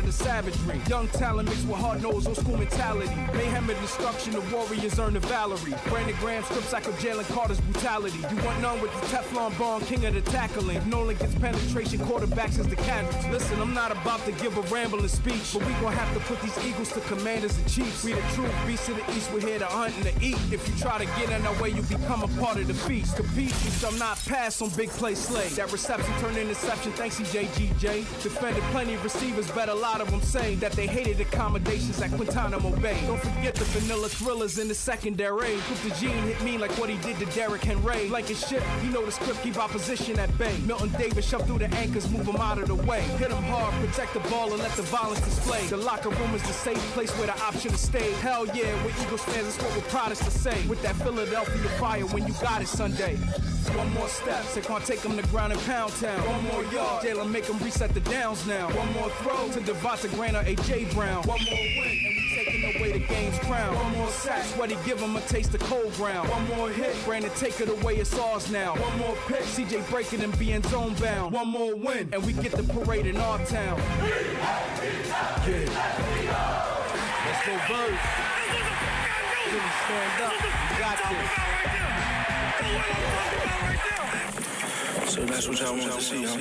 the savagery. Young talent mixed with hard-nosed old school mentality. Mayhem and destruction, the warriors earn the Valerie. Brandon Graham strips like of Jalen Carter's brutality. You want none with the Teflon Bond, king of the tackling. Nolan gets penetration, quarterbacks as the casualties. Listen, I'm not about to give a rambling speech, but we gon' have to put these Eagles to commanders and chiefs. We the true beasts of the east, we're here to hunt and to eat. If you try to get in our way, you become a part of the feast. Compete, you shall not pass on big play slay. That reception turned interception, thanks CJGJ. Defended plenty of receivers, bet a lot of them say that they hated accommodations at Guantanamo Bay. Don't forget the vanilla thrillers in the secondary. Put the gene hit me like what he did to Derrick Henry. Like his shit, you know the script, keep opposition at bay. Milton Davis shove through the anchors, move them out of the way. Hit them hard, protect the ball and let the violence display. The locker room is the safe place where the option is stay. Hell yeah, we're Eagles fans, that's what we're proudest to say. With that Philadelphia fire when you got it Sunday. One more step, Saquon take him to ground and pound town. One more yard, Jalen make him reset the downs now. One more throw to Devonta Grant or A.J. Brown. One more win and we taking away the game's crown. One more sack, Sweaty give him a taste of cold ground. One more hit, Brandon take it away, it's ours now. One more pick, CJ breaking and being zone bound. One more win and we get the parade in our town. Yeah. Let's go Birds. Really stand up, you got this. So that's what y'all want to see, huh?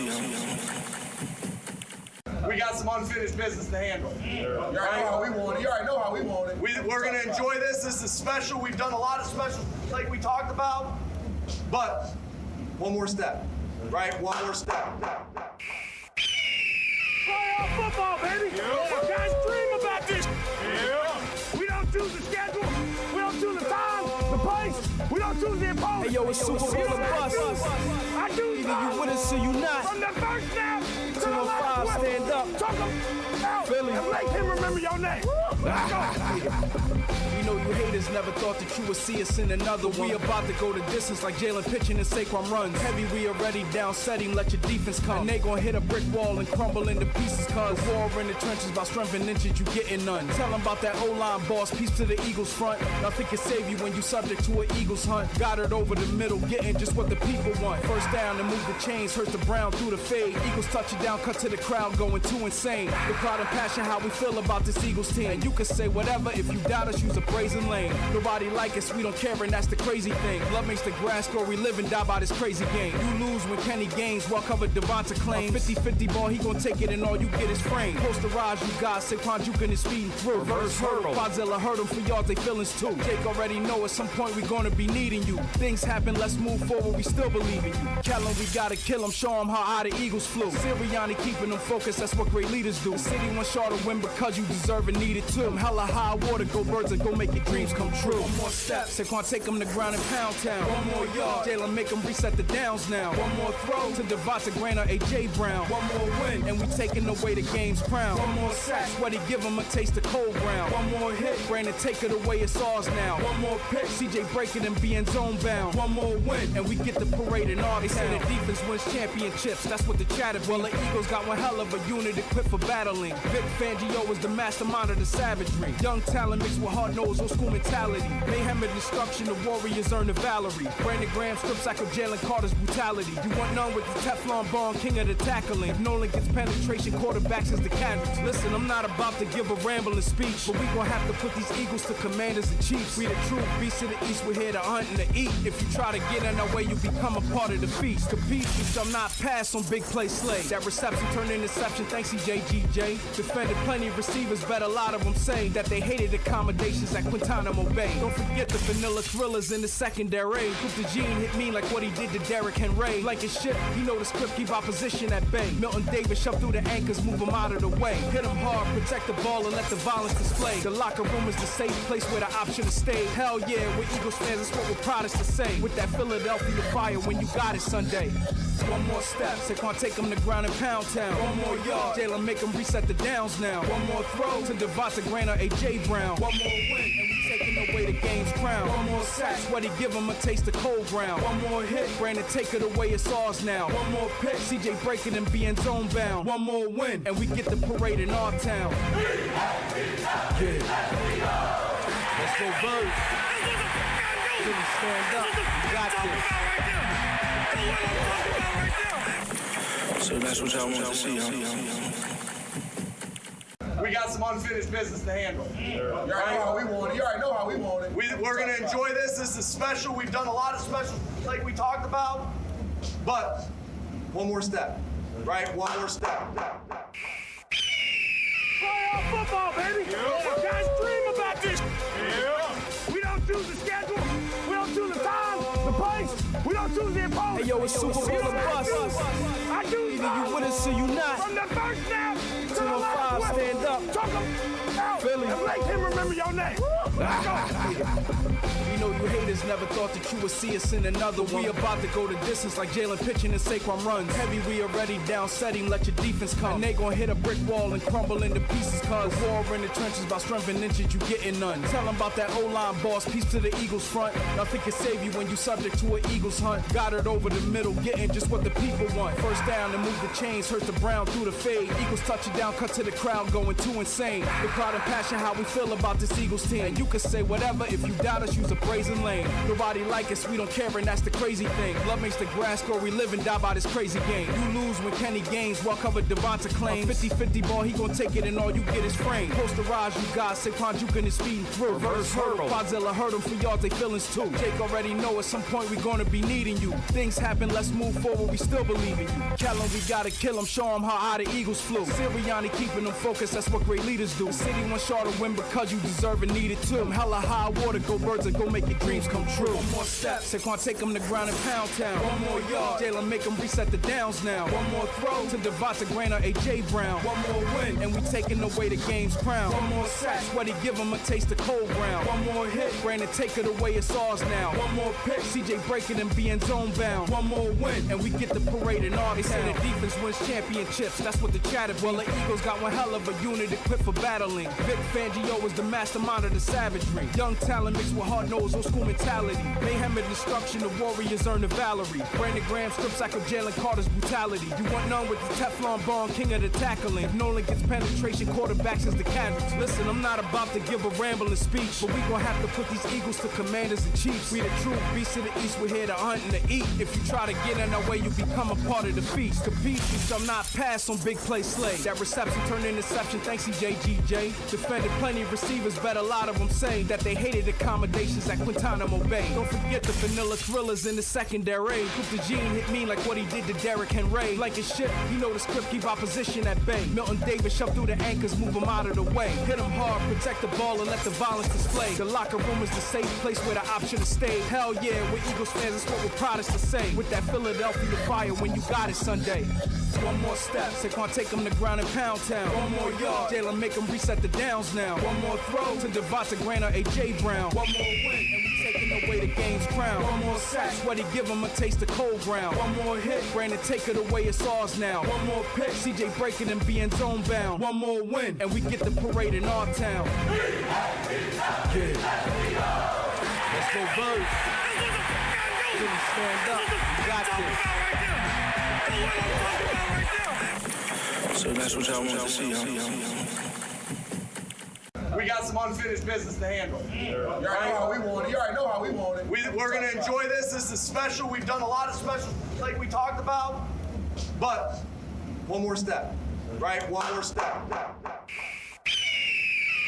We got some unfinished business to handle. You already know how we want it. You already know how we want it. We're going to enjoy this. This is special. We've done a lot of specials like we talked about. But one more step, right? One more step. Playoff football, baby! Yeah. Guys dream about this! Yeah. We don't choose the schedule, we don't choose the time, the place, we don't choose the opponent. Hey yo, it's Super Bowl and bust. I do. Either you with us or you not. From the first snap to the last 205, stand up. Talk about Philly. and make him remember your name. Let's go. We know you haters never thought that you would see us in another one. We about to go the distance like Jalen pitching and Saquon runs. Heavy, we already down setting, let your defense come. And they gon' hit a brick wall and crumble into pieces, cause war in the trenches by strength and inches, you getting none. Tell them about that O-line boss, piece to the Eagles front. Nothing can save you when you subject to an Eagles hunt. Got it over the middle, getting just what the people want. First down and move the chains, hurt the Brown through the fade. Eagles touch it down, cut to the crowd, going too insane. The pride and passion, how we feel about this Eagles team. And you can say whatever, if you doubt us, use a brazen lane. Nobody like us, we don't care, and that's the crazy thing. Love makes the grass grow, we live and die by this crazy game. You lose when Kenny gains, well covered Devonta claims. 50-50 ball, he gon' take it and all you get is frame. Posterized, you guys, Saquon juking is speeding through. Reverse hurdle, Quadzilla hurt him for yards, they feelings too. Jake already know at some point we gonna be needing you. Things happen, let's move forward, we still believe in you. Kellen, we gotta kill him, show him how high the Eagles flew. Sirianni keeping them focused, that's what great leaders do. The city wants y'all to win because you deserve and need it too. Hella high water, go Birds and go make your dreams come true. One more step, Saquon take him to ground and pound town. One more yard, Jalen make him reset the downs now. One more throw to Devonta Grant or A.J. Brown. One more win and we taking away the game's crown. One more sack, Sweaty give him a taste of cold ground. One more hit, Brandon take it away, it's ours now. One more pick, CJ breaking and being zone bound. One more win and we get the parade in our town. They say the defense wins championships, that's what the chatter be. Well, the Eagles got one hell of a unit equipped for battling. Vic Fangio is the mastermind of the savagery. Young talent mixed with hard-nosed old school mentality. Mayhem and destruction, the warriors earn the Valerie. Brandon Graham strips like of Jalen Carter's brutality. You want none with the Teflon Bond, king of the tackling. If Nolan gets penetration, quarterbacks as the casualties. Listen, I'm not about to give a rambling speech, but we gon' have to put these Eagles to commanders and chiefs. We the true beasts of the east, we're here to hunt and to eat. If you try to get in our way, you become a part of the feast. Compete, you shall not pass on big play slay. That reception turned interception, thanks CJGJ. Defended plenty of receivers, bet a lot of them say that they hated accommodations at Guantanamo Bay. Don't forget the vanilla thrillers in the secondary. Put the gene hit me like what he did to Derrick Henry. Like his shit, you know the script, keep opposition at bay. Milton Davis shove through the anchors, move them out of the way. Hit them hard, protect the ball and let the violence display. The locker room is the safe place where the option is stay. Hell yeah, we're Eagles fans, that's what we're proudest to say. With that Philadelphia fire when you got it Sunday. One more step, Saquon take him to ground and pound town. One more yard, Jalen make him reset the downs now. One more throw to Devonta Grant or A.J. Brown. One more win and we taking away the game's crown. One more sack, Sweaty give him a taste of cold ground. One more hit, Brandon take it away, it's ours now. One more pick, CJ breaking and being zone bound. One more win and we get the parade in our town. Yeah. Let's go Birds. Really stand up, you got this. So that's what y'all want to see, huh? We got some unfinished business to handle. You already know how we want it. You already know how we want it. We're going to enjoy this. This is special. We've done a lot of specials like we talked about. But one more step, right? One more step. Playoff football, baby. Yeah. Guys dream about this. Yeah. We don't choose the schedule. We don't choose the time, the place. We don't choose the opponent. Hey yo, it's Super Bowl or bust. I do. Either you with us or you not. From the first snap to the 205, last stand up. Talk out. Philly. And make him remember your name. You know you haters never thought that you would see us in another one. We about to go the distance like Jalen pitching and Saquon runs. Heavy, we already down setting, let your defense come. And they gon' hit a brick wall and crumble into pieces. Cause war in the trenches, by strength and inches, you getting none. Tell them about that O-line boss, peace to the Eagles front. Nothing can save you when you subject to an Eagles hunt. Got it over the middle, getting just what the people want. First down and move the chains, hurt the Brown through the fade. Eagles touch it down, cut to the crowd, going too insane. The crowd and passion, how we feel about this Eagles team. And you can say whatever, if you doubt us, use a brazen lane. Nobody like us, we don't care, and that's the crazy thing. Love makes the grass grow, we live and die by this crazy game. You lose when Kenny gains, well covered Devonta claims. 50-50 ball, he gon' take it and all you get is frame. Posterage, you guys, Saquon juking and speeding through. Reverse hurdle, Quadzilla hurt him for yards, they feelings too. Jake already know at some point we gonna be needing you. Things happen, let's move forward, we still believe in you. Tell him we gotta kill him, show him how high the Eagles flew. Sirianni keeping them focused, that's what great leaders do. The city wants y'all to win because you deserve and need it too. Hella high water, go birds and go make your dreams come true. One more step, Saquon take him to ground and pound town. One more yard, Jalen make him reset the downs now. One more throw to Devonta Green or A.J. Brown. One more win, and we taking away the game's crown. One more sack, Sweaty give him a taste of cold ground. One more hit, Brandon take it away, it's ours now. One more pick, CJ breaking and being zone bound. One more win, and we get the parade in our town. They say the defense wins championships, that's what the chatter be. Well, the Eagles got one hell of a unit equipped for battling. Vic Fangio is the mastermind of the savagery. Young talent mixed with hard-nosed old school mentality. Mayhem and destruction, the Warriors earn the Valerie. Brandon Graham strips like of Jalen Carter's brutality. You want none with the Teflon Bond, king of the tackling. If Nolan gets penetration, quarterbacks is the casualty. Listen, I'm not about to give a rambling speech, but we gon' have to put these Eagles to commanders and chiefs. We the true beasts of the East, we're here to hunt and to eat. If you try to get in our way, you become a part of the feast. Compete, you shall not pass on big play slay. That reception turned interception, thanks CJGJ. Defended plenty of receivers, bet a lot of them say that they hated accommodations at Guantanamo Bay. Don't forget the vanilla thrillers in the secondary. Put the Gene hit me like what he did to Derrick Henry. Like his shit, you know the script, keep opposition at bay. Milton Davis shove through the anchors, move him out of the way. Hit him hard, protect the ball and let the violence display. The locker room is the safe place where the option to stay. Hell yeah, we're Eagles fans, that's what we're proudest to say. With that Philadelphia fire when you got it Sunday. One more step, Saquon take him to ground and pound town. One more yard, Jalen make him reset the downs now. One more throw to Devonta Green or A.J. Brown. One more win, and we taking away the game's crown. One more sack, Sweaty give him a taste of cold ground. One more hit, Brandon take it away, it's ours now. One more pick, CJ breaking and being zone bound. One more win, and we get the parade in our town. Yeah. Let's go Birds. Really stand up, you got this. So that's what y'all want to see, huh? We got some unfinished business to handle. You already know how we want it. You already know how we want it. We're going to enjoy this. This is special. We've done a lot of specials like we talked about. But one more step, right? One more step.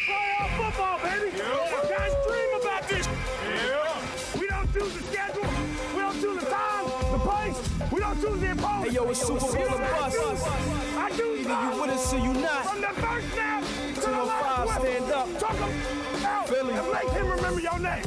Playoff football, baby. Yeah. Guys dream about this. Yeah. We don't choose the schedule. We don't choose the time, the place. We don't choose the opponent. Hey yo, it's Super Bowl or bust. I do. Either you with us or you not. From the first snap to the 205, last stand up. Talk out. Philly. And make him remember your name.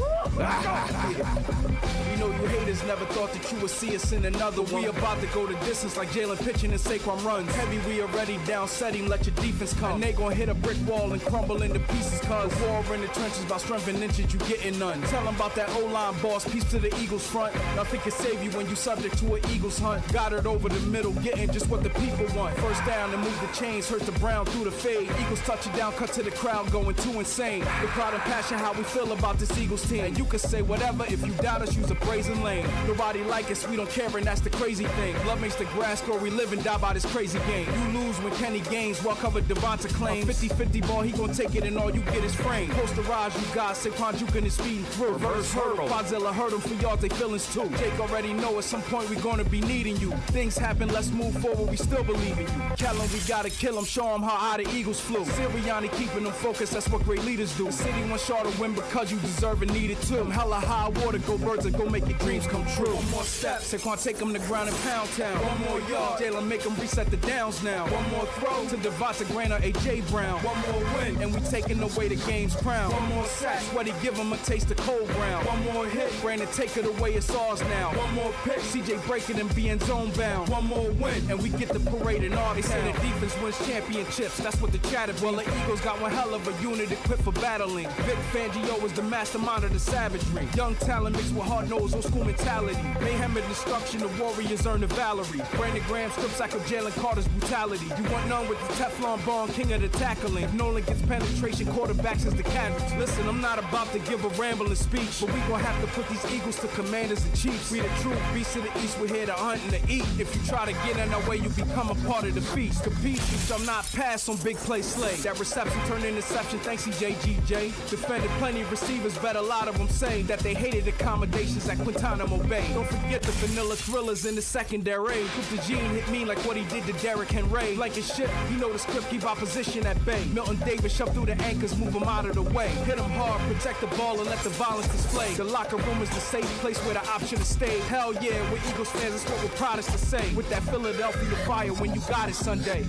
You know you haters never thought that you would see us in another one. We about to go the distance like Jalen pitching and Saquon runs. Heavy, we already down setting, let your defense come. And they gon' hit a brick wall and crumble into pieces. Cause war in the trenches, by strength and inches, you getting none. Tell them about that O-line boss, peace to the Eagles front. Nothing can save you when you subject to an Eagles hunt. Got it over the middle, getting just what the people want. First down and move the chains, hurt the Brown through the fade. Eagles touch it down, cut to the crowd, going too insane. The pride and passion, how we feel about this Eagles team. And you can say whatever, if you doubt us, use a praising lane. Nobody like us, we don't care, and that's the crazy thing. Love makes the grass grow, we live and die by this crazy game. You lose when Kenny gains, well covered Devonta claims. 50-50 ball, he gon' take it and all you get is frame. Posterized, you got Saquon juking and speeding through. Reverse hurdle, Podzilla hurt him for y'all, they feelings too. Jake already know at some point we gonna be needing you. Things happen, let's move forward, we still believe in you. Kellen, we gotta kill him, show him how high the Eagles flew. Sirianni keeping them focused, that's what great leaders do. The city wants y'all to win because you deserve and need it too. Hella high water, go birds and go make your dreams come true. One more step, Saquon take him to ground and pound town. One more yard, Jalen make him reset the downs now. One more throw to Devonta Green or AJ Brown. One more win, and we taking away the game's crown. One more sack, sweaty give him a taste of cold ground. One more hit, Brandon take it away, it's ours now. One more pick, CJ break it and being zone bound. One more win, and we get the parade in our. They say the defense wins championships, that's what the chatter be. Well, the Eagles got one hell of a unit equipped for battling. Vic Fangio is the mastermind of the savagery. Young talent mixed with hard-nosed old school mentality. Mayhem and destruction, the Warriors earn the Valerie. Brandon Graham scripts like Jalen Carter's brutality. You want none with the Teflon Bond, king of the tackling. If Nolan gets penetration, quarterbacks is the casualty. Listen, I'm not about to give a rambling speech, but we gon' have to put these Eagles to commanders and chiefs. We the true beasts of the East, we're here to hunt and to eat. If you try to get in our way, you become a part of the feast. Compete, you shall not pass on big play slay. That reception turned interception, thanks CJGJ. Defended plenty of receivers, bet a lot of them say that they hated accommodations at Guantanamo Bay. Don't forget the vanilla thrillers in the secondary. Put the gene hit me like what he did to Derrick Henry. Like his shit, he know the script, keep opposition at bay. Milton Davis shoved through the anchors, move him out of the way. Hit him hard, protect the ball and let the violence display. The locker room is the safe place where the option is stay. Hell yeah, we're Eagles fans, that's what we're proudest to say. With that Philadelphia fire when you got it Sunday.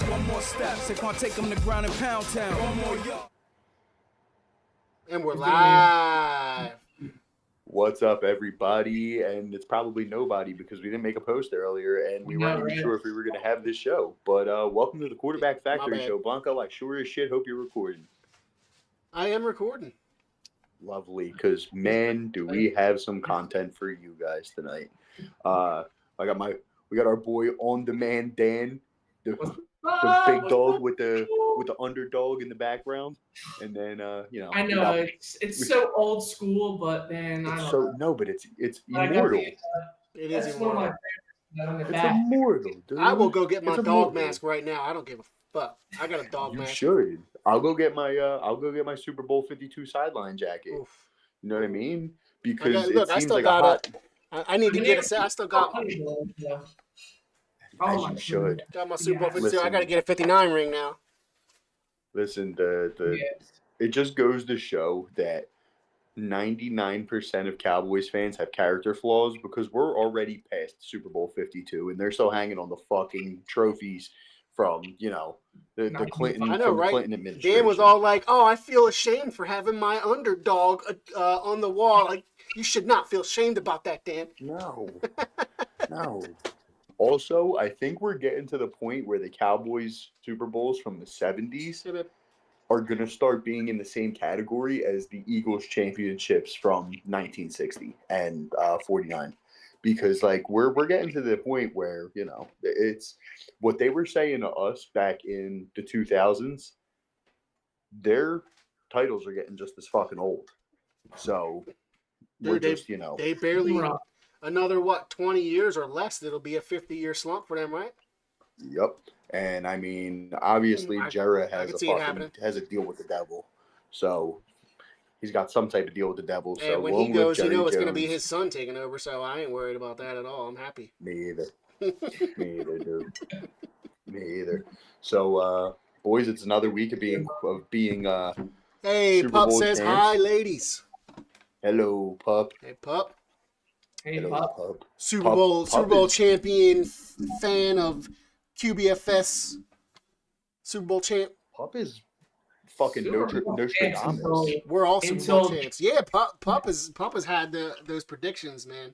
One more step, Saquon take him to ground and pound town. One more yard. And we're live. What's up, everybody? And it's probably nobody because we didn't make a post earlier and we weren't even sure if we were going to have this show. But welcome to the Quarterback Factory Show. Blanco, I sure as shit hope you're recording. I am recording. Lovely, because man, do we have some content for you guys tonight. We got our boy On Demand Dan, the big dog with the underdog in the background, and then I know it's so old school, but then it's immortal. It is immortal. It's immortal, dude. I will go get my dog mask right now. I don't give a fuck. I got a dog mask. You should. I'll go get my Super Bowl 52 sideline jacket. Oof. You know what I mean? Because it seems like a hot. I need to get a. I still got. As you should. Got my Super Bowl 52. I got to get a 59 ring now. Listen, it just goes to show that 99% of Cowboys fans have character flaws because we're already past Super Bowl 52 and they're still hanging on the fucking trophies from, the Clinton, I know, right? Clinton administration. Dan was all like, "Oh, I feel ashamed for having my underdog on the wall." Like, you should not feel ashamed about that, Dan. No. Also, I think we're getting to the point where the Cowboys Super Bowls from the 70s are going to start being in the same category as the Eagles championships from 1960 and 49. Because, we're getting to the point where, it's what they were saying to us back in the 2000s, their titles are getting just as fucking old. So, they barely... Another 20 years or less, it'll be a 50-year slump for them, right? Yep. And I mean, obviously, Jarrah has a deal with the devil, so he's got some type of deal with the devil. And so when he goes, it's going to be his son taking over. So I ain't worried about that at all. I'm happy. Me either. Me either, dude. Me either. So, boys, it's another week of being. Hey, Super Pup Bowl says champs. hi, ladies. Hello, Pup. Hey, Pup. Hey, Hello, Pup. Super Bowl champion, fan of QBFS. Super Bowl champ. Pup is fucking Nostradamus. We're all Super Bowl champs. Yeah, Pup has had those predictions, man.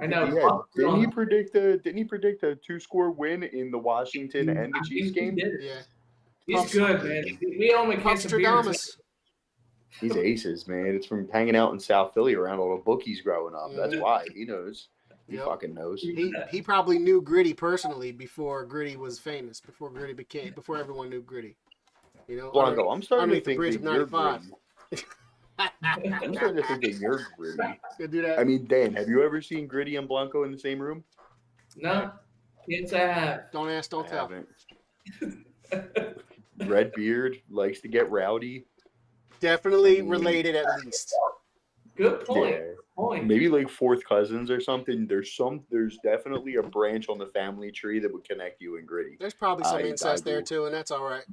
I know. Yeah, didn't he predict a 2-score win in the Washington and the Chiefs game? Yeah. He's good, man. We only can't Nostradamus. He's aces, man. It's from hanging out in South Philly around all the bookies growing up. That's why. He knows. He fucking knows. He probably knew Gritty personally before Gritty was famous, before everyone knew Gritty. You know, Blanco, I'm starting to underneath the think bridge that of you're 95. gritty. I'm starting to think that you're gritty. Could do that. I mean, Dan, have you ever seen Gritty and Blanco in the same room? No, can't say I have. Don't ask, don't I tell. haven't. Red beard, likes to get rowdy. Definitely related at least. Good point. Yeah. Point. Maybe like fourth cousins or something. There's definitely a branch on the family tree that would connect you and Gritty. There's probably some I incest there do. too, and that's all right.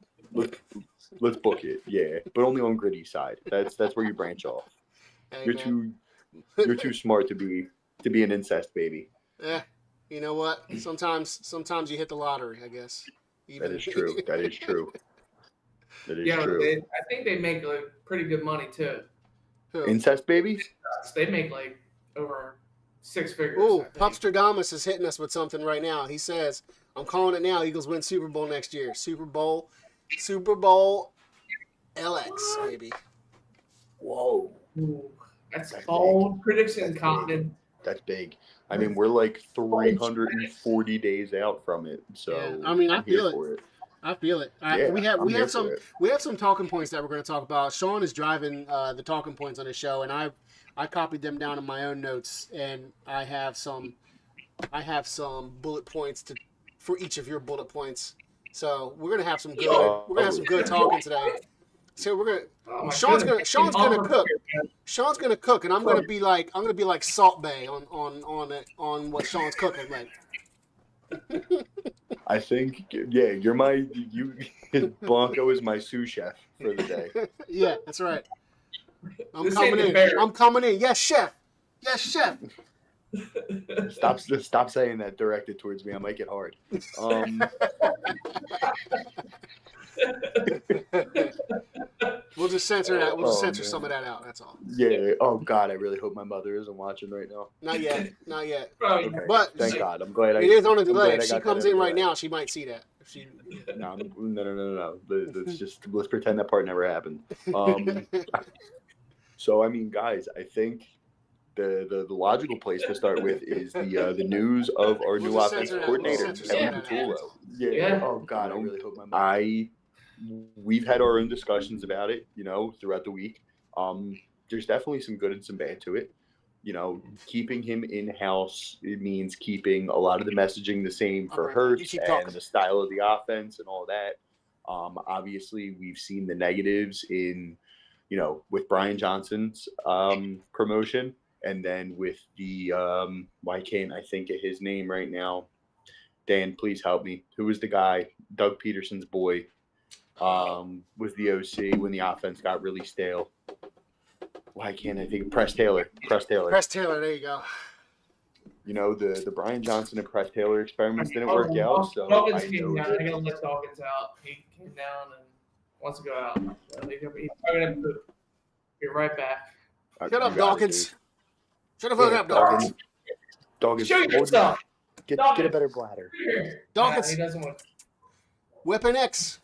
Let's book it, yeah, but only on Gritty's side. That's where you branch off. Hey, You're too smart to be an incest baby. Yeah, you know what? Sometimes you hit the lottery, I guess. That is true. That is true. That is Yeah, true. I think they make like pretty good money too. Who? Incest babies? They make like over 6 figures. Ooh, I think. Pupstradamus is hitting us with something right now. He says, "I'm calling it now. Eagles win Super Bowl next year. Super Bowl LX, baby." Whoa. Ooh, that's That's bold big. prediction, That's Compton. That's big. I mean, we're like 340 days out from it, so Yeah, I mean, I I'm here feel it. for it. I feel it. Yeah, we I'm here have for it. we have some talking points that we're going to talk about. Sean is driving the talking points on his show, and I copied them down in my own notes, and I have some bullet points for each of your bullet points. So we're gonna have some good talking today. So we're gonna Oh my Sean's goodness. gonna cook. Sean's gonna cook, and I'm gonna be like Salt Bay on what Sean's cooking. Like, I think, yeah, Blanco is my sous chef for the day. yeah, that's right. I'm This ain't coming the in. bear. I'm coming in. Yes, chef. Yes, chef. Stop saying that directed towards me. I might get hard. We'll just censor that. We'll just censor man. some of that out. That's all. Yeah. Oh God, I really hope my mother isn't watching right now. Not yet. Not yet. Probably Okay. But Thank God. I'm glad. it is on a I'm delay. glad If I she got comes that in right delay. now, she might see that. If she. No. Let's pretend that part never happened. So I mean, guys, I think the logical place to start with is the news of our new just offensive censor that. coordinator, We'll censor Evan that out. Patullo. Yeah. Yeah. Oh God, I really hope we've had our own discussions about it, throughout the week. There's definitely some good and some bad to it. Keeping him in-house, it means keeping a lot of the messaging the same for All right, you Hurts keep and talking. the style of the offense and all that. Obviously, we've seen the negatives in, with Brian Johnson's promotion, and then with the why can't I think of his name right now? Dan, please help me. Who was the guy? Doug Peterson's boy. Was the OC when the offense got really stale. Why can't I think of Press Taylor? Press Taylor. There you go. The Brian Johnson and Press Taylor experiments didn't work out. So Dawkins I came know down. I that, gotta let Dawkins out. He came down and wants to go out. So he's gonna be right back. Shut up, you got it, Dawkins. dude. Shut the fuck Yeah, up, Dawkins. Dawkins, Show hold yourself. Get Dawkins. a better bladder. Dawkins. He doesn't want. Weapon X.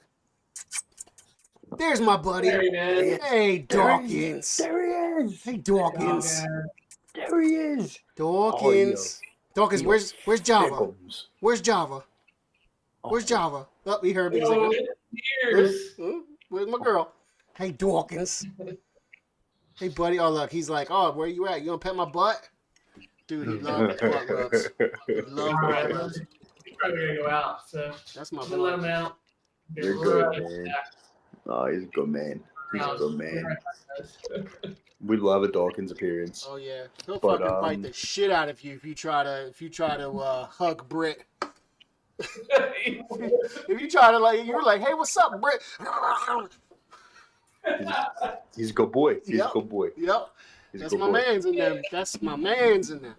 There's my buddy. There he is. Hey, Dawkins. There he is. Hey, Dawkins. There he is. Dawkins. Dawkins, where's Java? Pickles. Where's Java? Where's Java? Oh, he heard me. He's Oh, like, years. where's my girl? Hey, Dawkins. Hey, buddy. Oh, look. He's like, oh, where you at? You gonna pet my butt? Dude, he loves butt rubs. He loves All butt right, rubs. he's probably gonna go out. So That's my we'll let boy. him out. You're good, man. Oh, he's a good man. He's a good man. We love a Dawkins appearance. Oh yeah, he'll But, fucking bite the shit out of you if you try to hug Britt. If you try to you're like, hey, what's up, Britt? He's a good boy. He's Yep. a good boy. Yep, He's a that's good my boy. man's in them. That's my man's in them.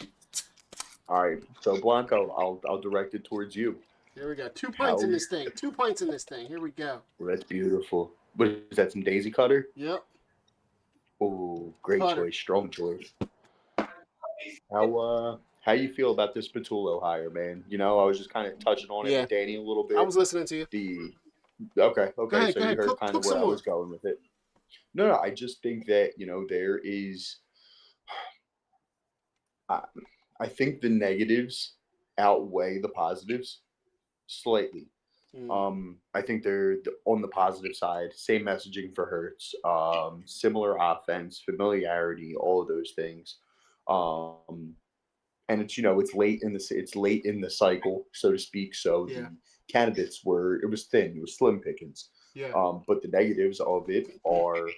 All right, so Blanco, I'll direct it towards you. Here we go. 2 pints in How- this thing. 2 pints in this thing. Here we go. Well, that's beautiful. What is that? Some Daisy Cutter? Yep. Oh, great Cutter. choice, strong choice. How you feel about this Patullo hire, man? I was just kind of touching on it Yeah. with Danny a little bit. I was listening to you. Okay, Go ahead, so go you ahead. heard Cook kind of some where I more. was going with it. No, I just think that there is. I think the negatives outweigh the positives slightly. I think they're on the positive side. Same messaging for Hurts. Similar offense, familiarity, all of those things. Um, and it's it's late in the cycle, so to speak. So Yeah. the candidates it was thin, it was slim pickings. Yeah. But the negatives of it are,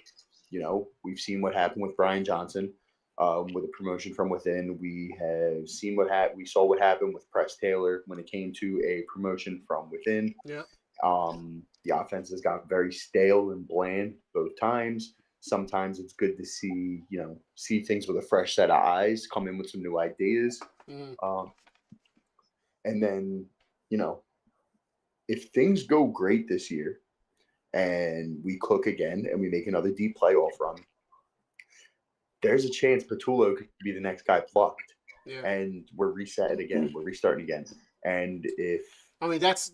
we've seen what happened with Brian Johnson. With a promotion from within, we have seen we saw what happened with Press Taylor when it came to a promotion from within. Yeah. The offense has got very stale and bland both times. Sometimes it's good to see things with a fresh set of eyes, come in with some new ideas. And then, if things go great this year and we cook again and we make another deep playoff run, there's a chance Patullo could be the next guy plucked. Yeah. And we're resetting again. We're restarting again. And that's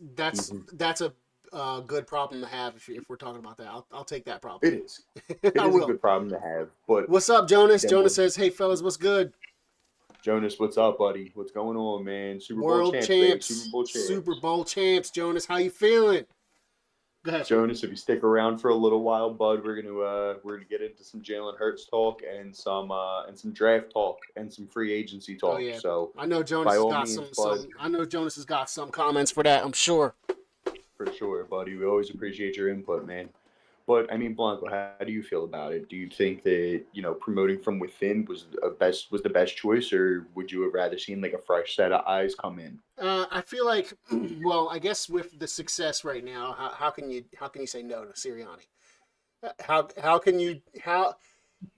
a good problem to have if we're talking about that. I'll take that problem. It is. It is a good problem to have. But what's up, Jonas? Jonas says, "Hey fellas, what's good?" Jonas, what's up, buddy? What's going on, man? World champs, Super Bowl champs. Jonas, how you feeling? Go ahead, Jonas. If you stick around for a little while, bud, we're gonna get into some Jalen Hurts talk and some draft talk and some free agency talk. Oh, yeah. So I know Jonas has got some comments for that. I'm sure. For sure, buddy. We always appreciate your input, man. But I mean, Blanco, how do you feel about it? Do you think that promoting from within was the best choice, or would you have rather seen like a fresh set of eyes come in? I feel like, well, I guess with the success right now, how can you say no to Sirianni?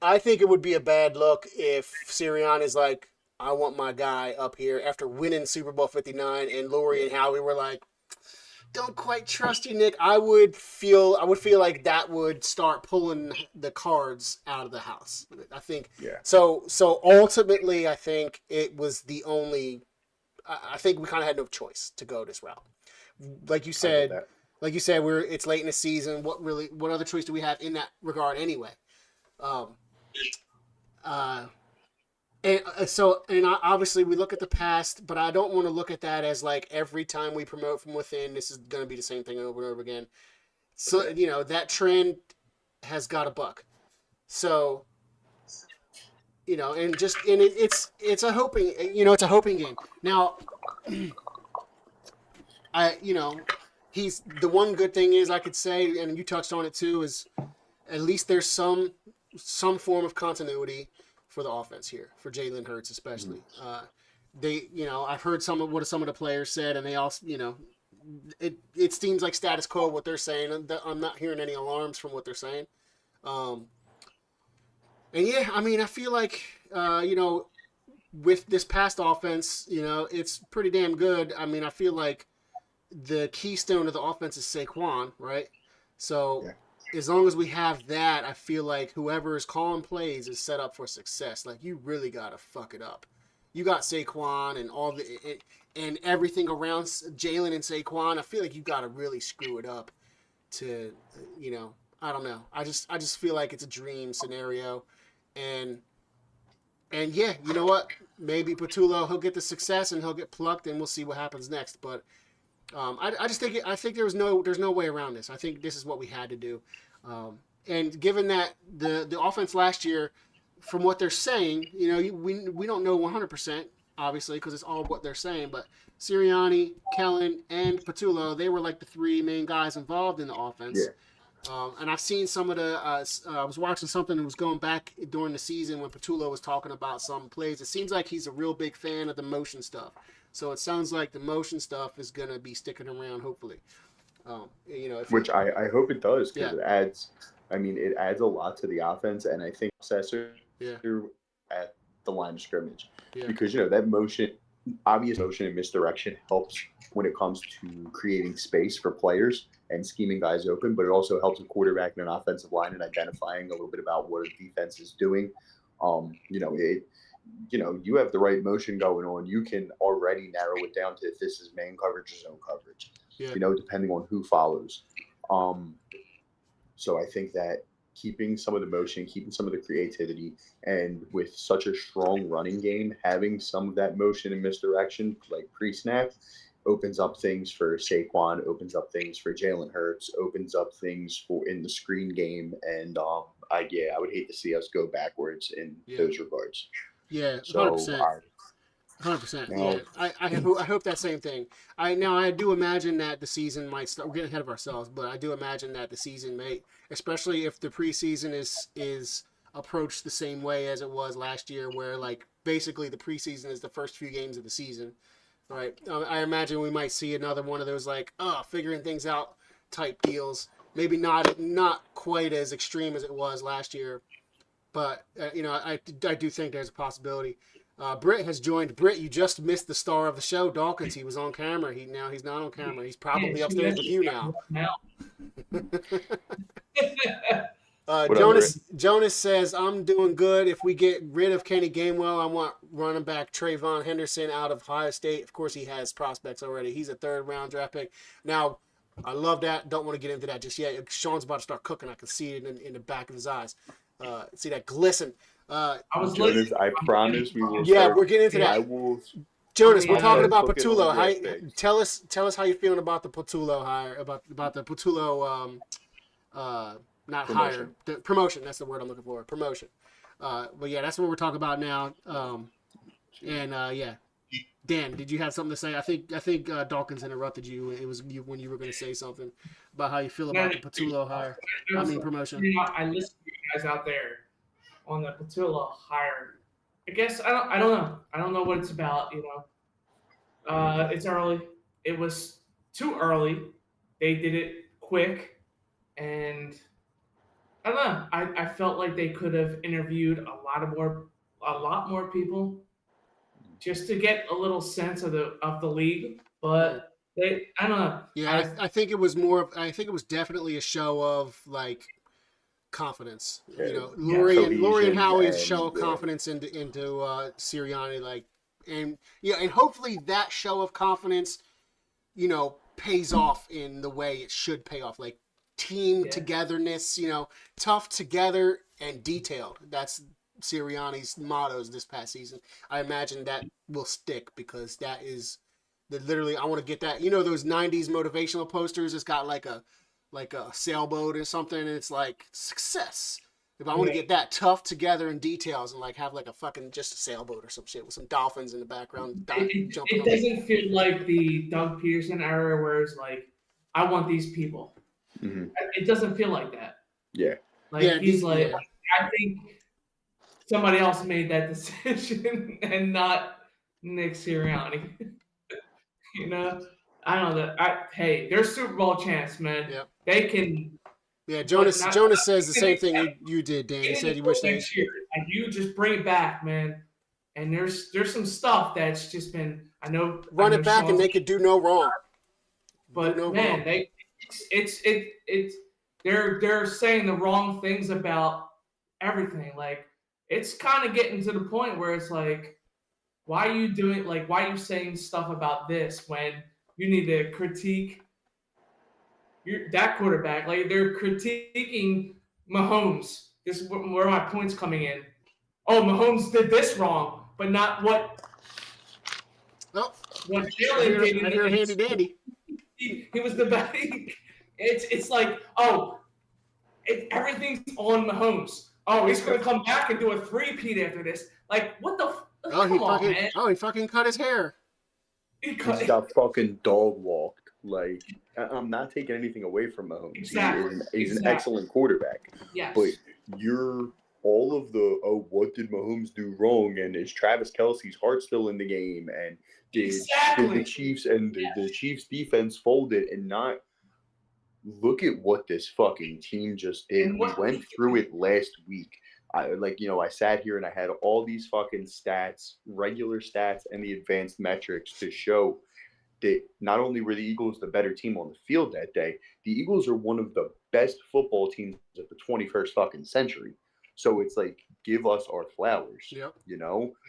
I think it would be a bad look if Sirianni's like, I want my guy up here after winning Super Bowl 59, and Lori and Howie were like, don't quite trust you, Nick. I would feel like that would start pulling the cards out of the house. I think. Yeah. So ultimately, I think it was the only. I think we kind of had no choice to go this route. Like you said, it's late in the season. What other choice do we have in that regard anyway? And obviously we look at the past, but I don't want to look at that as like every time we promote from within, this is going to be the same thing over and over again. So, that trend has got to buck. So, it's a hoping, it's a hoping game. Now, he's the one good thing is I could say, and you touched on it too, is at least there's some form of continuity for the offense here, for Jalen Hurts especially. I've heard what some of the players said, and they also, it seems like status quo what they're saying. I'm not hearing any alarms from what they're saying. And yeah, I mean, I feel like, with this past offense, it's pretty damn good. I mean, I feel like the keystone of the offense is Saquon, right? So. Yeah. As long as we have that, I feel like whoever is calling plays is set up for success. Like, you really got to fuck it up. You got Saquon and and everything around Jalen and Saquon. I feel like you got to really screw it up to, I don't know. I just feel like it's a dream scenario. And yeah, you know what? Maybe Patullo, he'll get the success and he'll get plucked and we'll see what happens next. But I think there's no way around this. I think this is what we had to do. And given that the offense last year, from what they're saying, we don't know 100%, obviously, because it's all what they're saying. But Sirianni, Kellen, and Patullo, they were like the three main guys involved in the offense. Yeah. And I've seen some of the. I was watching something that was going back during the season when Patullo was talking about some plays. It seems like he's a real big fan of the motion stuff. So it sounds like the motion stuff is going to be sticking around, hopefully. Which I hope it does, because it adds a lot to the offense, and I think at the line of scrimmage. Yeah. Because, that obvious motion and misdirection helps when it comes to creating space for players and scheming guys open, but it also helps a quarterback and an offensive line in identifying a little bit about what a defense is doing. You have the right motion going on, you can already narrow it down to if this is man coverage or zone coverage, depending on who follows. So I think that keeping some of the motion, keeping some of the creativity, and with such a strong running game, having some of that motion and misdirection like pre-snap opens up things for Saquon, opens up things for Jalen Hurts, opens up things for in the screen game, and I would hate to see us go backwards in those regards. Yeah, So 100%. 100%. now, Yeah, I hope that same thing. I do imagine that the season might start. We're getting ahead of ourselves, but I do imagine that the season may, especially if the preseason is approached the same way as it was last year, where like basically the preseason is the first few games of the season, right? I imagine we might see another one of those like figuring things out type deals. Maybe not quite as extreme as it was last year, but I do think there's a possibility. Britt has joined. Britt, you just missed the star of the show, Dawkins. He was on camera. He's not on camera. He's probably upstairs with you now. Jonas says, I'm doing good. If we get rid of Kenny Gainwell, I want running back Trayvon Henderson out of Ohio State. Of course, he has prospects already. He's a third-round draft pick. Now, I love that. Don't want to get into that just yet. Sean's about to start cooking. I can see it in the back of his eyes. See that glisten. Jonas, I promise we will. Yeah, we're getting into that. Jonas, we're talking about Patullo. Tell us how you're feeling about the Patullo hire, about the Patullo not promotion. hire, the promotion. That's the word I'm looking for. Promotion. But yeah, that's what we're talking about now. Yeah. Dan, did you have something to say? I think Dawkins interrupted you. It was you when you were going to say something about how you feel about the Patullo hire. Promotion. I listen to you guys out there on the Patullo hire. I guess I don't know. I don't know what it's about. It's early. It was too early. They did it quick, and I don't know. I felt like they could have interviewed a lot more people, just to get a little sense of the league. But I don't know. Yeah, I think it was definitely a show of like confidence. Laurie and Howie's show of confidence into Sirianni, and hopefully that show of confidence, pays off in the way it should pay off, like team togetherness, tough together and detailed. That's Sirianni's mottos this past season. I imagine that will stick because that is literally, I want to get that, those 90s motivational posters. It's got like a sailboat or something, and it's like success. If I want to get that tough together in details and like have like a fucking just a sailboat or some shit with some dolphins in the background. It doesn't feel like the Doug Peterson era where it's like, I want these people. Mm-hmm. It doesn't feel like that. Yeah. He's like, I think somebody else made that decision and not Nick Sirianni. I don't know. Hey, they're Super Bowl champs, man. Yep. They can. Yeah, Jonas says the same thing you did, Dan. He said he wished they. And you just bring it back, man. And there's some stuff that's just been, I know. Run it back and they could do no wrong. But man, they're saying the wrong things about everything. Like, it's kind of getting to the point where it's like, why are you saying stuff about this when you need to critique that quarterback? Like, they're critiquing Mahomes. This is where my point's coming in. Oh, Mahomes did this wrong, but not what Jalen did. I hear handy dandy. He was the best. It's like, everything's on Mahomes. Oh, he's going to come back and do a three-peat after this. Like, what the he fucking cut his hair. He got fucking dog walked. Like, I'm not taking anything away from Mahomes. Exactly. He's an excellent quarterback. Yes. But you're all of the, what did Mahomes do wrong? And is Travis Kelce's heart still in the game? And did the Chiefs and the Chiefs defense folded and not look at what this fucking team just did. We went through it last week. I sat here and I had all these fucking stats, regular stats, and the advanced metrics to show that not only were the Eagles the better team on the field that day, the Eagles are one of the best football teams of the 21st fucking century. So it's like, give us our flowers. Yep.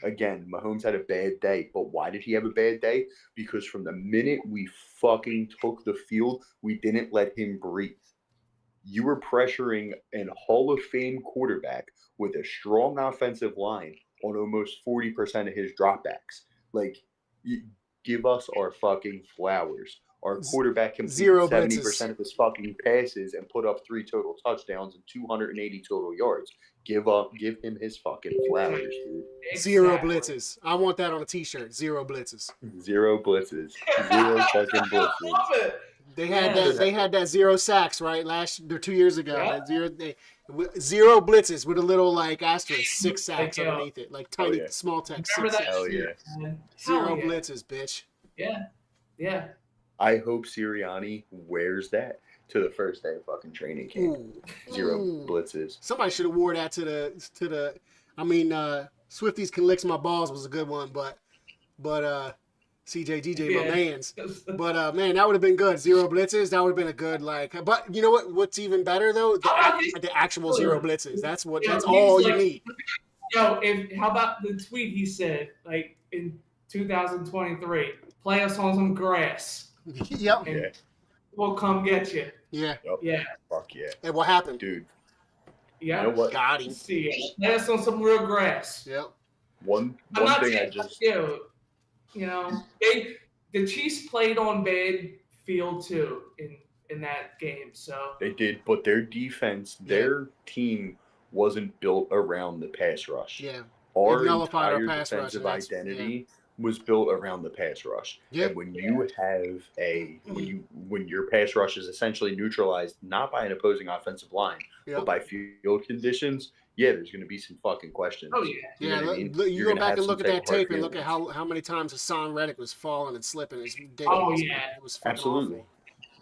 Again, Mahomes had a bad day, but why did he have a bad day? Because from the minute we fucking took the field, we didn't let him breathe. You were pressuring an Hall of Fame quarterback with a strong offensive line on almost 40% of his dropbacks. Like, give us our fucking flowers. Our quarterback Zero completed blitzes. 70% of his fucking passes and put up 3 total touchdowns and 280 total yards. Give him his fucking flowers, dude. Zero Exactly. blitzes. I want that on a T-shirt. Zero blitzes. Zero blitzes. Zero fucking I blitzes. love it. They had Yes. that. They had that 0 sacks right or 2 years ago. Yeah. That zero blitzes with a little like asterisk 6 sacks Like, yo. underneath it, like tiny yeah. small text. Remember 6 that? sacks. Hell yeah. shit, man? Zero Hell yeah. blitzes, bitch. Yeah. Yeah. I hope Sirianni wears that to the first day of fucking training camp. Ooh. Zero Ooh. blitzes. Somebody should have wore that to the. I mean, Swifties can lick my balls was a good one, but CJ DJ my Yeah. man's. But man, that would have been good. Zero blitzes. That would have been a good like. But you know what? What's even better though? The actual zero blitzes. That's what. Yeah, That's he's all you like- need. Yo, how about the tweet he said, like in 2023, play us on some grass Yep. and Yeah. we'll come get you. Yeah. Yep. Yeah. Fuck yeah. And what happened? Dude, Yeah. you know what? Got him. See ya. Play us on some real grass. Yep. One I'm not thing I saying, just you know, the Chiefs played on bad field too in that game. So they did, but their defense, their team wasn't built around the pass rush. Yeah. Our nullified our entire pass rush, defensive and that's- identity was built around the pass rush. Yeah. And when you have when your pass rush is essentially neutralized not by an opposing offensive line, Yep. but by field conditions, yeah, there's going to be some fucking questions. oh yeah. You Yeah, know what I mean? look, you You're go gonna back have and some look at type that of hard tape and look at feelings. how many times Hassan Reddick was falling and slipping. It's ridiculous. Oh, man. yeah. It was fucking Absolutely. awful.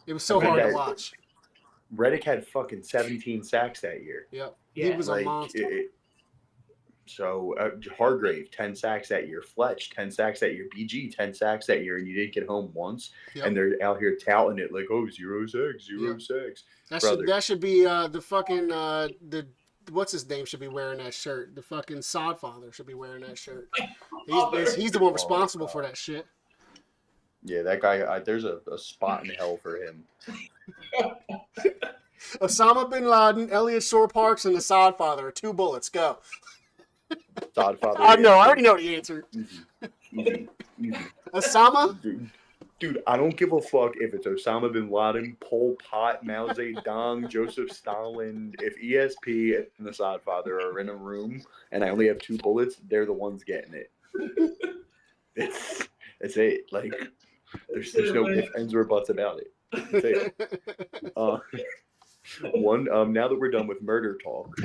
It was so I mean, hard to that- watch. Reddick had fucking 17 sacks that year. Yep. Yeah. He was a Like, monster. So Hargrave, 10 sacks that year. Fletch, 10 sacks that year. BG, 10 sacks that year, and you didn't get home once. Yep. And they're out here touting it like, oh, 0 sacks, 0 Yep. sacks. That should be the fucking the what's his name should be wearing that shirt. The fucking Sodfather should be wearing that shirt. He's the one responsible for that shit. Yeah, that guy, there's a spot in hell for him. Osama bin Laden, Elliot Shore Parks, and the Sodfather. 2 bullets. Go. Godfather. I know. I already know the answer. Easy. Osama. Dude, I don't give a fuck if it's Osama bin Laden, Pol Pot, Mao Zedong, Joseph Stalin. If ESP and the Sodfather are in a room and I only have 2 bullets, they're the ones getting it. It's it. Like, there's no ifs, ands, or buts about it. That's it. Now that we're done with murder talk,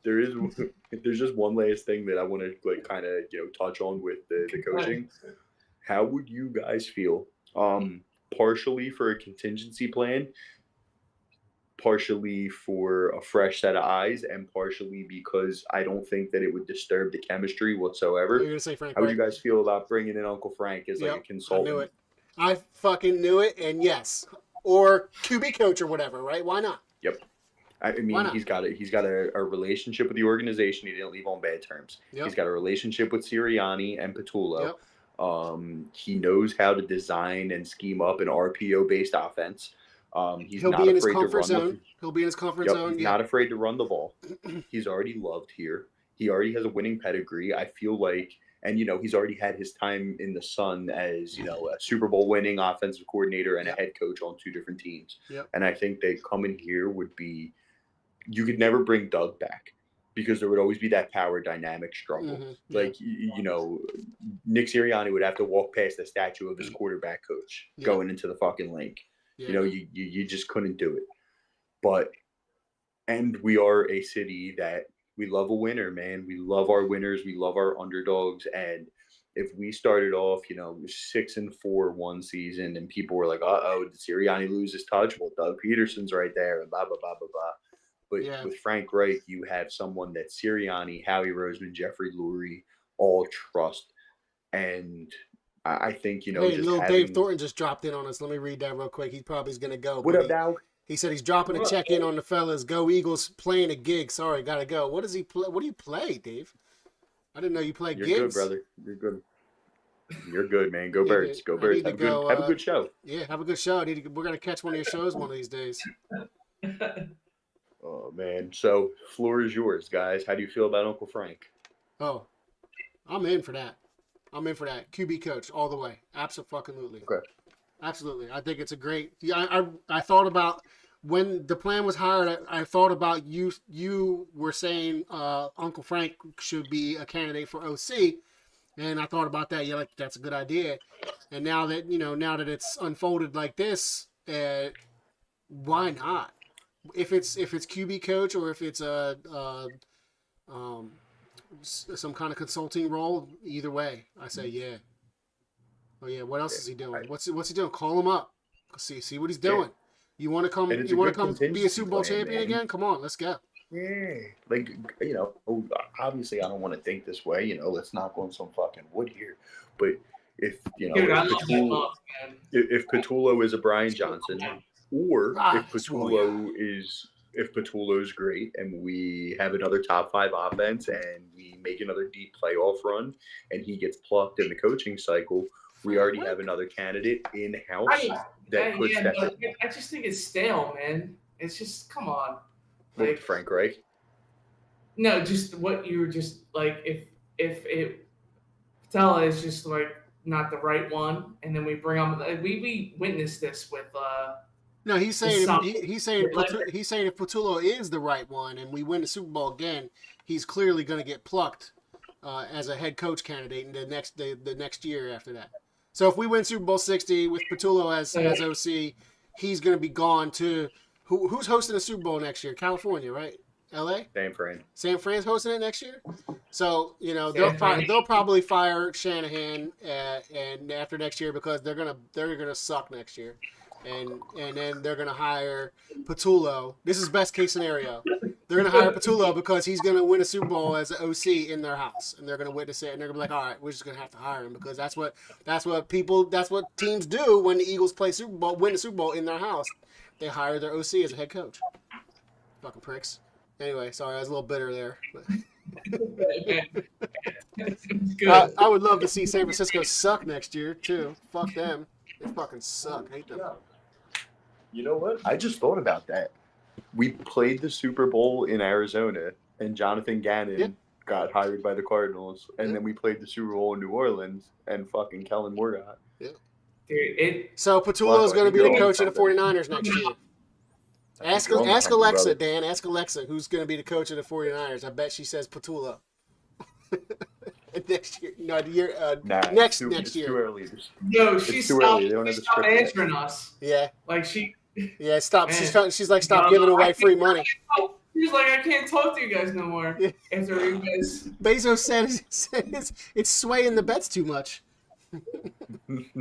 there's just one last thing that I want to like kind of touch on with the coaching. How would you guys feel? Partially for a contingency plan, partially for a fresh set of eyes, and partially because I don't think that it would disturb the chemistry whatsoever. You're gonna say Frank How would you Reich? guys feel about bringing in Uncle Frank as like a Yep, consultant? I knew it. I fucking knew it, and yes, or QB coach or whatever, right? Why not? Yep. I Why mean, not? he's got a relationship with the organization. He didn't leave on bad terms. Yep. He's got a relationship with Sirianni and Patullo. Yep. He knows how to design and scheme up an RPO-based offense. He's He'll not be in his afraid to comfort run zone. He'll be in his comfort zone. He's Yeah. not afraid to run the ball. He's already loved here. He already has a winning pedigree. I feel like, and he's already had his time in the sun as a Super Bowl winning offensive coordinator and a head coach on 2 different teams. Yep. And I think that coming here would be, you could never bring Doug back because there would always be that power dynamic struggle. Mhm, yeah. Like Nick Sirianni would have to walk past the statue of his quarterback coach Yeah. going into the fucking link. Yeah. You just couldn't do it. And we are a city that we love a winner, man. We love our winners. We love our underdogs. And if we started off, 6-4 one season and people were like, did Sirianni lose his touch? Well, Doug Peterson's right there and blah, blah, blah, blah, blah. But Yeah. with Frank Reich, you have someone that Sirianni, Howie Roseman, Jeffrey Lurie all trust. And I think, Hey, just little having, Dave Thornton just dropped in on us. Let me read that real quick. He probably is gonna go. What but up, Dow? He said he's dropping a check in on the fellas. Go Eagles, playing a gig. Sorry, gotta go. What does he play? What do you play, Dave? I didn't know you played You're gigs. good, brother. You're good. You're good, man. Go Yeah, Birds. Go I Birds. need to Have go, a good show. Yeah, have a good show. We're gonna catch one of your shows one of these days. Oh man. So floor is yours, guys. How do you feel about Uncle Frank? Oh, I'm in for that. I'm in for that. QB coach all the way. Absolutely. Okay. Absolutely. I think it's a great. Yeah, I thought about when the plan was hired. I thought about you. You were saying Uncle Frank should be a candidate for OC, and I thought about that. Yeah, like that's a good idea. And now that now that it's unfolded like this, why not? If it's QB coach or if it's some kind of consulting role, either way, I say yeah. Oh yeah, what else is he doing? What's he doing? Call him up. See what he's doing. You want to come? And it's You a want to good come be a contingency Super Bowl plan, champion man. again? Come on, let's go. Yeah, like obviously I don't want to think this way. Let's knock on some fucking wood here. But if Dude, I love that Patullo, book, man. if Patullo is a Brian Johnson, or if Patullo, Patullo's great and we have another top 5 offense and we make another deep playoff run and he gets plucked in the coaching cycle, we already have another candidate in house that could step in. I just think it's stale, man. It's just come on. Like Frank Reich. No, just what you were just like. If Patella is just like not the right one, and then we bring on we witnessed this with. No, he's saying he's saying Like- if Patullo is the right one and we win the Super Bowl again, he's clearly going to get plucked as a head coach candidate in the next year after that. So if we win Super Bowl 60 with Patullo as OC, he's going to be gone to who's hosting the Super Bowl next year? California, right? LA? San Fran's hosting it next year. So they'll probably fire Shanahan and after next year because they're gonna suck next year. And then they're going to hire Patullo. This is best case scenario. They're going to hire Patullo because he's going to win a Super Bowl as an OC in their house. And they're going to witness it. And they're going to be like, all right, we're just going to have to hire him because that's what teams do when the Eagles win the Super Bowl in their house. They hire their OC as a head coach. Fucking pricks. Anyway, sorry, I was a little bitter there. I would love to see San Francisco suck next year, too. Fuck them. They fucking suck. I hate them. You know what? I just thought about that. We played the Super Bowl in Arizona, and Jonathan Gannon got hired by the Cardinals, and then we played the Super Bowl in New Orleans, and fucking Kellen Moore got. Dude, So Patullo's going to be the coach of the 49ers next year. Ask Alexa, Dan. Ask Alexa who's going to be the coach of the 49ers. I bet she says Patullo. Next year, no, the year next year. It's too early. No, she too early. They don't have the stopped script answering us. Yeah. Like she. Yeah, stop. Man. She's like, stop giving away free money. She's like, I can't talk to you guys no more. After you guys. Bezos said it's swaying the bets too much. She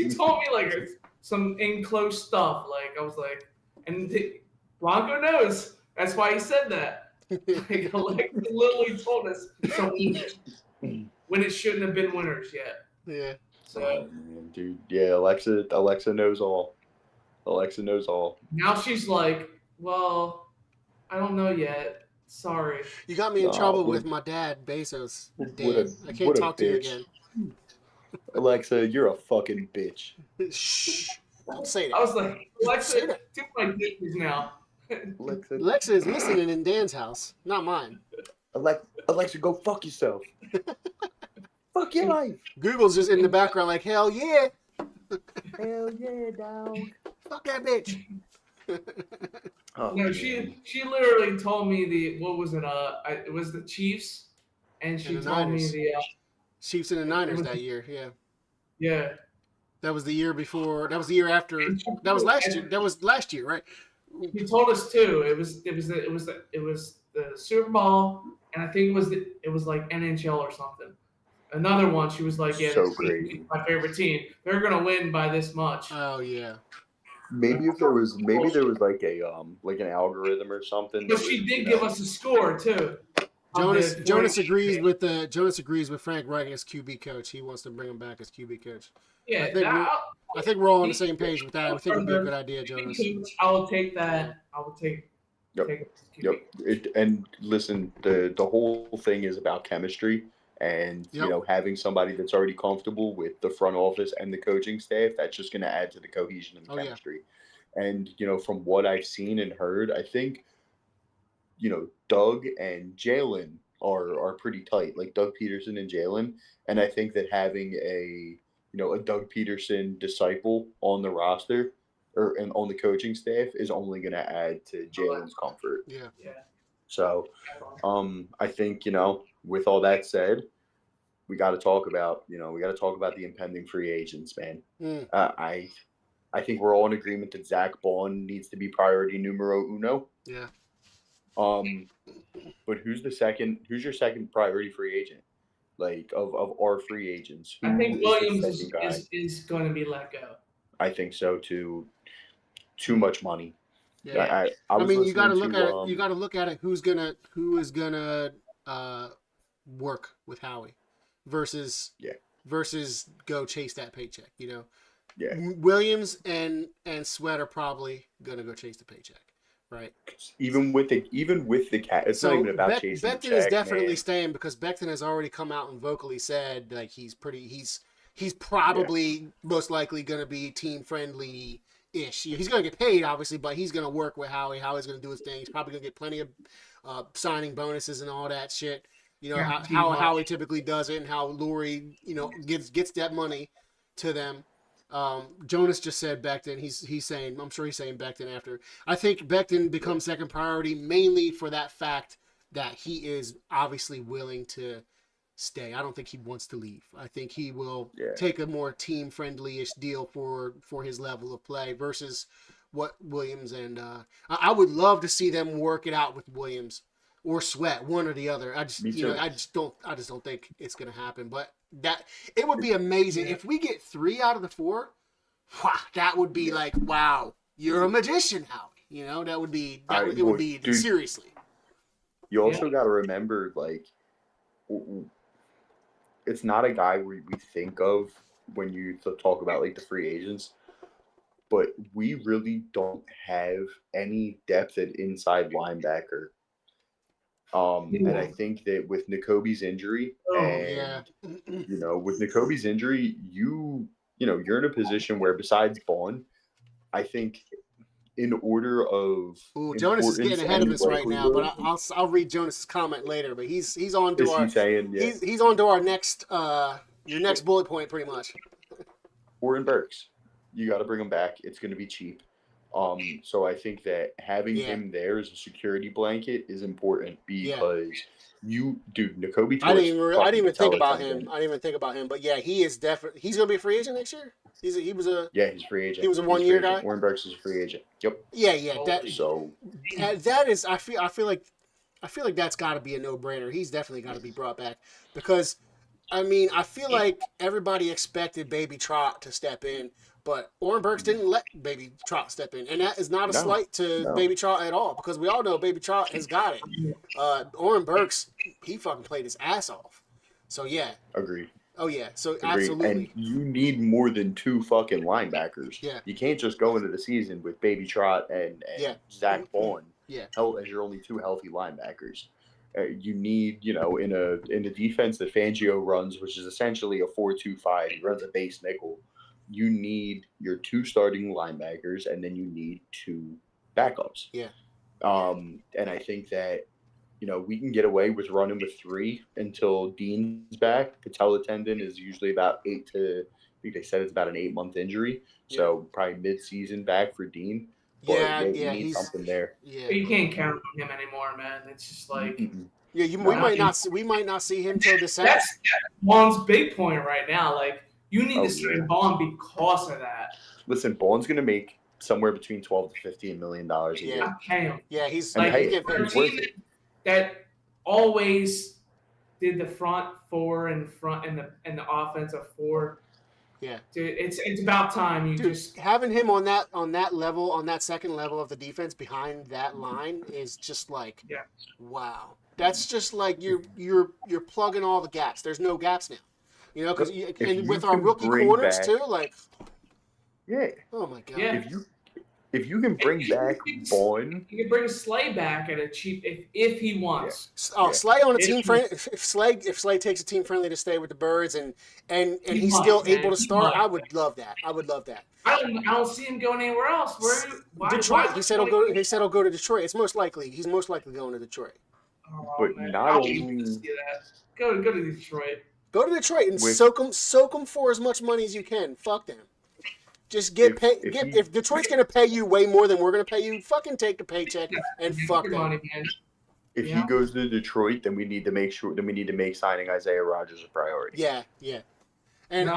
told me like some in close stuff. Like I was like, and Blanco knows. That's why he said that. Like Alexa literally told us when it shouldn't have been winners yet. Yeah. So, dude, yeah, Alexa knows all. Alexa knows all. now she's like, well, I don't know yet. Sorry. You got me in trouble with my dad, Bezos. Dan, I can't talk to you again. Alexa, you're a fucking bitch. Shh. Don't say that. I was like, Alexa, do my dishes now. Alexa is listening in Dan's house, not mine. Alexa, go fuck yourself. Fuck your life. Google's just in the background like, hell yeah. Hell yeah, dog. Fuck that bitch. No, she literally told me what was it? It was the Chiefs, and she And the told Niners. me Chiefs and the Niners that year, yeah. yeah. That was the year before. That was the year after. That was last year. That was last year, right? He told us too. It was the Super Bowl, and I think it was like NHL or something. Another one. She was like, "Yeah, So this great. is my favorite team. They're gonna win by this much." Oh yeah. Maybe there was like an algorithm or something. But she did give us a score too. Jonas agrees with Frank Reich as QB coach. He wants to bring him back as QB coach. Yeah, I think we're all on the same page with that. I think it'd be a good idea, Jonas. I will take that. I will take. Yep. Take And listen, the whole thing is about chemistry, and having somebody that's already comfortable with the front office and the coaching staff. That's just going to add to the cohesion and the chemistry. Yeah. And from what I've seen and heard, I think Doug and Jalen are pretty tight, like Doug Peterson and Jalen. And I think that having a Doug Peterson disciple on the roster and on the coaching staff is only going to add to Jalen's comfort. Yeah. So, I think with all that said, we got to talk about the impending free agents, man. I think we're all in agreement that Zach Bond needs to be priority numero uno. Yeah. But who's your second priority free agent? Like of our free agents, I think Williams is going to be let go. I think so too. Too much money. Yeah. I mean, you got to look at it. You got to look at it. Who is gonna work with Howie versus go chase that paycheck. Yeah. Williams and Sweat are probably gonna go chase the paycheck, right? Even with the cat, it's not even about chasing the check. Becton is definitely staying because Becton has already come out and vocally said like he's probably most likely gonna be team friendly ish. He's gonna get paid obviously, but he's gonna work with Howie. Howie's gonna do his thing. He's probably gonna get plenty of signing bonuses and all that shit. How Howie typically does it, and how Lurie gets that money to them. Jonas just said Becton. He's saying, I'm sure he's saying Becton after. I think Becton becomes second priority mainly for that fact that he is obviously willing to stay. I don't think he wants to leave. I think he will take a more team friendly-ish deal for his level of play versus what Williams and I would love to see them work it out with Williams or Sweat, one or the other. I just don't think it's gonna happen. But that it would be amazing if we get 3 out of the 4. Wow, that would be like, wow, you're a magician, Howie. That would be dude, seriously. You also got to remember, like, it's not a guy we think of when you talk about like the free agents, but we really don't have any depth at inside linebacker. And I think that with Nakobe's injury with Nakobe's injury, you're in a position where besides Bond, I think in order of Jonas is getting ahead of us right now, but I'll read Jonas's comment later. But he's on to he's on to our next your next bullet point pretty much. Oren Burks, you got to bring him back. It's going to be cheap. So I think that having him there as a security blanket is important because Nakobe. I didn't even think about him. But yeah, he is definitely. He's gonna be a free agent next year. He's a free agent. He was a 1-year guy. Oren Burks is a free agent. Yep. Yeah. That is. I feel like that's got to be a no-brainer. He's definitely got to be brought back because, I mean, I feel like everybody expected Baby Trot to step in. But Oren Burks didn't let Baby Trot step in. And that is not a slight to Baby Trot at all because we all know Baby Trot has got it. Oren Burks, he fucking played his ass off. So, yeah. Agreed. Oh, yeah. So, Agreed. absolutely. And you need more than 2 fucking linebackers. Yeah. You can't just go into the season with Baby Trot and Zach Bond as your only 2 healthy linebackers. You need, in a defense that Fangio runs, which is essentially a 4-2-5. He runs a base nickel. You need your 2 starting linebackers, and then you need 2 backups. Yeah. And I think that, we can get away with running with 3 until Dean's back. Patella tendon is usually about I think they said it's about an 8-month injury. Yeah. So probably mid-season back for Dean. But you need something there. Yeah. You can't count on him anymore, man. It's just like. Mm-hmm. Yeah, we might not see him till December. That's Juan's big point right now. Like, you need to sign Bond because of that. Listen, Bond's going to make somewhere between $12 to $15 million a year. Yeah, he's like a team that always did the front 4 and the offensive 4. Yeah, dude, it's about time just having him on that level, on that second level of the defense behind that line is just like wow. That's just like you're plugging all the gaps. There's no gaps now. Because with our rookie corners too, like oh my god, if you can bring back Bond, you can bring Slay back at a cheap if he wants. Slay on a team friendly. If Slay takes a team friendly to stay with the Birds and he's still able to start, I would love that. I don't see him going anywhere else. Detroit. He said he'll go to Detroit. He's most likely going to Detroit. But man. not I only want to see that. Go to Detroit. Go to Detroit and With- soak them for as much money as you can. Fuck them. Just if Detroit's gonna pay you way more than we're gonna pay you, fucking take the paycheck and fuck Your them. money, man. if Yeah. he goes to Detroit, then we need to make signing Isaiah Rodgers a priority. Yeah. And No,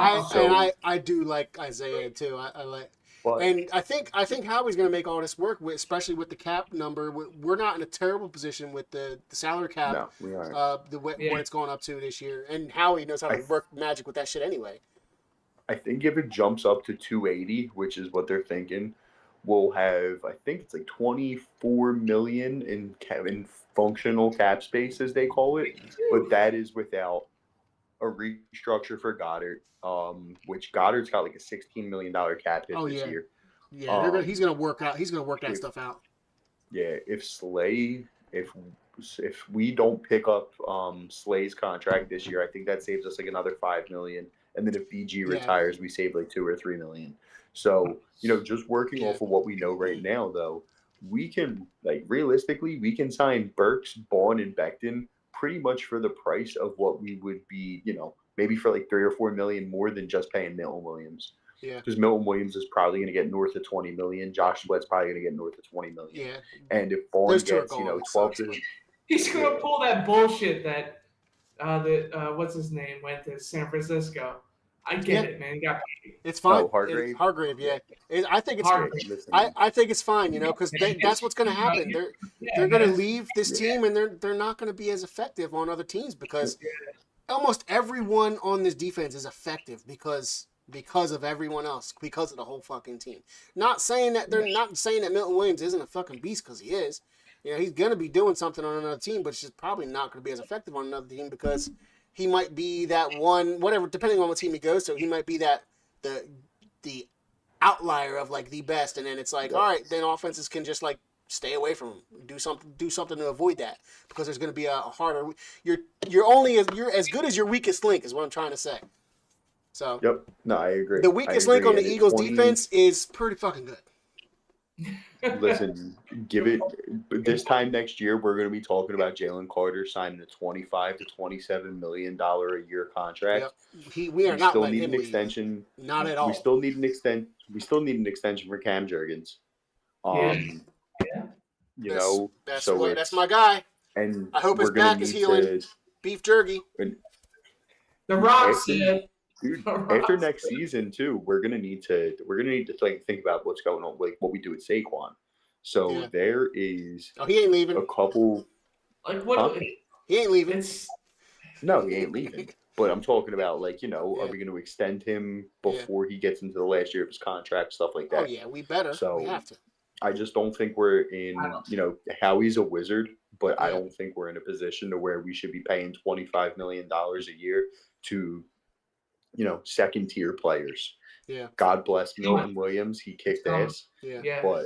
I do like Isaiah too. I like, But and I think Howie's going to make all this work, especially with the cap number. We're not in a terrible position with the salary cap. no, we aren't. What it's going up to this year, and Howie knows how to work magic with that shit anyway. I think if it jumps up to 280, which is what they're thinking, we'll have, I think it's like 24 million in functional cap space, as they call it. But that is without a restructure for Goddard, which Goddard's got like a $16 million cap hit this year. Yeah, he's gonna work that stuff out. Yeah, if we don't pick up Slay's contract this year, I think that saves us like another $5 million. And then if BG retires, we save like $2 or $3 million. So, just working off of what we know right now, though, we can, like, realistically, we can sign Burks, Bond, and Becton pretty much for the price of what we would be, maybe for like $3 or $4 million more than just paying Milton Williams. Yeah. Because Milton Williams is probably going to get north of $20 million. Josh Sweat's probably going to get north of $20 million. Yeah. And if Bond gets, 12 to... He's going to pull that bullshit that what's his name went to San Francisco. I get it, man. It's fine. Oh, Hargrave? Hargrave, yeah. I think it's Hargrave. I think it's fine, because that's what's going to happen. They're going to leave this team, and they're not going to be as effective on other teams because almost everyone on this defense is effective because of everyone else, because of the whole fucking team. Not saying that Milton Williams isn't a fucking beast, because he is. He's going to be doing something on another team, but it's just probably not going to be as effective on another team because he might be that one, whatever, depending on what team he goes to, he might be that the outlier of like the best, and then it's like, all right, then offenses can just like stay away from him, do something to avoid that, because there's going to be a harder. You're as good as your weakest link is what I'm trying to say. So Yep, no, I agree. The weakest link on the Eagles defense is pretty fucking good. Listen, give it this time next year. We're going to be talking about Jalen Carter signing a $25 to $27 million a year contract. Yep. We are not still letting need him an leave. extension. Not at all. We still need an extension for Cam Jurgens. That's my guy. And I hope his back is healing. Beef jerky. The Rock said. Dude, after next season too, we're gonna need to like think about what's going on, like what we do with Saquon. So there is. Oh, he ain't leaving. A couple. Like what? He ain't leaving. No, he ain't leaving. But I'm talking about are we going to extend him before he gets into the last year of his contract, stuff like that? Oh yeah, we better. So we have to. I just don't think we're in. Howie's a wizard, but I don't think we're in a position to where we should be paying $25 million a year to. Second tier players. Yeah. God bless Milton Williams. He kicked ass. Yeah. But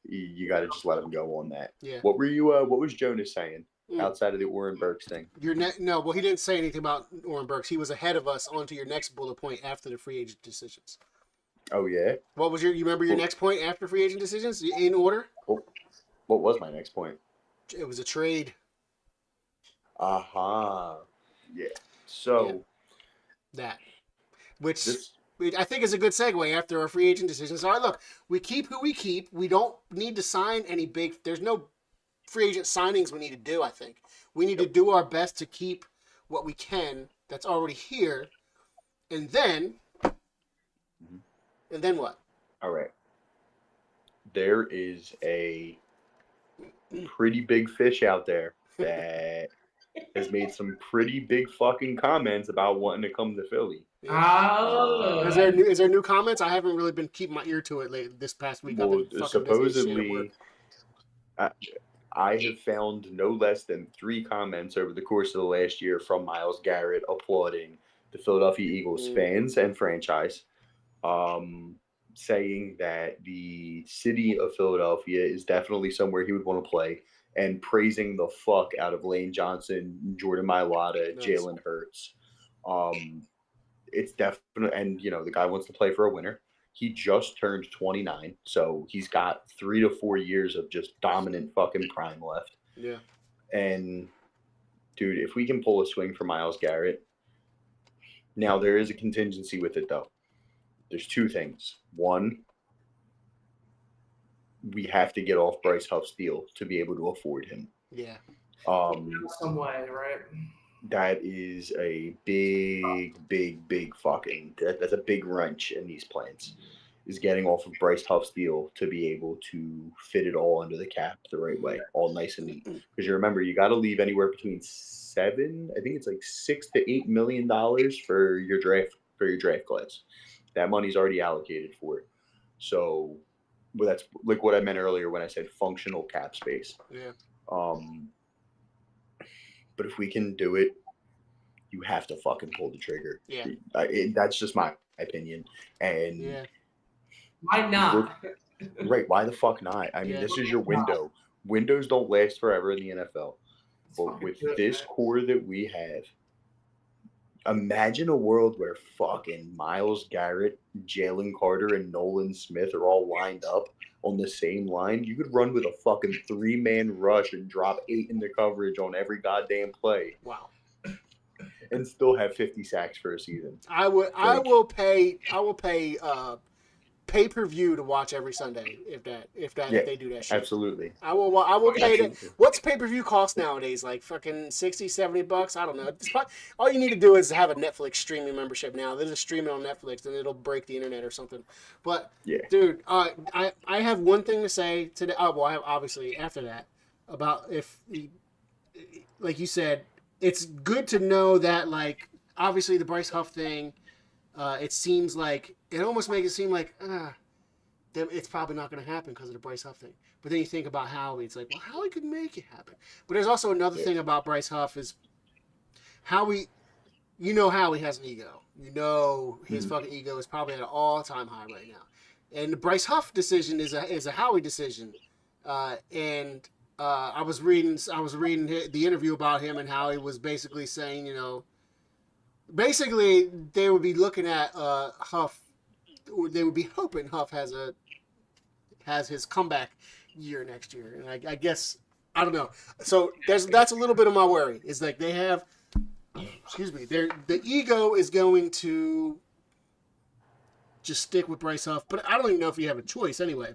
you got to just let him go on that. Yeah. What were you? What was Jonas saying outside of the Oren Burks thing? No, well, he didn't say anything about Oren Burks. He was ahead of us onto your next bullet point after the free agent decisions. Oh yeah. What was you remember your next point after free agent decisions in order? What was my next point? It was a trade. Aha. Yeah. So. Yeah. That, which I think is a good segue after our free agent decisions. All right, look, we keep who we keep. We don't need to sign any big. There's no free agent signings we need to do. I think we need to do our best to keep what we can that's already here, and then what? All right. There is a pretty big fish out there that. Has made some pretty big fucking comments about wanting to come to Philly. Is there new comments? I haven't really been keeping my ear to it this past week. Well, supposedly, I have found no less than 3 comments over the course of the last year from Myles Garrett applauding the Philadelphia Eagles fans and franchise, saying that the city of Philadelphia is definitely somewhere he would want to play. And praising the fuck out of Lane Johnson, Jordan Mailata, Jalen Hurts. It's definitely, and the guy wants to play for a winner. He just turned 29, so he's got 3 to 4 years of just dominant fucking prime left. Yeah. And dude, if we can pull a swing for Myles Garrett, now there is a contingency with it though. There's two things. One, we have to get off Bryce Huff's deal to be able to afford him. Yeah. Some way, right? That is a big fucking. That's a big wrench in these plans. Is getting off of Bryce Huff's deal to be able to fit it all under the cap the right way, all nice and neat. Because you remember, you got to leave anywhere between I think it's like $6 to $8 million for your draft class. That money's already allocated for it. So, well, that's like what I meant earlier when I said functional cap space. Yeah. But if we can do it, you have to fucking pull the trigger. Yeah. That's just my opinion. And yeah. Why not? Right. Why the fuck not? I mean, this is your window. Windows don't last forever in the NFL. But with this core that we have, imagine a world where fucking Myles Garrett, Jalen Carter, and Nolan Smith are all lined up on the same line. You could run with a fucking 3-man rush and drop 8 in the coverage on every goddamn play. Wow. And still have 50 sacks for a season. I will pay pay-per-view to watch every Sunday if they do that shit. Absolutely. I will pay it. What's pay-per-view cost nowadays? Like fucking $60, $70? I don't know. All you need to do is have a Netflix streaming membership now. They just stream it on Netflix and it'll break the internet or something. But yeah, dude, I have one thing to say today. I have obviously after that about like you said, it's good to know that like obviously the Bryce Huff thing. It seems like it almost makes it seem like it's probably not going to happen because of the Bryce Huff thing. But then you think about Howie, it's like, well, Howie could make it happen. But there's also another thing about Bryce Huff is Howie has an ego. You know his fucking ego is probably at an all-time high right now. And the Bryce Huff decision is a Howie decision. I was reading the interview about him and how he was basically saying, basically, they would be looking at Huff. Or they would be hoping Huff has his comeback year next year, and I guess I don't know. So that's a little bit of my worry. Is like they have, the ego is going to just stick with Bryce Huff, but I don't even know if you have a choice anyway.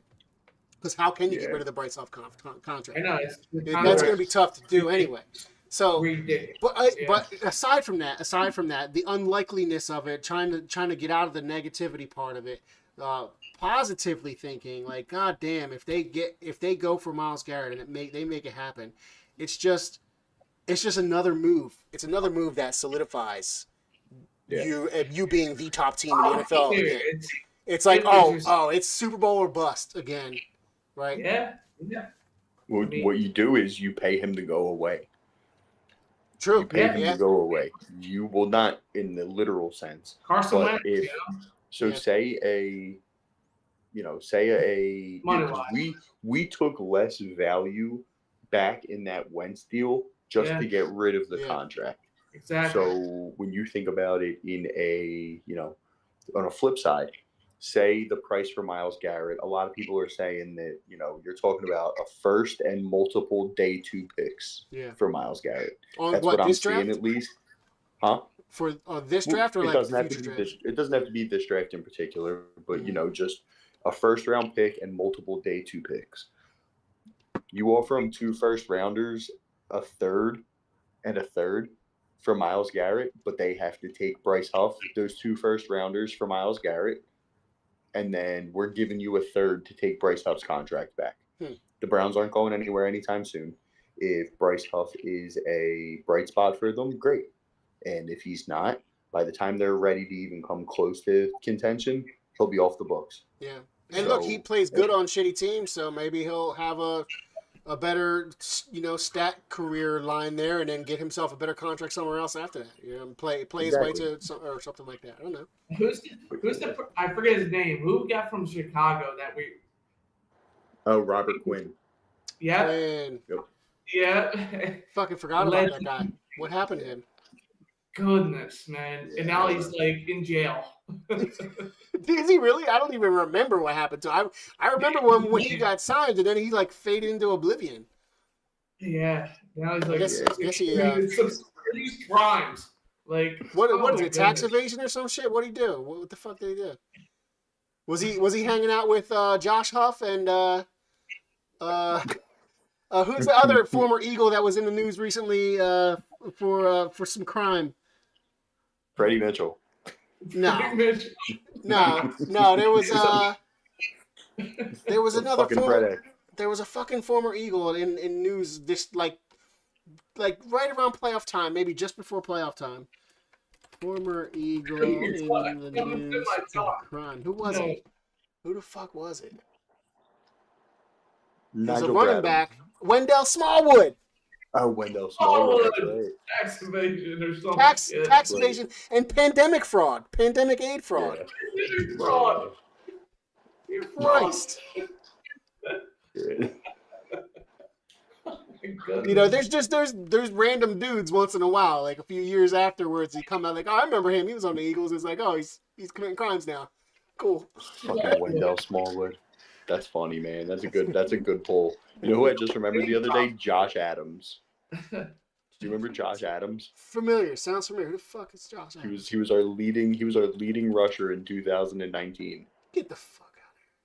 Because how can you get rid of the Bryce Huff contract? I know that's going to be tough to do anyway. So, but aside from that, the unlikeliness of it, trying to get out of the negativity part of it, positively thinking like, God damn, if they go for Myles Garrett and they make it happen, it's just another move. It's another move that solidifies you being the top team in the NFL again. It's like it's Super Bowl or bust again, right? Yeah. What you do is you pay him to go away. True. You pay him to go away. You will not, in the literal sense. Carson Wentz. We took less value back in that Wentz deal just to get rid of the contract. Exactly. So when you think about it on a flip side, say the price for Myles Garrett, a lot of people are saying that, you're talking about a first and multiple day 2 picks for Myles Garrett. That's what I'm seeing at least. Huh? For this draft or future draft? It doesn't have to be this draft in particular, but, just a first round pick and multiple day 2 picks. You offer them 2 first rounders, a third, and a third for Myles Garrett, but they have to take Bryce Huff, those 2 first rounders for Myles Garrett. And then we're giving you a third to take Bryce Huff's contract back. The Browns aren't going anywhere anytime soon. If Bryce Huff is a bright spot for them, great. And if he's not, by the time they're ready to even come close to contention, he'll be off the books. Yeah. And look, he plays good on shitty teams, so maybe he'll have a better, stat career line there, and then get himself a better contract somewhere else after that. Play his way to or something like that. I don't know. Who's the I forget his name. Who we got from Chicago that we? Oh, Robert Quinn. Yeah. Man. Yep. Yeah. Fucking forgot about that guy. What happened to him? Goodness, man. And now he's like in jail. Is he really? I don't even remember what happened to him. I remember when he got signed and then he like faded into oblivion. Yeah. Now he's like, I guess he. committed some serious crimes. Like, What oh is my it? Tax goodness. evasion or some shit? What did he do? What the fuck did he do? Was he hanging out with Josh Huff and who's the other former Eagle that was in the news recently for some crime? Freddie Mitchell. No, Mitch. no. There was another Fucking former. Freddy. There was a fucking former Eagle in news this like right around playoff time, maybe just before playoff time. Former Eagle in the news for crime. Who was it? Who the fuck was it? It was a Nigel running Bradham. back. Wendell Smallwood. Oh, Wendell Smallwood. That's right. Tax evasion or something. Tax evasion and pandemic fraud. Pandemic aid fraud. You're fraud. You're fraud. Christ. Yeah. You know, there's random dudes once in a while, like a few years afterwards, he come out like, oh, I remember him. He was on the Eagles. It's like, oh, he's committing crimes now. Cool. Fucking Wendell Smallwood. That's funny, man. That's a good pull. You know who I just remembered the other day? Josh Adams. Do you remember Josh Adams? Familiar. Sounds familiar. Who the fuck is Josh Adams? He was our leading rusher in 2019. Get the fuck out of here.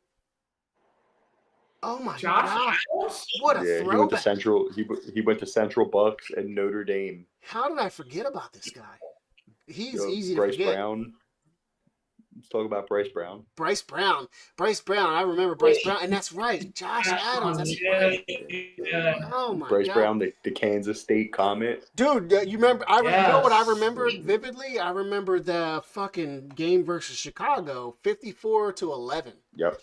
Oh my Josh god. Adams? What a Yeah, throwback. he went to Central Bucks and Notre Dame. How did I forget about this guy? He's Yo, easy to Bryce forget. Brown. Let's talk about Bryce Brown. Bryce Brown. I remember Bryce Brown, and that's right. Josh Adams. That's right. Yeah. Oh my Bryce god. Brown, the Kansas State Comet. Dude, you remember? You know what I Yes. remember vividly? I remember the fucking game versus Chicago, 54-11. Yep.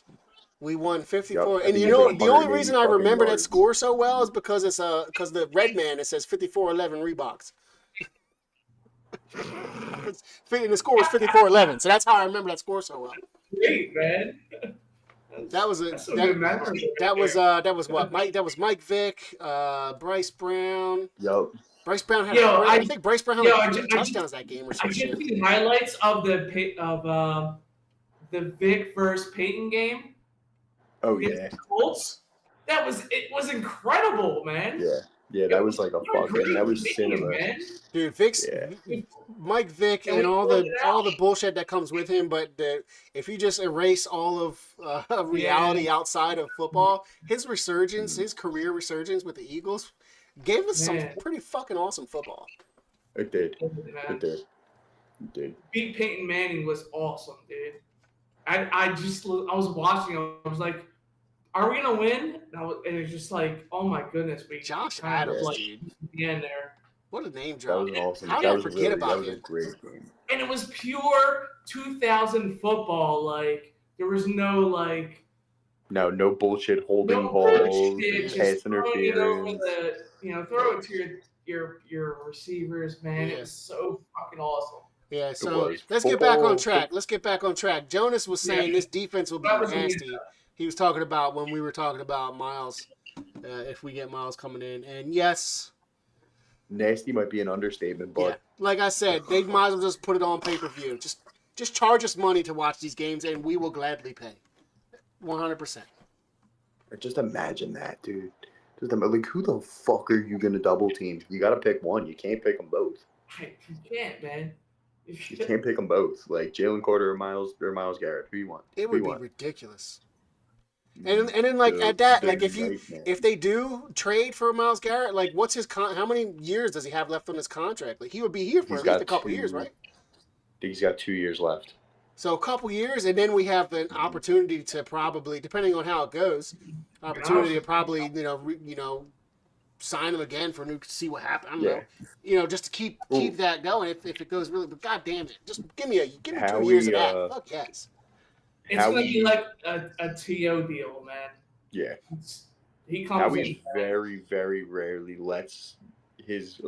We won 54, Yep, I and think you it's know like the only 180 reason I fucking remember that yards. score so well is because it's because the red man it says 54-11 Reeboks. And the score was 54-11, so that's how I remember that score so well. Great, man. That was That's a good memory. that was what Mike. That was Mike Vick, Bryce Brown. Yep. Bryce Brown had. Yo, I think Bryce Brown had yo, like I 3 just- touchdowns that game or I some just shit. see highlights of the Vic versus Peyton game. Oh against yeah. the Colts. It was incredible, man. Yeah. Yeah, that was like a fucking that was Great cinema. man. Dude, Vic's Yeah. Mike Vick Can and we all pull it out? the bullshit that comes with him, but if you just erase all of reality outside of football, his resurgence, his career resurgence with the Eagles, gave us some Man. pretty fucking awesome football. It did. Man. It did. It did. Beat Peyton Manning was awesome, dude. I was watching. I was like, "Are we gonna win?" And it's just like, "Oh my goodness, we Josh kind of Adams, like dude. the end there." What a name That drop. was awesome. How that did I was forget really, about that was a him? great game. And it was pure 2000 football. Like there was no like No bullshit holding no balls, bullshit, pass just throwing it over interference. throw it to your receivers, man. Yeah. It was so fucking awesome. Yeah, so was. let's get back on Football. track. Jonas was saying Yeah. this defense will be That was nasty. He was talking about when we were talking about Miles, if we get Miles coming in. And yes, Nasty might be an understatement, yeah, but like I said, they might as well just put it on pay-per-view. Just charge us money to watch these games, and we will gladly pay. 100%. just imagine that, dude. Like, who the fuck are you gonna double team? You gotta pick one. You can't pick them both. You can't, man. You can't pick them both. Like Jalen Carter or Miles Garrett. Who you want? It Who would you be want? ridiculous. And then like Dude, at that, they're like nightmare. if they do trade for Miles Garrett, like what's his how many years does he have left on his contract? Like he would be here for He's at least got a couple 2 years, right? I think he's got 2 years left. So a couple years, and then we have an opportunity to probably, depending on how it goes, opportunity to probably sign him again for new, see what happens. I don't know, just to keep that going if it goes really. But god damn it, just give me 2 years of that. Fuck yes. It's How gonna be we- like a TO deal, man. Yeah. He How comes he in. very, very rarely lets his.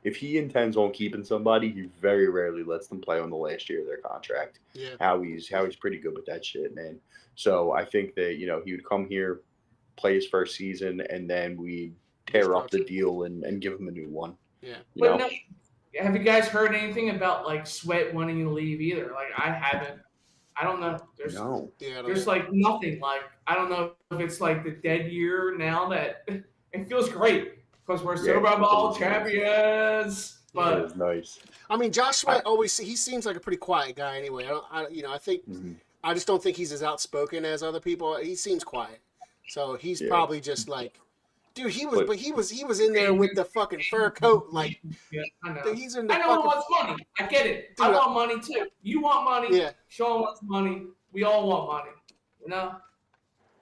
If he intends on keeping somebody, he very rarely lets them play on the last year of their contract. Yeah. How he's pretty good with that shit, man. So I think that he would come here, play his first season, and then we tear up the deal and give him a new one. Yeah. You know? No, have you guys heard anything about like Sweat wanting to leave either? Like I haven't. I don't know. No. Yeah. I don't There's know. like nothing. Like I don't know if it's like the dead year now that it feels great because we're Yeah, Super Bowl it is champions. That But is nice. I mean, Josh Sweat always he seems like a pretty quiet guy anyway. I think I just don't think he's as outspoken as other people. He seems quiet, so he's probably just like, dude. He was in there with the fucking fur coat, like. yeah, I know. He's in the I know fucking, who wants money. I get it. Dude, I want money too. You want money. Yeah. Sean wants money. We all want money. You know.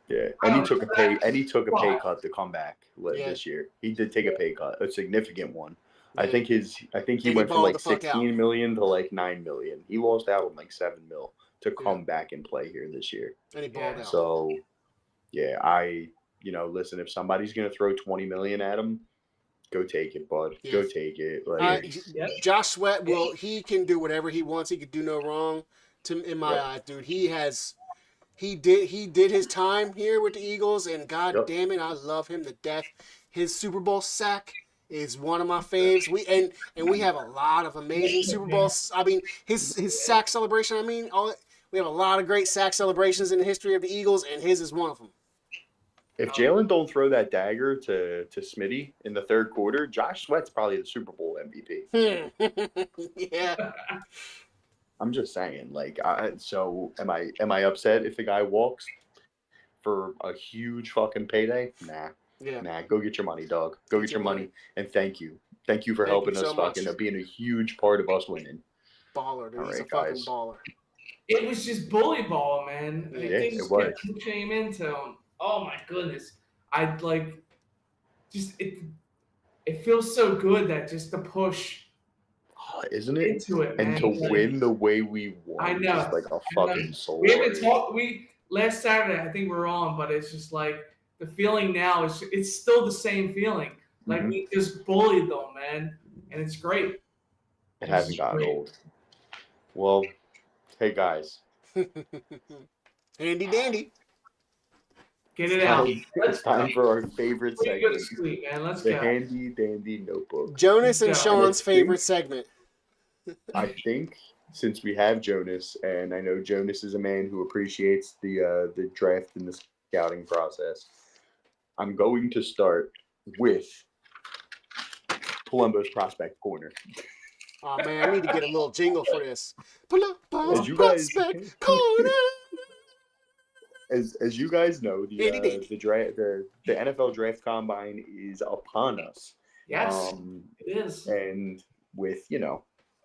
Yeah, and he took a pay cut to come back this year. He did take a pay cut, a significant one. I think he went from like 16 million to like 9 million. He lost out on like 7 mil to come back and play here this year. And he balled out. So, listen, if somebody's gonna throw 20 million at him, go take it, bud. Yeah. Go take it. Like, Josh Sweat he can do whatever he wants. He could do no wrong. In my eyes, dude, he did his time here with the Eagles, and God damn it, I love him to death. His Super Bowl sack is one of my faves. We have a lot of amazing Super Bowls. I mean, his sack celebration. I mean, we have a lot of great sack celebrations in the history of the Eagles, and his is one of them. If Jalen don't throw that dagger to Smitty in the third quarter, Josh Sweat's probably the Super Bowl MVP. Yeah. I'm just saying, like, so am I upset if the guy walks for a huge fucking payday? Nah. Yeah. Nah, go get your money, dog. Go get your money. And thank you. Thank you for helping us being a huge part of us winning. Baller, dude. All He's right, a fucking guys. baller. It was just bully ball, man. Yeah, Things it was. came into him. Oh my goodness. I'd like just it feels so good that just the push isn't it? Into it, and man. to win the way we won, I know. is like a fucking soul. We haven't talked. Last Saturday, I think we were on, but it's just like the feeling now is it's still the same feeling. Like we just bullied them, man, and it's great. It hasn't gotten old. Well, hey guys, handy dandy. Get it out. It's time for our favorite segment. Sweet, man. Let's the go. handy dandy notebook. Jonas and Sean's favorite segment. I think since we have Jonas, and I know Jonas is a man who appreciates the draft and the scouting process, I'm going to start with Palumbo's Prospect Corner. Oh man, I need to get a little jingle for this. Palumbo's As you guys- Prospect Corner. As you guys know, the NFL draft combine is upon us. Yes, it is. And with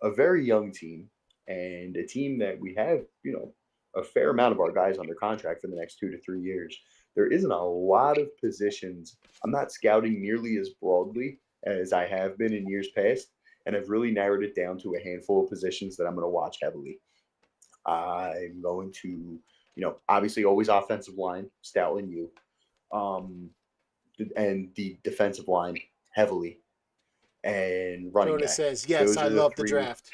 a very young team and a team that we have a fair amount of our guys under contract for the next 2 to 3 years, there isn't a lot of positions. I'm not scouting nearly as broadly as I have been in years past, and I've really narrowed it down to a handful of positions that I'm going to watch heavily. I'm going to obviously always offensive line, Stoutland U, and the defensive line heavily, and running Jonas back. says, yes, I love the draft.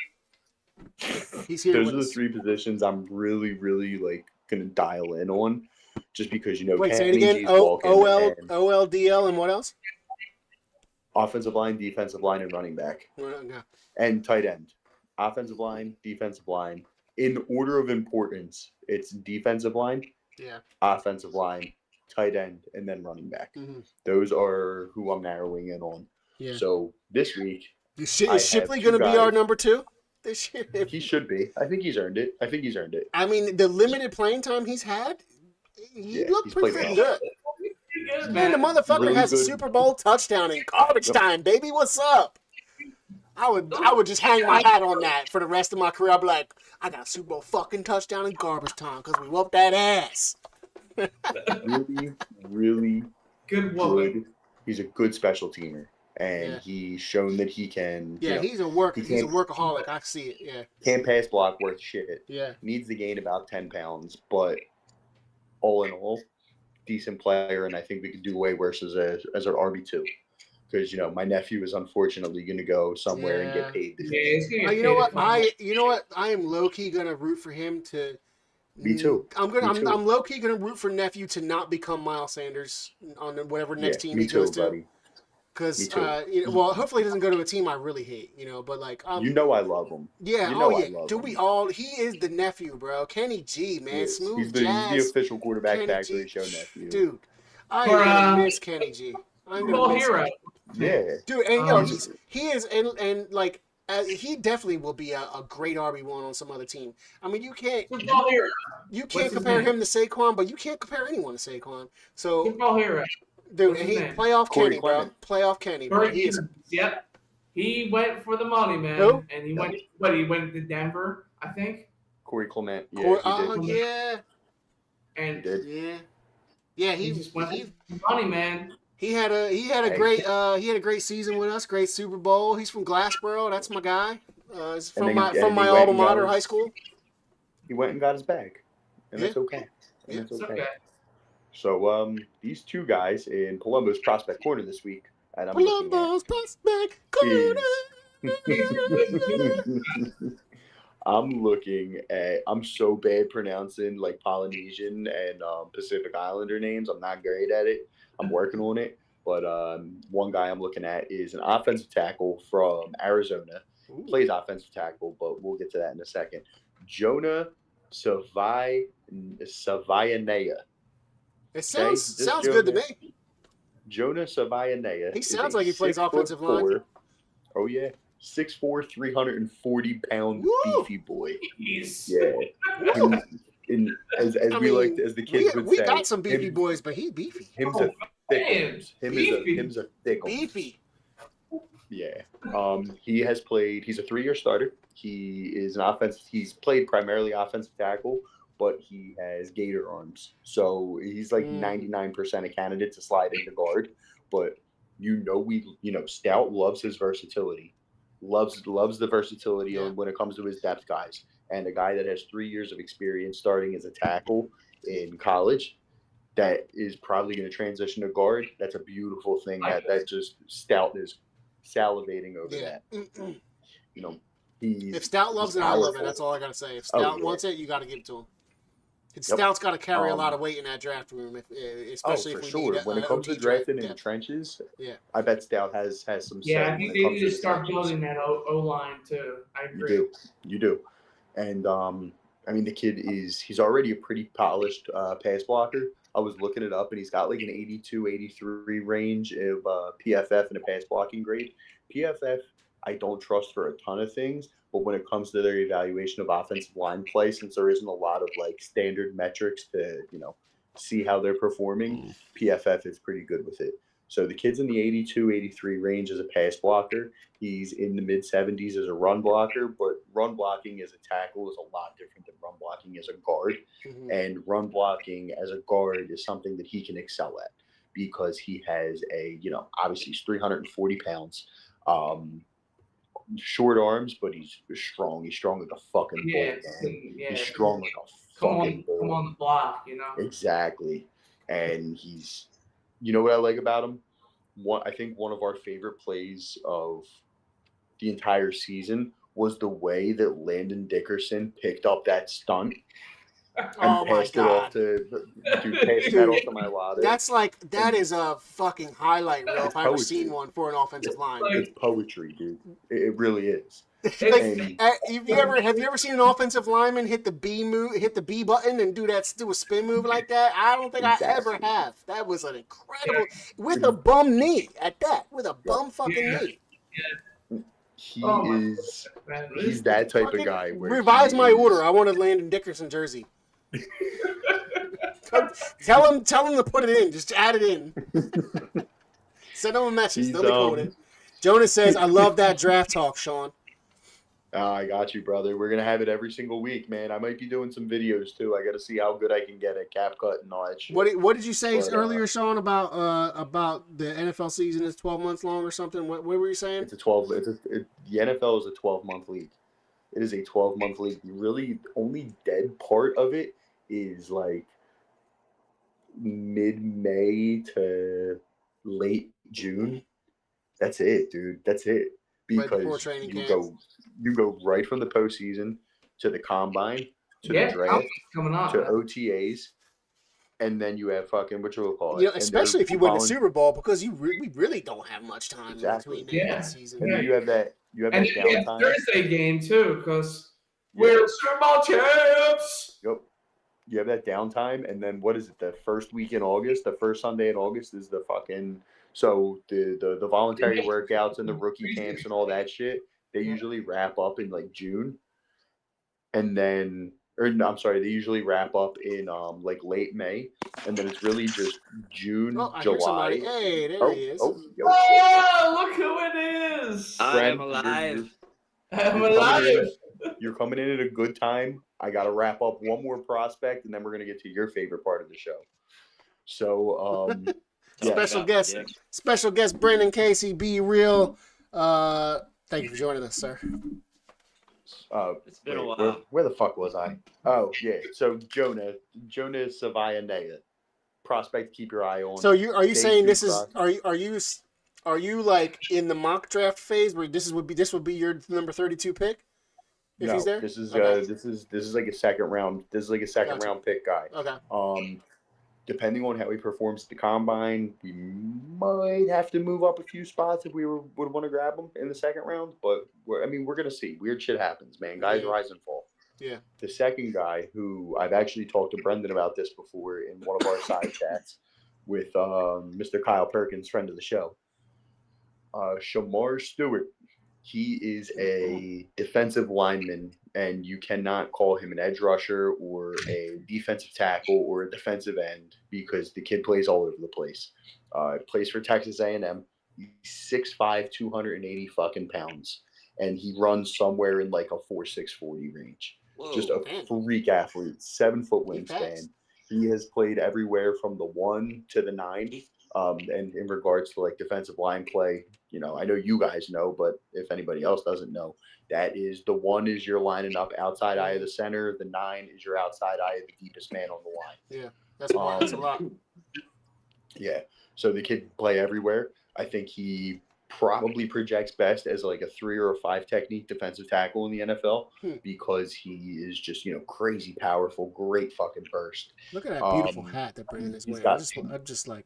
He's here. Those are the three positions I'm really, really going to dial in on, just because Wait, say it again. OLDL, and what else? Offensive line, defensive line, and running back, and tight end. Offensive line, defensive line. In order of importance, it's defensive line, offensive line, tight end, and then running back. Those are who I'm narrowing in on. Yeah. So this week, is Shipley going to be our number 2 this year? He should be. I think he's earned it. I mean, the limited playing time he's had, he looked pretty good. Man, the motherfucker really has a Super Bowl touchdown in garbage time, baby. What's up? I would just hang my hat on that for the rest of my career. I'd be like, I got a Super Bowl fucking touchdown in garbage time because we whooped that ass. Really, really good. He's a good special teamer, and he's shown that he can. Yeah, he's a workaholic. I see it. Yeah. Can't pass block worth shit. Yeah. Needs to gain about 10 pounds, but all in all, decent player, and I think we could do way worse as our RB2. Because my nephew is unfortunately going to go somewhere and get paid. You know what? I am low key going to root for him to. Me too. I'm low key going to root for nephew to not become Miles Sanders on whatever next team he goes to. Because hopefully he doesn't go to a team I really hate. But I love him. Yeah. We all. He is the nephew, bro. Kenny G, man, smooth he's jazz. He's the official quarterback Kenny factory G. show nephew. Dude, I miss Kenny G. Hero. Yeah. Dude, and Um, he is, and like, he definitely will be a great RB1 on some other team. I mean, football hero. you What's can't his compare name? him to Saquon, but you can't compare anyone to Saquon. So, Football hero. dude, What's and his he name? playoff Corey Kenny, bro. Clement. Playoff Kenny, bro. Corey He is. Evans. Yep. He went for the money, man. Who? And he went. What? He went to Denver, I think. Corey Clement. Yeah, Corey, he did. yeah, He And did. yeah. he He just went he for the money, man. he had a Hey. great season with us. Great Super Bowl. He's from Glassboro. That's my guy. He's And from then he- from and my he went alma and got mater, his- high school. He went and got his bag, and Yeah. that's okay. And Yeah. that's It's okay. okay. So these two guys in Palumbo's prospect corner this week, and I'm looking Columbus prospect is I'm so bad pronouncing like Polynesian and Pacific Islander names. I'm not great at it. I'm working on it. But one guy I'm looking at is an offensive tackle from Arizona. Ooh. Plays offensive tackle, but we'll get to that in a second. Jonah Savayanea. It sounds this sounds good to Jonah- me. Jonah Savayanea. He is sounds a like he plays 6'4". offensive line. Oh yeah, 6'4", 340-pound Woo! beefy boy. He's Yeah. As I we mean, like, as the kids would we say, got some beefy him- boys, but he's beefy. Him's a thick man, one. beefy. Him's a thick one. Beefy. Yeah. He has played. He's a 3-year starter. He is an offensive. He's played primarily offensive tackle, but he has gator arms. So he's like 99% a candidate to slide into guard. But Stout loves his versatility. Loves the versatility when it comes to his depth guys. And a guy that has 3 years of experience starting as a tackle in college, that is probably going to transition to guard. That's a beautiful thing. That just Stout is salivating over that. You know, If Stout loves it, I love it. That's all I gotta say. If Stout wants it, you got to give it to him. Stout's got to carry a lot of weight in that draft room, especially for if we sure. need When it comes to drafting in the trenches, I bet Stout has some. Yeah, say I think when it they comes need to the start trenches. building that O line too. I agree. You do, and I mean the kid he's already a pretty polished pass blocker. I was looking it up, and he's got like an 82, 83 range of PFF and a pass blocking grade. PFF, I don't trust for a ton of things, but when it comes to their evaluation of offensive line play, since there isn't a lot of like standard metrics to see how they're performing, PFF is pretty good with it. So the kid's in the 82, 83 range as a pass blocker. He's in the mid-70s as a run blocker, but run blocking as a tackle is a lot different than run blocking as a guard. Mm-hmm. And run blocking as a guard is something that he can excel at because he has obviously he's 340 pounds, short arms, but he's strong. He's strong like a fucking bull, man. He's strong like a fucking bull. Come on the block, Exactly. And he's, what I like about him? I think one of our favorite plays of the entire season was the way that Landon Dickerson picked up that stunt and passed it off to my ladder. That is a fucking highlight reel if I've ever seen one for an offensive line. It's poetry, dude. It really is. Have you ever seen an offensive lineman hit the B button and do a spin move like that? I don't think I ever have. That was an incredible with a bum knee at that. With a bum fucking knee. He's that type of guy. Revise my order. I want a Landon Dickerson jersey. Tell him to put it in. Just add it in. Send him a message. They'll decode it. Jonas says, "I love that draft talk, Sean." I got you, brother. We're gonna have it every single week, man. I might be doing some videos too. I got to see how good I can get at cap cut and all that shit. What did you say earlier, Sean, about the NFL season is 12 months long or something? What were you saying? It's the NFL is a 12-month league. It is a 12-month league. The really only dead part of it is like mid-May to late June. That's it, dude. That's it. Because you go right from the postseason to the combine to the draft coming on, to OTAs, and then you have fucking what you'll call it. Especially if you win the Super Bowl, because we really don't have much time between that season. And then you have that downtime. Thursday game too, because we're Super Bowl champs. Yep. You have that downtime, and then what is it? The first week in August, the first Sunday in August is the fucking So the voluntary workouts and the rookie camps and all that shit, they usually wrap up in like June, and then or no, I'm sorry, they usually wrap up in like late May, and then it's really just June, Oh, I hear somebody. July. Hey, there Oh, he is. oh, yo, shit. Oh, look who it is! Friend, I'm alive. I'm you're coming alive. You're coming in at a good time. I got to wrap up one more prospect, and then we're gonna get to your favorite part of the show. So, yeah. Special guest Brandon Casey. Be real. Thank you for joining us, sir. It's been a while. Where the fuck was I? Oh yeah. So Jonah Savianea, prospect. Keep your eye on. So are you saying this is prospect. are you like in the mock draft phase where this would be your number 32 pick? If No, he's there? this is Okay. this is like a second round. This is like a second Gotcha. round pick guy. Okay. Depending on how he performs at the combine, we might have to move up a few spots if we would want to grab him in the second round. But we're gonna see. Weird shit happens, man. Guys rise and fall. Yeah. The second guy, who I've actually talked to Brendan about this before in one of our side chats with Mr. Kyle Perkins, friend of the show, Shamar Stewart. He is a defensive lineman, and you cannot call him an edge rusher or a defensive tackle or a defensive end because the kid plays all over the place. Plays for Texas A&M. He's 6'5", 280 fucking pounds, and he runs somewhere in like a 4.6 40 range. Whoa, Just a freak athlete, 7 foot wingspan. He has played everywhere from the 1 to the 9. And in regards to like defensive line play, I know you guys know, but if anybody else doesn't know, that is the 1 is you're lining up outside eye of the center. The 9 is your outside eye of the deepest man on the line. Yeah, that's a lot. Yeah. So the kid can play everywhere. I think he probably projects best as like a 3 or a 5 technique defensive tackle in the NFL because he is just, crazy powerful, great fucking burst. Look at that beautiful hat that Brandon is wearing. I'm just like,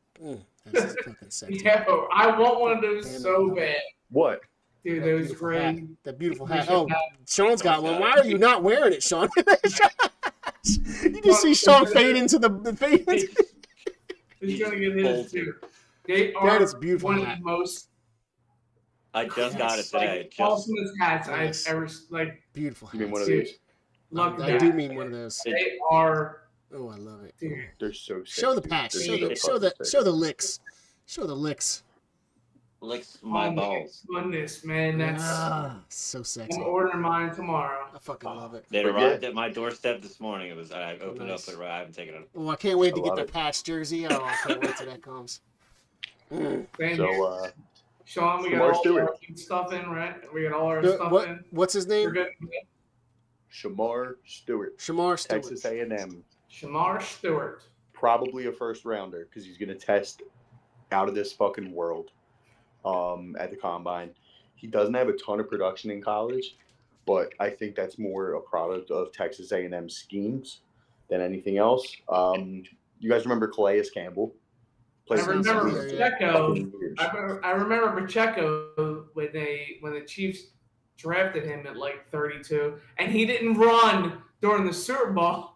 that's fucking sexy. Yo, I want one of those so bad. What? Dude, those great. That beautiful hat. Oh, Sean's got one. Why are you not wearing it, Sean? You just see Sean fade into the fade. He's gonna get his too. They are that is beautiful one hat. of the most. I just got it today. Awesomest hats I've ever beautiful. You mean one of these? I do mean one of those. They are. Oh, I love it. Dude. They're so sick. Show the patch. Show the licks. Show the licks. Licks my balls. Goodness, man, that's so sexy. I'm ordering mine tomorrow. I fucking love it. They arrived at my doorstep this morning. I opened up, but I haven't taken it. Oh, I can't wait to get the patch jersey. Oh, I can't wait till that comes. So, Sean, we got all our stuff in, right? We got all our stuff in. What's his name? We're good. Shamar Stewart. Texas A&M. Shamar Stewart. Probably a first rounder because he's going to test out of this fucking world at the combine. He doesn't have a ton of production in college, but I think that's more a product of Texas A&M schemes than anything else. You guys remember Calais Campbell? I remember Pacheco. I remember Pacheco when the Chiefs drafted him at like 32, and he didn't run during the Super Bowl.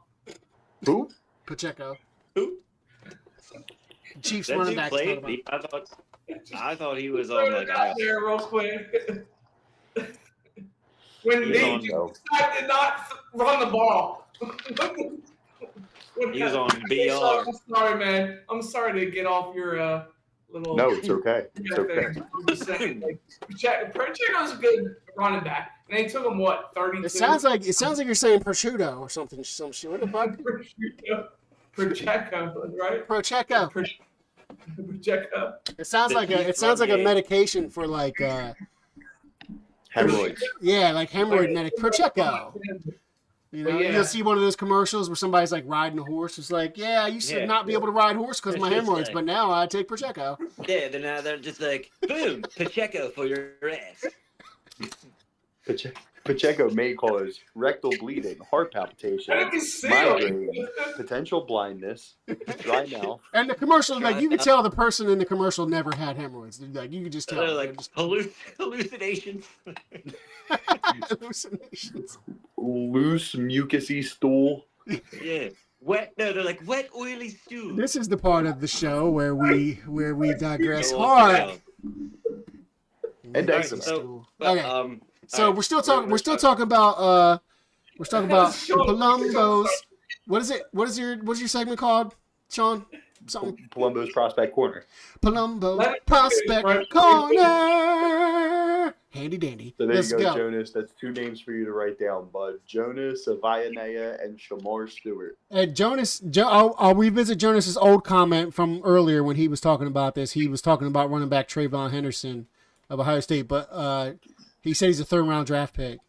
Who? Pacheco. Who? Chiefs running back. I thought he was on like there real quick. When they did not run the ball. He was on BR. I'm sorry, man. I'm sorry to get off your little. No, it's okay. It's okay. I'm just saying, like, Pacheco's a good running back, and they took him 32. It sounds like you're saying prosciutto or something. Some shit. What the fuck? Pacheco, right? Pacheco. Pacheco. It sounds like a medication for like hemorrhoids. Yeah, like hemorrhoid medic. Pacheco. You'll see one of those commercials where somebody's like riding a horse. It's like, I used to not be able to ride horse because of my hemorrhoids, but now I take Pacheco. Yeah, then now they're just like, boom, Pacheco for your ass. Pacheco may cause rectal bleeding, heart palpitations, migraine, potential blindness, dry mouth. And the commercial, like you could tell the person in the commercial never had hemorrhoids. Like you could just tell. They're like hallucinations. Hallucinations. Loose mucousy stool. Yeah. Wet? No, they're like wet, oily stew. This is the part of the show where we digress Go off the hard. rails. And All right, eczema. so, Okay. So all right, we're still talking about Palombos. What is it? What's your segment called, Sean? Something. Palumbo's Prospect Corner. Palumbo Prospect Corner. Handy dandy. So there Let's you go, go. Jonas. That's 2 names for you to write down, bud. Jonas, Avayanea, and Shamar Stewart. Jonas, I'll revisit Jonas's old comment from earlier when he was talking about this. He was talking about running back Trayvon Henderson of Ohio State, but he said he's a 3rd-round draft pick.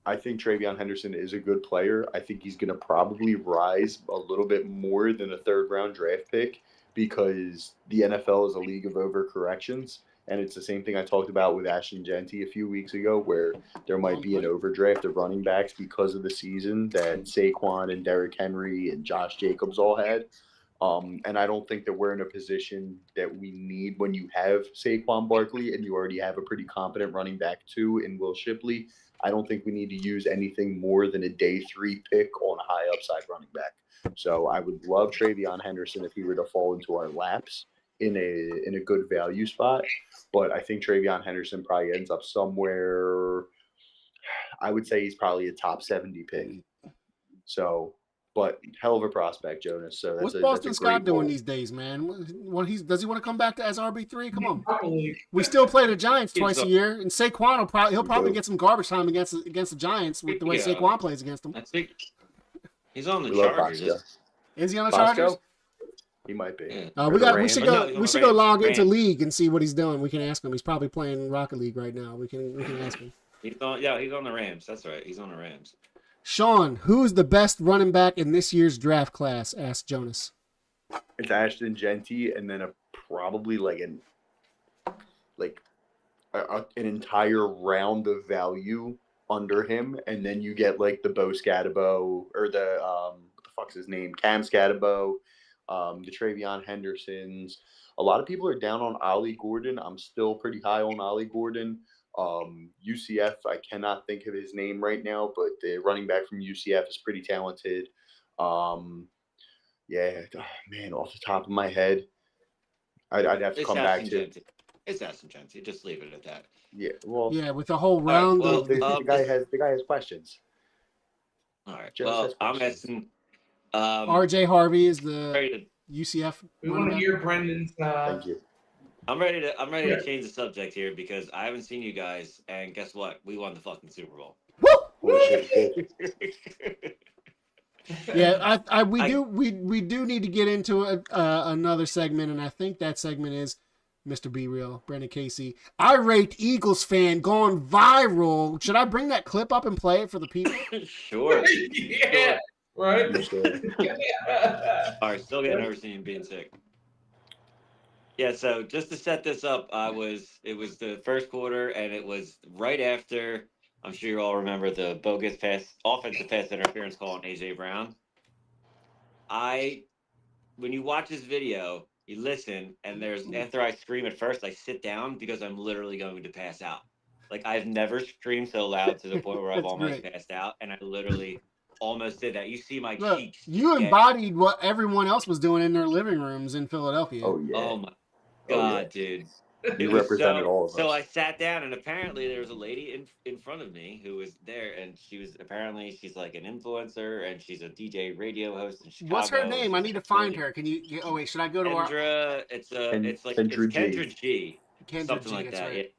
I think Trayvon Henderson is a good player. I think he's going to probably rise a little bit more than a 3rd-round draft pick because the NFL is a league of overcorrections. And it's the same thing I talked about with Ashton Genty a few weeks ago, where there might be an overdraft of running backs because of the season that Saquon and Derrick Henry and Josh Jacobs all had. And I don't think that we're in a position that we need when you have Saquon Barkley and you already have a pretty competent running back too in Will Shipley. I don't think we need to use anything more than a day 3 pick on a high upside running back. So I would love Trayvon Henderson if he were to fall into our laps in a good value spot. But I think Trayvon Henderson probably ends up somewhere. I would say he's probably a top 70 pick. So, but hell of a prospect, Jonas. So what's Boston Scott doing these days, man? Does he want to come back as RB3? Come on. We still play the Giants twice a year, and Saquon will probably get some garbage time against the Giants with the way Saquon plays against them. I think he's on the Chargers. Is he on the Chargers? He might be. We should go log into League and see what he's doing. We can ask him. He's probably playing Rocket League right now. We can ask him. He's on the Rams. That's right. He's on the Rams. Sean, who's the best running back in this year's draft class? Asked Jonas. It's Ashton Genty, and then probably an entire round of value under him, and then you get like the Bo Scatabo or the what the fuck's his name, Cam Scatabo, the Trayvon Hendersons. A lot of people are down on Ollie Gordon. I'm still pretty high on Ollie Gordon. UCF, I cannot think of his name right now, but the running back from UCF is pretty talented. Man, off the top of my head, I'd have to come back to it. It's Ashton Genty. Just leave it at that. Yeah, well, with the whole round. Right, the guy has questions. All right. Well, I'm asking. RJ Harvey is the UCF. We want to hear Brendan's. Thank you. I'm ready to change the subject here because I haven't seen you guys, and guess what? We won the fucking Super Bowl. Woo! Yeah, we do need to get into another segment, and I think that segment is Mr. Be Real, Brandon Casey. Irate Eagles fan gone viral. Should I bring that clip up and play it for the people? Sure. Yeah. Right. All right, still getting over seeing being sick. Yeah, so just to set this up, it was the first quarter, and it was right after. I'm sure you all remember the bogus offensive pass interference call on AJ Brown. When you watch this video, you listen, and after I scream at first, I sit down because I'm literally going to pass out. Like I've never screamed so loud to the point where I've almost passed out, and I literally almost did that. You see my cheeks. You embodied what everyone else was doing in their living rooms in Philadelphia. Oh yeah. Oh my God, dude. You represented all of us. So I sat down, and apparently there was a lady in front of me who was there, and she's like an influencer, and she's a DJ radio host in Chicago. What's her name? I need to find her. Can you? Oh wait, should I go to Kendra? It's Kendra G. Something like that. Right.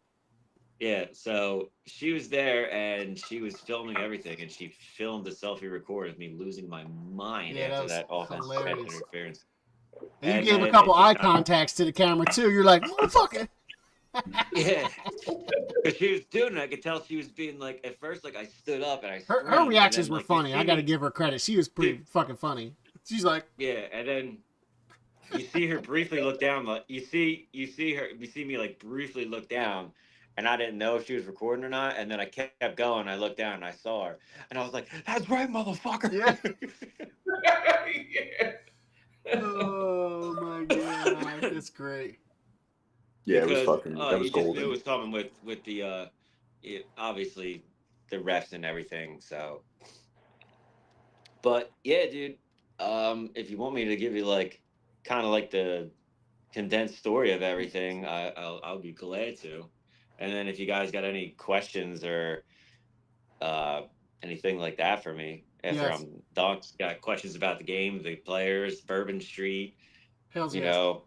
Yeah. So she was there, and she was filming everything, and she filmed the selfie record of me losing my mind after that offensive interference. And you gave a couple eye contacts to the camera too. You're like, motherfucker. Yeah, because she was doing it. I could tell she was being like, at first, like I stood up and her reactions were funny. I got to give her credit. She was pretty fucking funny. She's like, yeah, and then you see her briefly look down. Like you see me like briefly look down, and I didn't know if she was recording or not. And then I kept going. I looked down and I saw her, and I was like, "That's right, motherfucker." Yeah. Yeah. Oh my God, that's great. Yeah, because, it was fucking. That was you golden. just knew it was coming with the obviously the refs and everything. So, but yeah, dude, If you want me to give you like kind of like the condensed story of everything, I'll be glad to. And then if you guys got any questions or anything like that for me after I'm done, got questions about the game, the players, Bourbon Street, you know,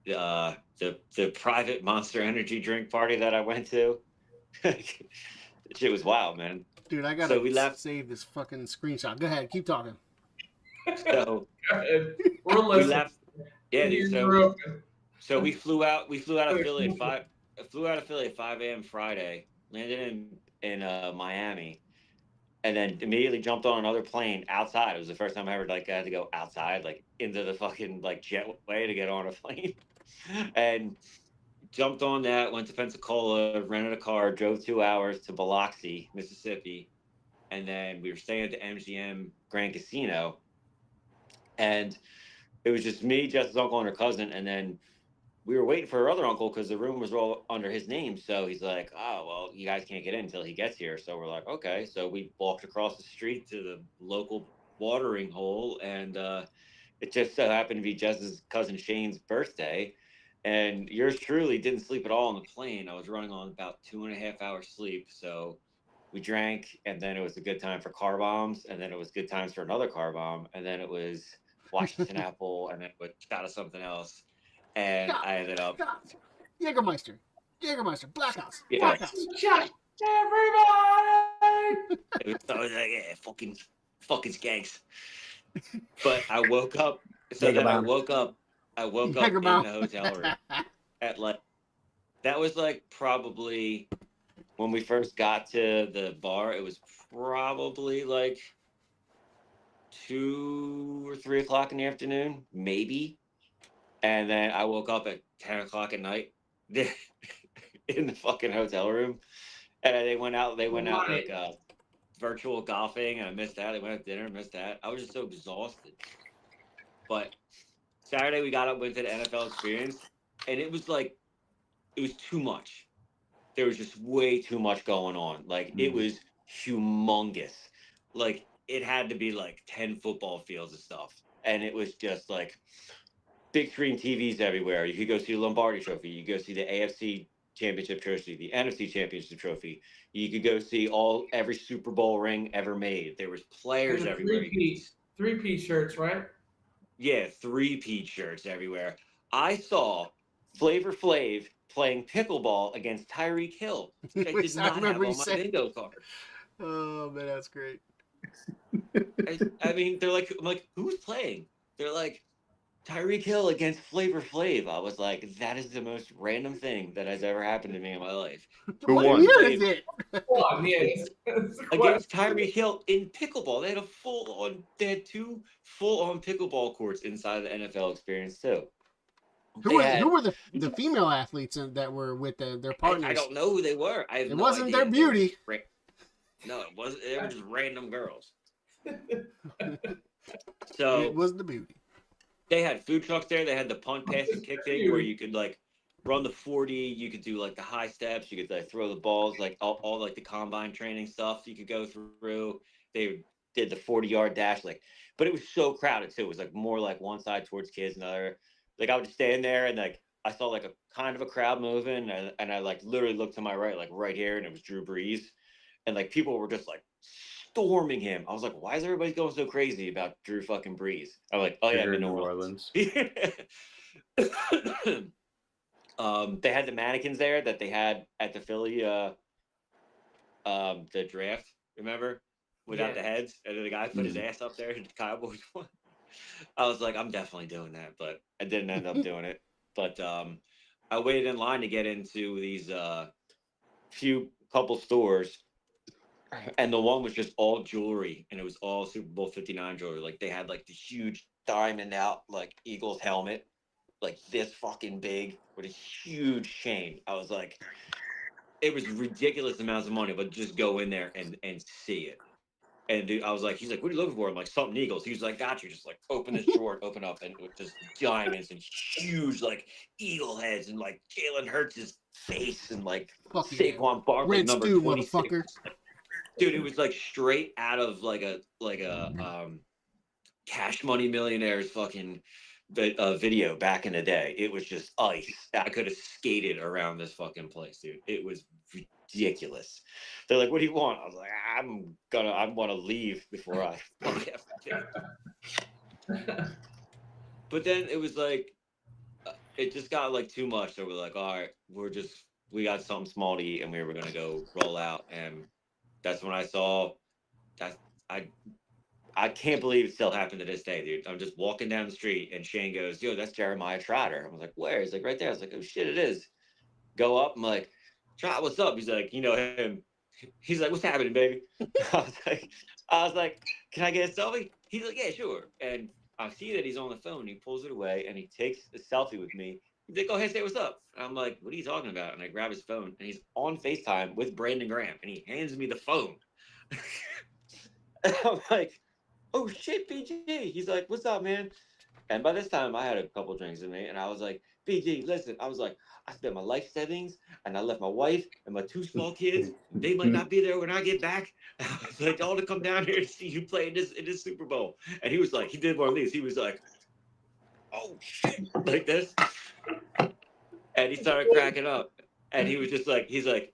the private Monster Energy drink party that I went to. Shit was wild, man. Dude, I gotta save this fucking screenshot. Go ahead, keep talking. So we're listening. We left. Yeah, dude, so we flew out of Philly at 5. Flew out of Philly at 5 a.m. Friday. Landed in Miami, and then immediately jumped on another plane outside. It was the first time I ever like had to go outside, like into the fucking like jetway to get on a plane, and jumped on that. Went to Pensacola, rented a car, drove 2 hours to Biloxi, Mississippi, and then we were staying at the MGM Grand Casino, and it was just me, Jess's uncle, and her cousin, and then we were waiting for her other uncle because the room was all under his name. So he's like, oh, well, you guys can't get in until he gets here. So we're like, okay. So we walked across the street to the local watering hole, and it just so happened to be Jess's cousin Shane's birthday. And yours truly didn't sleep at all on the plane. I was running on about 2.5 hours sleep. So we drank, and then it was a good time for car bombs, and then it was good times for another car bomb, and then it was Washington Apple, and then it was shot of something else. And I ended up Jägermeister, Black House, yeah. Black House. Shut everybody! I was like, yeah, fucking skanks. But I woke up. So then I woke up in the hotel room at like, that was like probably when we first got to the bar. It was probably like 2 or 3 o'clock in the afternoon, maybe. And then I woke up at 10 o'clock at night in the fucking hotel room. And they went out like virtual golfing, and I missed that. They went out to dinner and missed that. I was just so exhausted. But Saturday we got up, went to the NFL experience, and it was too much. There was just way too much going on. Like, it was humongous. Like, it had to be like 10 football fields and stuff. And it was just like big screen TVs everywhere. You could go see the Lombardi Trophy. You could go see the AFC Championship Trophy, the NFC Championship Trophy. You could go see every Super Bowl ring ever made. There was players everywhere. Three-piece shirts, right? Yeah, 3-piece shirts everywhere. I saw Flavor Flav playing pickleball against Tyreek Hill. I did not have on my bingo card. Oh man, that's great. I mean, I'm like, who's playing? They're like, Tyreek Hill against Flavor Flav. I was like, that is the most random thing that has ever happened to me in my life. What year is it? Against Tyreek Hill in pickleball. They had 2 full-on pickleball courts inside the NFL experience too. Who were the female athletes that were with their partners? I don't know who they were. It wasn't their beauty. No, it wasn't. They were just random girls. So it was the beauty. They had food trucks there. They had the punt, pass, and kick thing where you could like run the 40. You could do like the high steps. You could like throw the balls, like all like the combine training stuff you could go through. They did the 40-yard dash, but it was so crowded too. It was like more like one side towards kids, another. Like I would just stand there and like I saw like a kind of a crowd moving, and I like literally looked to my right, like right here, and it was Drew Brees, and like people were just like storming him. I was like, why is everybody going so crazy about Drew fucking Brees? I'm like, oh yeah, I'm in New Orleans. They had the mannequins there that they had at the Philly the draft, remember? Without the heads. And then the guy put his ass up there and the Cowboys won. I was like, I'm definitely doing that, but I didn't end up doing it. But I waited in line to get into these couple stores. And the one was just all jewelry, and it was all Super Bowl 59 jewelry. Like they had like the huge diamond out, like Eagles helmet, like this fucking big with a huge chain. I was like, it was ridiculous amounts of money, but just go in there and see it. And dude, I was like, he's like, what are you looking for? I'm like, something Eagles. He was like, got you. Just like open this drawer, open up, and it was just diamonds and huge like eagle heads and like Jalen Hurts' face and like Saquon Barkley number 26. Dude, it was like straight out of like a Cash Money Millionaires fucking video back in the day. It was just ice. I could have skated around this fucking place, dude. It was ridiculous. They're like, "What do you want?" I was like, I want to leave before I fuck everything." But then it was like, it just got like too much. So we're like, all right, we got something small to eat, and we were gonna go roll out. And that's when I saw that. I can't believe it still happened to this day, dude. I'm just walking down the street, and Shane goes, "Yo, that's Jeremiah Trotter." I was like, "Where?" He's like, "Right there." I was like, "Oh shit, it is." Go up. I'm like, "Trotter, what's up?" He's like, "You know him." He's like, "What's happening, baby?" I was like, "Can I get a selfie?" He's like, "Yeah, sure." And I see that he's on the phone. He pulls it away and he takes a selfie with me. He's like, "Go ahead, say what's up." And I'm like, "What are you talking about?" And I grab his phone and he's on FaceTime with Brandon Graham and he hands me the phone. And I'm like, "Oh shit, BG." He's like, "What's up, man?" And by this time, I had a couple drinks in me, and I was like, "BG, listen." I was like, "I spent my life savings, and I left my wife and my 2 small kids. They might not be there when I get back. I was like, all to come down here and see you play in this Super Bowl." And he was like, he did one of these. He was like, "Oh shit," like this, and he started cracking up. And he was just like, he's like,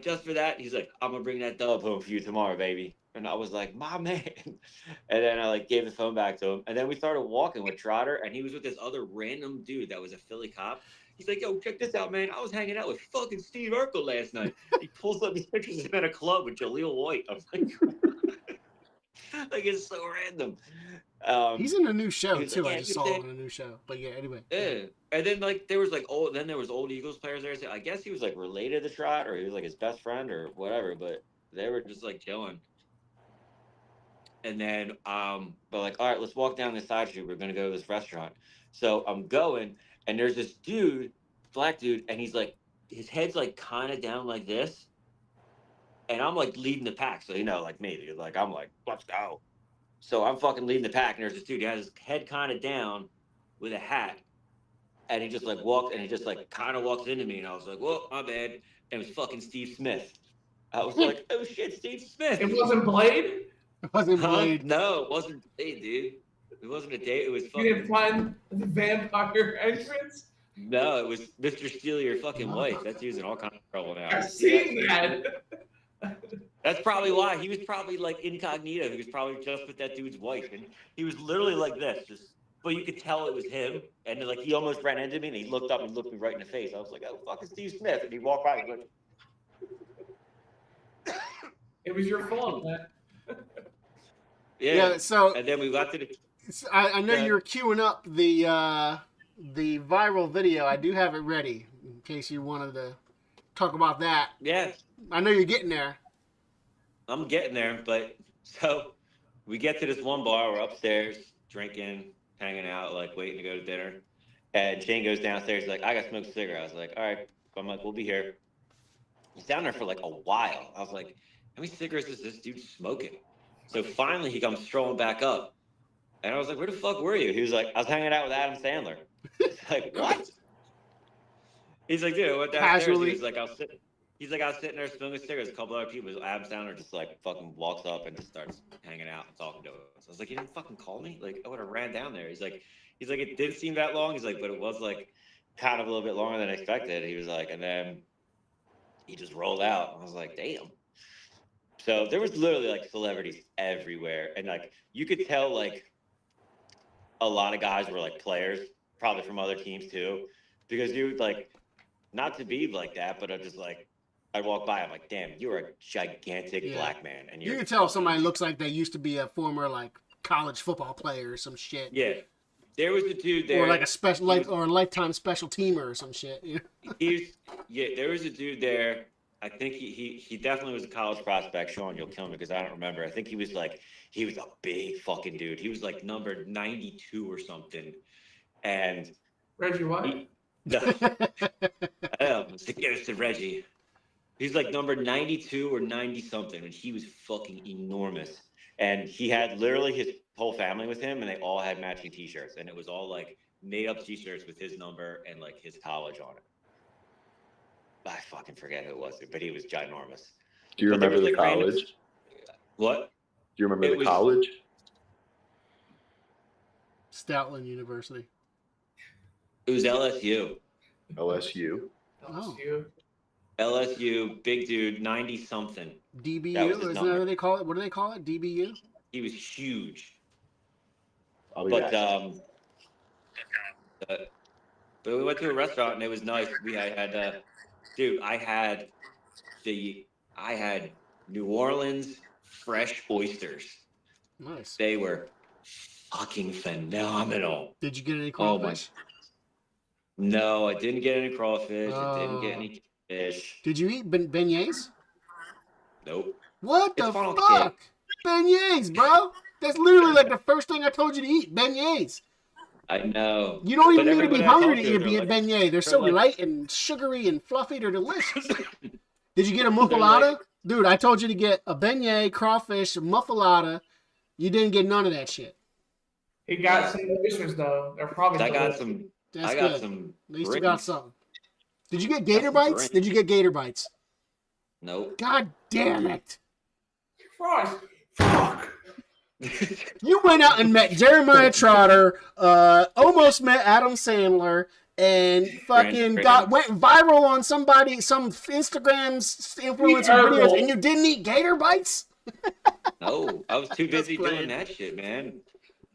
"Just for that," he's like, "I'm gonna bring that dub home for you tomorrow, baby." And I was like, "My man." And then I like gave the phone back to him. And then we started walking with Trotter, and he was with this other random dude that was a Philly cop. He's like, "Yo, check this out, man. I was hanging out with fucking Steve Urkel last night." He pulls up these pictures of him at a club with Jaleel White. I was like, like it's so random. He's in a new show He's too. like, I "Yeah, just you saw said." him in a new show. But yeah, anyway. Yeah. And then like there was like old Eagles players there. So I guess he was like related to Trot, or he was like his best friend or whatever. But they were just like chilling. And then but like, all right, let's walk down this side street. We're gonna go to this restaurant. So I'm going, and there's this dude, black dude, and he's like, his head's like kind of down like this, and I'm like leading the pack. So like me, dude, like I'm like, let's go. So I'm fucking leading the pack, and there's this dude. He has his head kind of down with a hat, and he just like walked, and he just like kind of walks into me, and I was like, "Whoa, my bad." And it was fucking Steve Smith. I was like, "Oh shit, Steve Smith." It wasn't Blade? It wasn't Huh? Blade. No, it wasn't Blade, dude. It wasn't a date. It was fucking. You didn't find the vampire entrance? No, it was Mr. Steal Your Fucking Wife. That's using all kinds of trouble now. I've seen that. That's probably why. He was probably like incognito. He was probably just with that dude's wife. And he was literally like this, just, but you could tell it was him. And like he almost ran into me and he looked up and looked me right in the face. I was like, "Oh, fucking Steve Smith." And he walked by. He was like, It was your fault, man. Yeah, so and then we got to the. I know you're queuing up the viral video. I do have it ready in case you wanted to talk about that. Yeah. I know you're getting there. I'm getting there, but so we get to this one bar. We're upstairs drinking, hanging out, like waiting to go to dinner. And Shane goes downstairs. He's like, "I got to smoke a cigarette." I was like, "All right." I'm like, "We'll be here." He's down there for like a while. I was like, "How many cigarettes is this dude smoking?" So finally he comes strolling back up. And I was like, "Where the fuck were you?" He was like, "I was hanging out with Adam Sandler." It's like, what? He's like, "Dude, I went downstairs." Casually. He's like, I was sitting there smoking cigarettes. A couple other people. Adam Sandler just like fucking walks up and just starts hanging out and talking to us. I was like, "You didn't fucking call me? Like, I would have ran down there." He's like, "It didn't seem that long." He's like, "But it was like kind of a little bit longer than expected." He was like, and then he just rolled out. I was like, "Damn." So there was literally like celebrities everywhere, and like you could tell like a lot of guys were like players, probably from other teams too, because you like not to be like that, but I just like I'd walk by, I'm like, "Damn, you're a gigantic black man," and you can tell somebody looks like they used to be a former like college football player or some shit. Yeah, there was a dude there, or like a special or a lifetime special teamer or some shit. There was a dude there. I think he definitely was a college prospect. Sean, you'll kill me because I don't remember. I think he was a big fucking dude. He was like number 92 or something. And Reggie White? No. It's the ghost of Reggie. He's like number 92 or 90 something, and he was fucking enormous. And he had literally his whole family with him, and they all had matching t-shirts. And it was all like made up t-shirts with his number and like his college on it. I fucking forget who it was, but he was ginormous. Do you remember the college? What? Do you remember the college? Stoutland University. It was LSU. LSU. LSU. LSU, big dude, 90-something. DBU, isn't that what they call it? What do they call it? DBU? He was huge. But we went to a restaurant and it was nice. I had New Orleans fresh oysters. Nice. They were fucking phenomenal. Did you get any crawfish? No, I didn't get any crawfish. I didn't get any fish. Did you eat beignets? Nope. What the fuck? Beignets, bro. That's literally like the first thing I told you to eat. Beignets. I know. You don't even need to be hungry to eat a beignet. They're so light and sugary and fluffy. They're delicious. Did you get a muffalata? Dude, I told you to get a beignet, crawfish, a muffalata. You didn't get none of that shit. He got some oysters though. They're probably. I got some. At least you got something. Did you get gator bites? Did you get gator bites? Nope. God damn it. Christ. Fuck. You went out and met Jeremiah Trotter, almost met Adam Sandler, and fucking went viral on some Instagram's influencer videos, and you didn't eat gator bites? No, I was too busy doing that shit, man.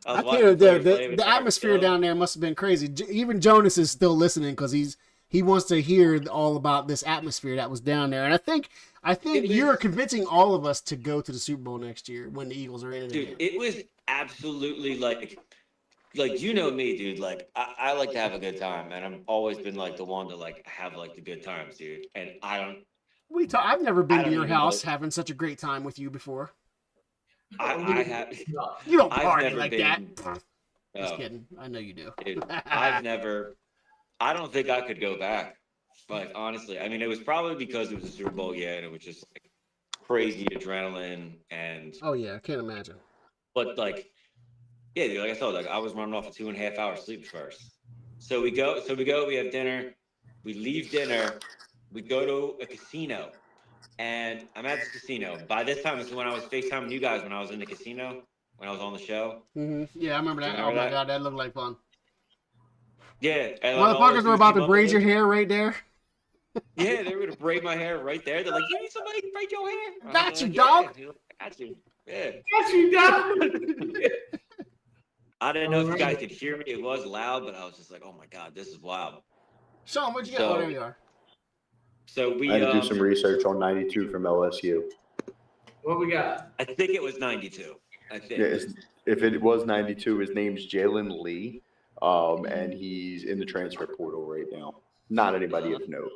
The atmosphere down there must have been crazy. Even Jonas is still listening because he wants to hear all about this atmosphere that was down there. And I think you're convincing all of us to go to the Super Bowl next year when the Eagles are in it. Dude, it was absolutely like you know me, dude. Like I like to have a good time, and I've always been like the one to like have like the good times, dude. And I don't. I've never been to your house having such a great time with you before. I have. You don't party like that. Just Oh, kidding. I know you do. dude, I've never. I don't think I could go back. Like honestly, I mean, it was probably because it was a Super Bowl, yeah, and it was just like, crazy adrenaline and. Oh yeah, I can't imagine. But like, yeah, dude, like I told, like I was running off a 2.5 hour sleep first. So we go, we have dinner, we leave dinner, we go to a casino, and I'm at the casino. By this time, it's when I was FaceTiming you guys when I was in the casino, when I was on the show. Mm-hmm. Yeah, I remember that. Oh my god, that looked like fun. Yeah. And motherfuckers were about to braid your hair right there. Yeah, they were going to braid my hair right there. They're like, you need somebody to braid your hair? Got you, dog. Yeah. I got you. Yeah. Got you, dog. I didn't know if you guys could hear me. It was loud, but I was just like, oh my God, this is wild. Sean, what'd you get? There you are. So we I had to do some research on 92 from LSU. What we got? I think it was 92. I think. Yeah, if it was 92, his name's Jalen Lee, and he's in the transfer portal right now. Not anybody of note.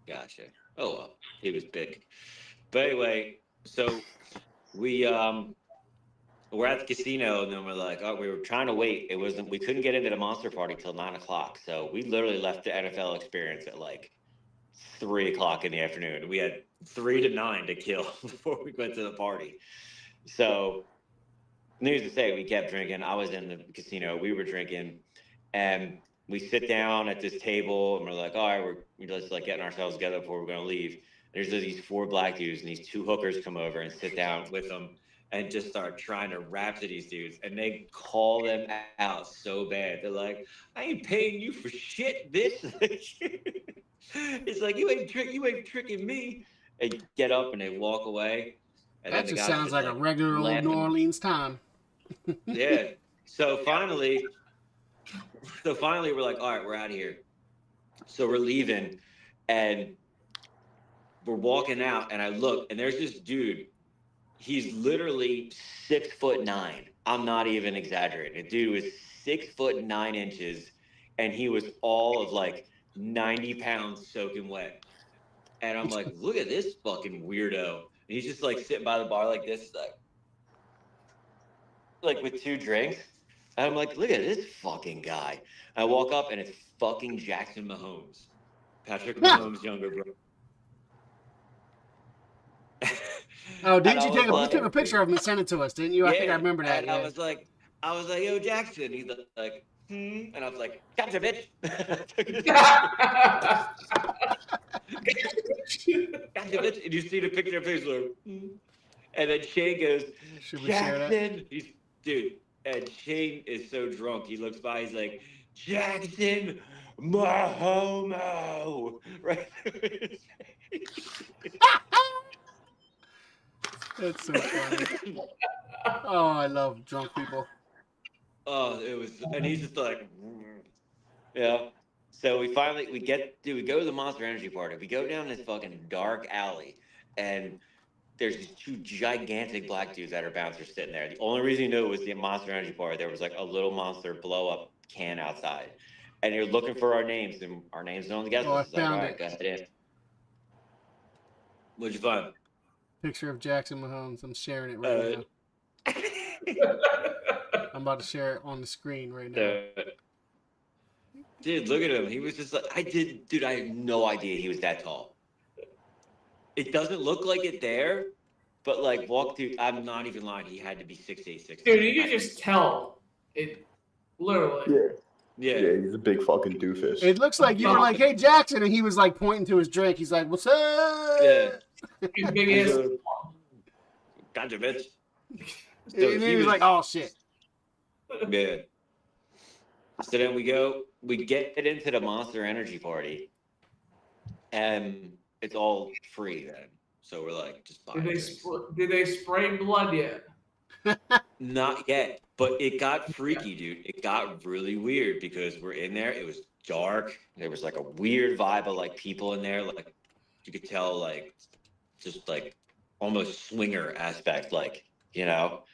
Gotcha. Oh well, he was big. But anyway, so we're at the casino, and then we're like, oh, we were trying to wait. We couldn't get into the monster party till 9 o'clock. So we literally left the NFL experience at like 3 o'clock in the afternoon. We had 3 to 9 to kill before we went to the party. So needless to say, we kept drinking. I was in the casino. We were drinking, and we sit down at this table, and we're like, all right, we're just like getting ourselves together before we're going to leave. There's these 4 black dudes, and these 2 hookers come over and sit down with them and just start trying to rap to these dudes. And they call them out so bad. They're like, I ain't paying you for shit, bitch. It's like, you ain't tricking me. They get up and they walk away. And that just sounds like a regular old New Orleans time. Yeah. So finally, we're like, all right, we're out of here. So we're leaving, and we're walking out, and I look, and there's this dude. He's literally 6'9". I'm not even exaggerating. The dude was 6'9", and he was all of like 90 pounds soaking wet. And I'm like, look at this fucking weirdo. And he's just like sitting by the bar like this, like with 2 drinks. And I'm like, look at this fucking guy. I walk up, and it's fucking Jackson Mahomes. Patrick Mahomes' younger brother. Oh, didn't you take you took a picture of him and sent it to us, didn't you? Yeah, I think I remember that. And I was like, yo, Jackson. He's like, and I was like, gotcha, bitch. Gotcha, bitch. And you see the picture of his like, and then Shane goes, should we share that? Dude, And Shane is so drunk, he looks by, he's like, Jackson Mahomo, right? That's so funny. Oh, I love drunk people. Oh, it was, and he's just like, yeah. So we go to the Monster Energy party. We go down this fucking dark alley, and there's these two gigantic black dudes that are bouncers sitting there. The only reason you knew it was the Monster Energy party. There was like a little Monster blow up can outside, and you're looking for our names, and our names are on the guest list. I found all it. right, go ahead in. What'd you find? Picture of Jackson Mahomes. I'm sharing it right now. I'm about to share it on the screen right now. Dude, look at him. He was just like, I had no idea he was that tall. It doesn't look like it there, but like dude, I'm not even lying. He had to be 6'8", 6'9". Dude, you can just tell. It literally. Yeah, he's a big fucking doofus. It looks like you were like, "Hey, Jackson," and he was like pointing to his drink. He's like, "What's up?" Yeah. His big ass. Gotcha, bitch. So and he was like, "Oh shit." Yeah. So then we get into the Monster Energy party, and it's all free then. So we're like, just buy drinks. Did they spray blood yet? Not yet, but it got freaky, dude. It got really weird because we're in there. It was dark. There was like a weird vibe of like people in there. Like you could tell, like just like almost swinger aspect, like, you know.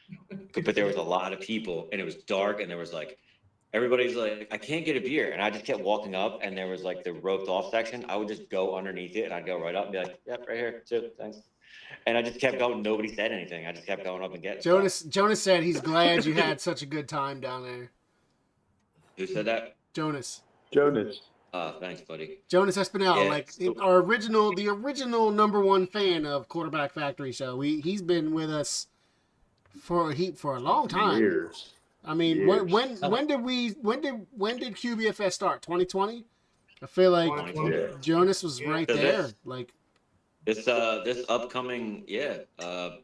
But there was a lot of people, and it was dark, and there was like everybody's like, I can't get a beer, and I just kept walking up, and there was like the roped off section. I would just go underneath it, and I'd go right up and be like, "Yep, right here, too, thanks." And I just kept going. Nobody said anything. I just kept going up and getting Jonas said he's glad you had such a good time down there. Who said that? Jonas. Thanks, buddy. Jonas Espinel, the original number one fan of Quarterback Factory Show. He's been with us for a long time. Years. I mean, when did QBFS start? 2020. I feel like Jonas was right there. Like this upcoming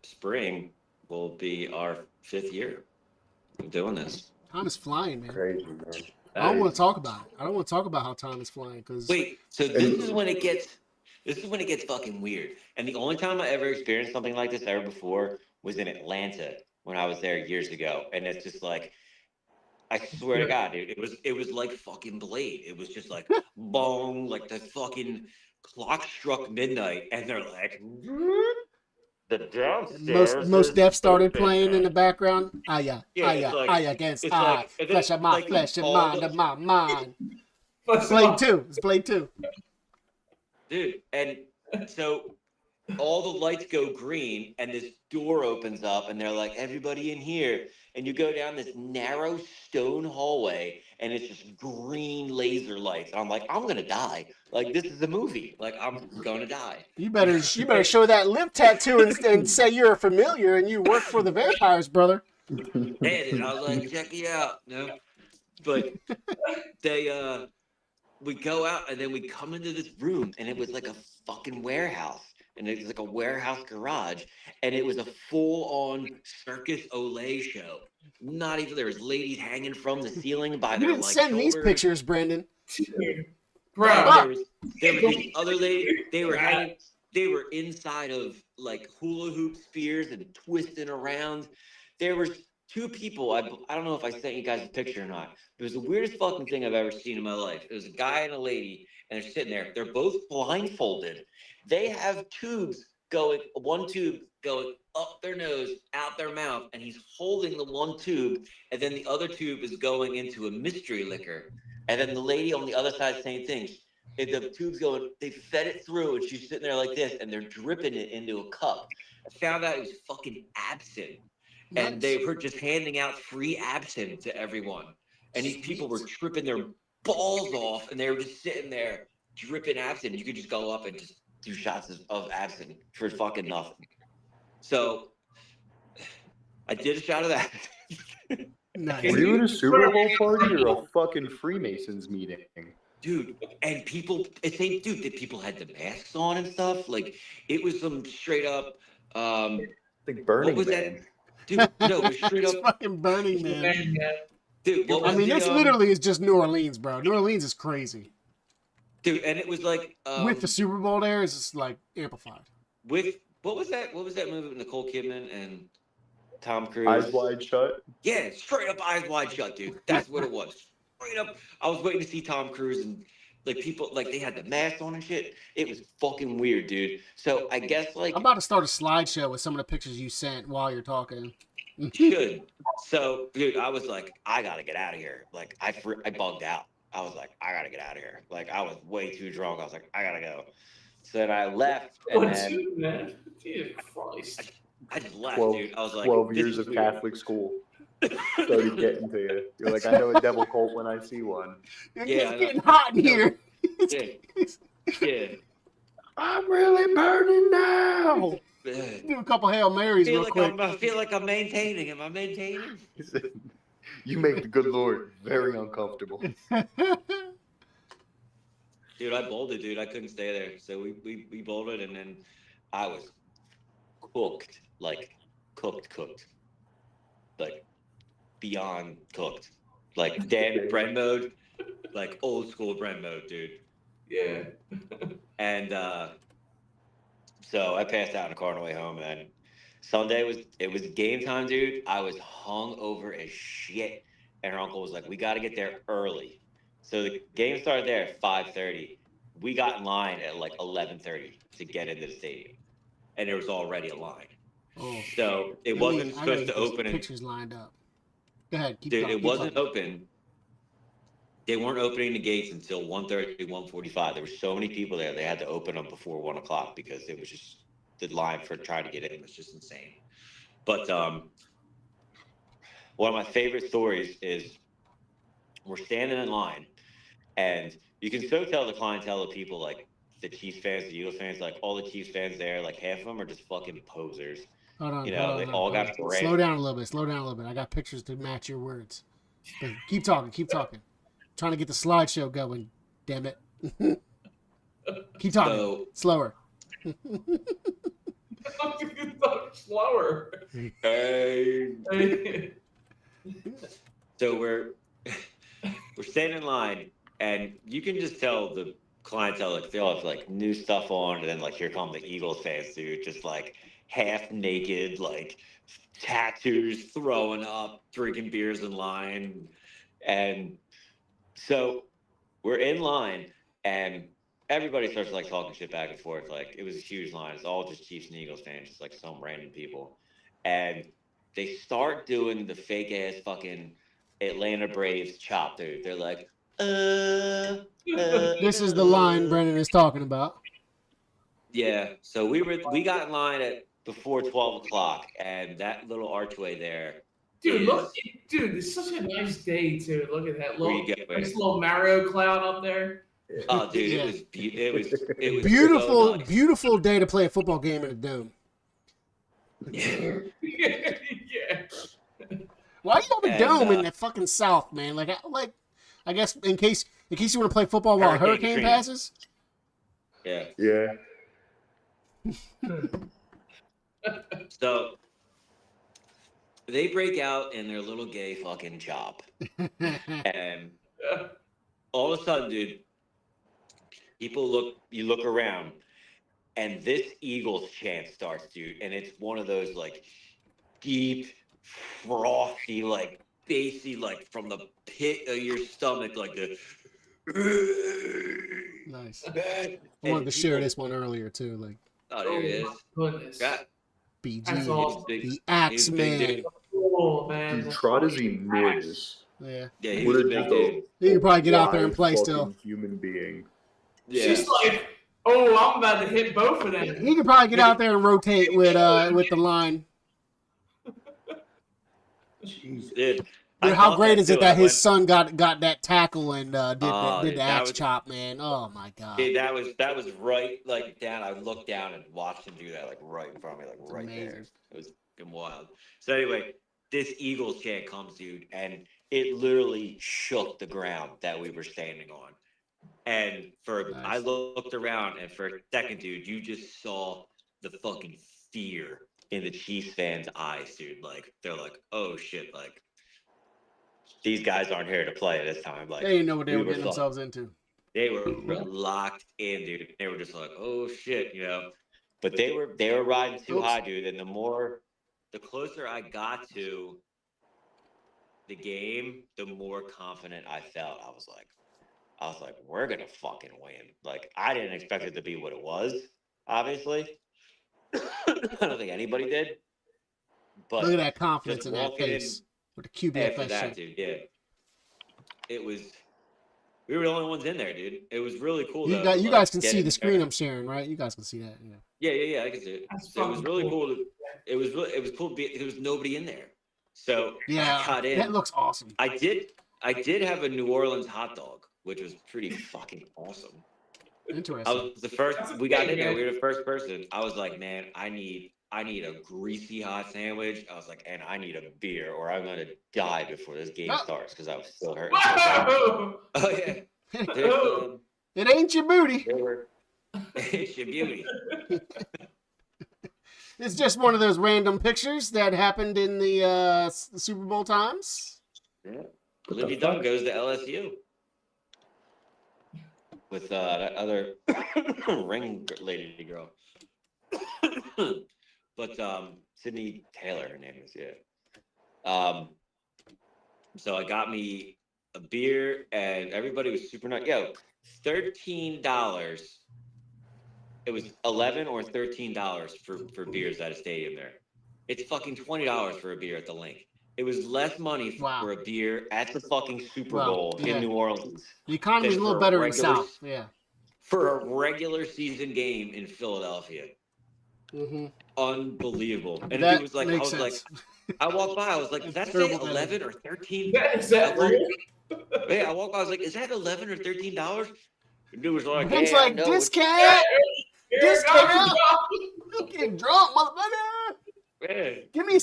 spring will be our 5th year of doing this. Time is flying, man. Crazy, man. I don't want to talk about it. I don't want to talk about how time is flying because. Wait, so this is when it gets fucking weird. And the only time I ever experienced something like this ever before was in Atlanta when I was there years ago. And it's just like, I swear to God, dude, it was like fucking Blade. It was just like bong, like the fucking clock struck midnight, and they're like, the downstairs. Most Def started playing in the background. Aya against I. Flesh of my flesh and mind of my mind. Blade 2. It's Blade 2. Dude, and so all the lights go green, and this door opens up, and they're like, everybody in here. And you go down this narrow stone hallway, and it's just green laser lights. I'm like, I'm gonna die. Like, this is a movie. Like, I'm gonna die. You better show that lip tattoo and say you're a familiar and you work for the vampires, brother. And I was like, check you out. No, but we go out, and then we come into this room, and it was like a fucking warehouse. And it was like a warehouse garage, and it was a full-on Circus Olay show. Not even, there was ladies hanging from the ceiling by their, You didn't send shoulders. these pictures, Brandon. Bro, there was these other ladies. They were inside of like hula hoop spheres and twisting around. There was 2 people. I don't know if I sent you guys a picture or not. It was the weirdest fucking thing I've ever seen in my life. It was a guy and a lady, and they're sitting there. They're both blindfolded. They have one tube going up their nose, out their mouth, and he's holding the one tube, and then the other tube is going into a mystery liquor. And then the lady on the other side, same thing. The tube's going, they fed it through, and she's sitting there like this, and they're dripping it into a cup. I found out it was fucking absinthe. And they were just handing out free absinthe to everyone. And these people were tripping their balls off, and they were just sitting there dripping absinthe. You could just go up and just do shots of absinthe for fucking nothing. So I did a shot of that. Nice. Were you in a Super Bowl party or a fucking Freemasons meeting? Dude, and people had the masks on and stuff. Like, it was some straight up like Burning Man. Dude, no, it was straight It's up fucking Burning Man. Dude, what I was mean, the, this literally is just New Orleans, bro. New Orleans is crazy. dude, and it was like With the Super Bowl there, it's just like amplified. With what was that movie with Nicole Kidman and Tom Cruise? Eyes Wide Shut. Yeah, straight up Eyes Wide Shut, dude. That's what it was. Straight up. I was waiting to see Tom Cruise and like people like they had the mask on and shit. It was fucking weird, dude. So I guess like I'm about to start a slideshow with some of the pictures you sent while you're talking. should. So, dude, I was like, I gotta get out of here. Like, I bugged out. I was like, I gotta get out of here. Like, I was way too drunk. I was like, I gotta go. So then I left. And then, Jesus Christ. I just left, 12, dude. I was like, 12 this years is of weird. Catholic school started getting to you. You're like, I know a devil cult when I see one. Yeah, It's getting hot in here. Yeah. Yeah. I'm really burning now. Do a couple Hail Marys real quick. I feel like I'm maintaining. Am I maintaining? You make the good Lord very uncomfortable. Dude, I bolted, dude. I couldn't stay there. So we bolted, and then I was cooked. Like, cooked. Like, beyond cooked. Like, Dan bread mode. Like, old school bread mode, dude. Yeah. And so I passed out in the car on the way home, and Sunday was game time, dude. I was hung over as shit, and her uncle was like, "We got to get there early." So the game started there at 5:30. We got in line at like 11:30 to get into the stadium, and there was already a line. Oh. So it wasn't supposed to open. Pictures lined up. Go ahead. Keep Dude, talking, it wasn't open. They weren't opening the gates until 1:30, 1:45. There were so many people there, they had to open them before 1 o'clock because it was just the line for trying to get in was just insane. But one of my favorite stories is we're standing in line, and you can so tell the clientele of people, like the Chiefs fans, the Eagles fans, like all the Chiefs fans there, like half of them are just fucking posers. Hold on. You know, they all got Slow down a little bit. I got pictures to match your words. But keep talking. Trying to get the slideshow going, damn it. Keep talking. Slower. Slower. Hey. So we're standing in line, and you can just tell the clientele, like they all have like new stuff on, and then like here come the Eagles fans, dude, just like half naked, like tattoos, throwing up, drinking beers in line, and so we're in line, and everybody starts like talking shit back and forth. Like it was a huge line. It's all just Chiefs and Eagles fans, just like some random people. And they start doing the fake ass fucking Atlanta Braves chop, dude. They're like, This is the line Brendan is talking about. Yeah. So we got in line at before 12 o'clock, and that little archway there. Dude, it's such a nice day too. Look at that little Mario cloud up there. Oh, dude, Yeah. it was Beautiful, so nice. beautiful day to play a football game in a dome. Yeah. Why do you have a dome in the fucking South, man? Like I guess in case you want to play football while a hurricane passes. Yeah. Yeah. So they break out in their little gay fucking chop, and all of a sudden, dude, you look around, and this Eagles chant starts, dude, and it's one of those like deep, frothy, like bassy, like from the pit of your stomach, like the. Nice. I wanted to share this one earlier too, like. Oh, there he is. Goodness. Yeah. BG, That's awesome. the Axeman. Oh man. Dude, Trot is enormous. Yeah. Yeah, he was a big dude. You can probably get out there and Live play fucking still. Human being. Yeah. She's like, oh, I'm about to hit both of them. He can probably get out there and rotate with the line. Dude, Dude, how great is it too. that his son got that tackle and did dude, the axe chop, man? Oh my god. Dude, that was right like down. I looked down and watched him do that like right in front of me, like right there. It was fucking wild. So anyway, this Eagles chant comes, dude, and it literally shook the ground that we were standing on. And I looked around, and for a second, dude, you just saw the fucking fear in the Chiefs fans' eyes, dude. Like they're like, oh shit, like these guys aren't here to play this time. Like they didn't know what they were getting themselves into. They were locked in, dude. They were just like, oh shit, you know. But they were riding too high, dude. And the closer I got to the game, the more confident I felt. I was like, we're gonna fucking win. Like, I didn't expect it to be what it was, obviously. I don't think anybody did. But look at that confidence in that face with the QBFS after that, dude. Yeah, it was. We were the only ones in there, dude. It was really cool. You guys can see the screen I'm sharing, right? You guys can see that. Yeah. I can see it. So it was really cool. It was cool. There was nobody in there. So yeah, I got in. That looks awesome. I did have a New Orleans hot dog, which was pretty fucking awesome. Interesting. I was the first. We got in there. We were the first person. I was like, man, I need a greasy hot sandwich. I was like, and I need a beer, or I'm gonna die before this game starts because I was still hurting. Oh yeah. It ain't your booty. It's your beauty. It's just one of those random pictures that happened in the Super Bowl times. Yeah. Olivia Dunn goes to LSU with that other ring lady girl. But Sydney Taylor, her name is, yeah. So I got me a beer, and everybody was super nice. Yo, $13. It was $11 or $13 for beers at a stadium there. It's fucking $20 for a beer at the Link. It was less money for a beer at the fucking Super Bowl in New Orleans. The economy's a little better in the South. Yeah. For a regular season game in Philadelphia. Mm-hmm. Unbelievable. And it was like, I walked by, I was like, does that say 11 or 13? Is that real? Yeah, I walked by, I was like, is that 11 or $13? The dude was like, it's like, discount! Discount! You getting drunk, motherfucker! Yeah. Give me a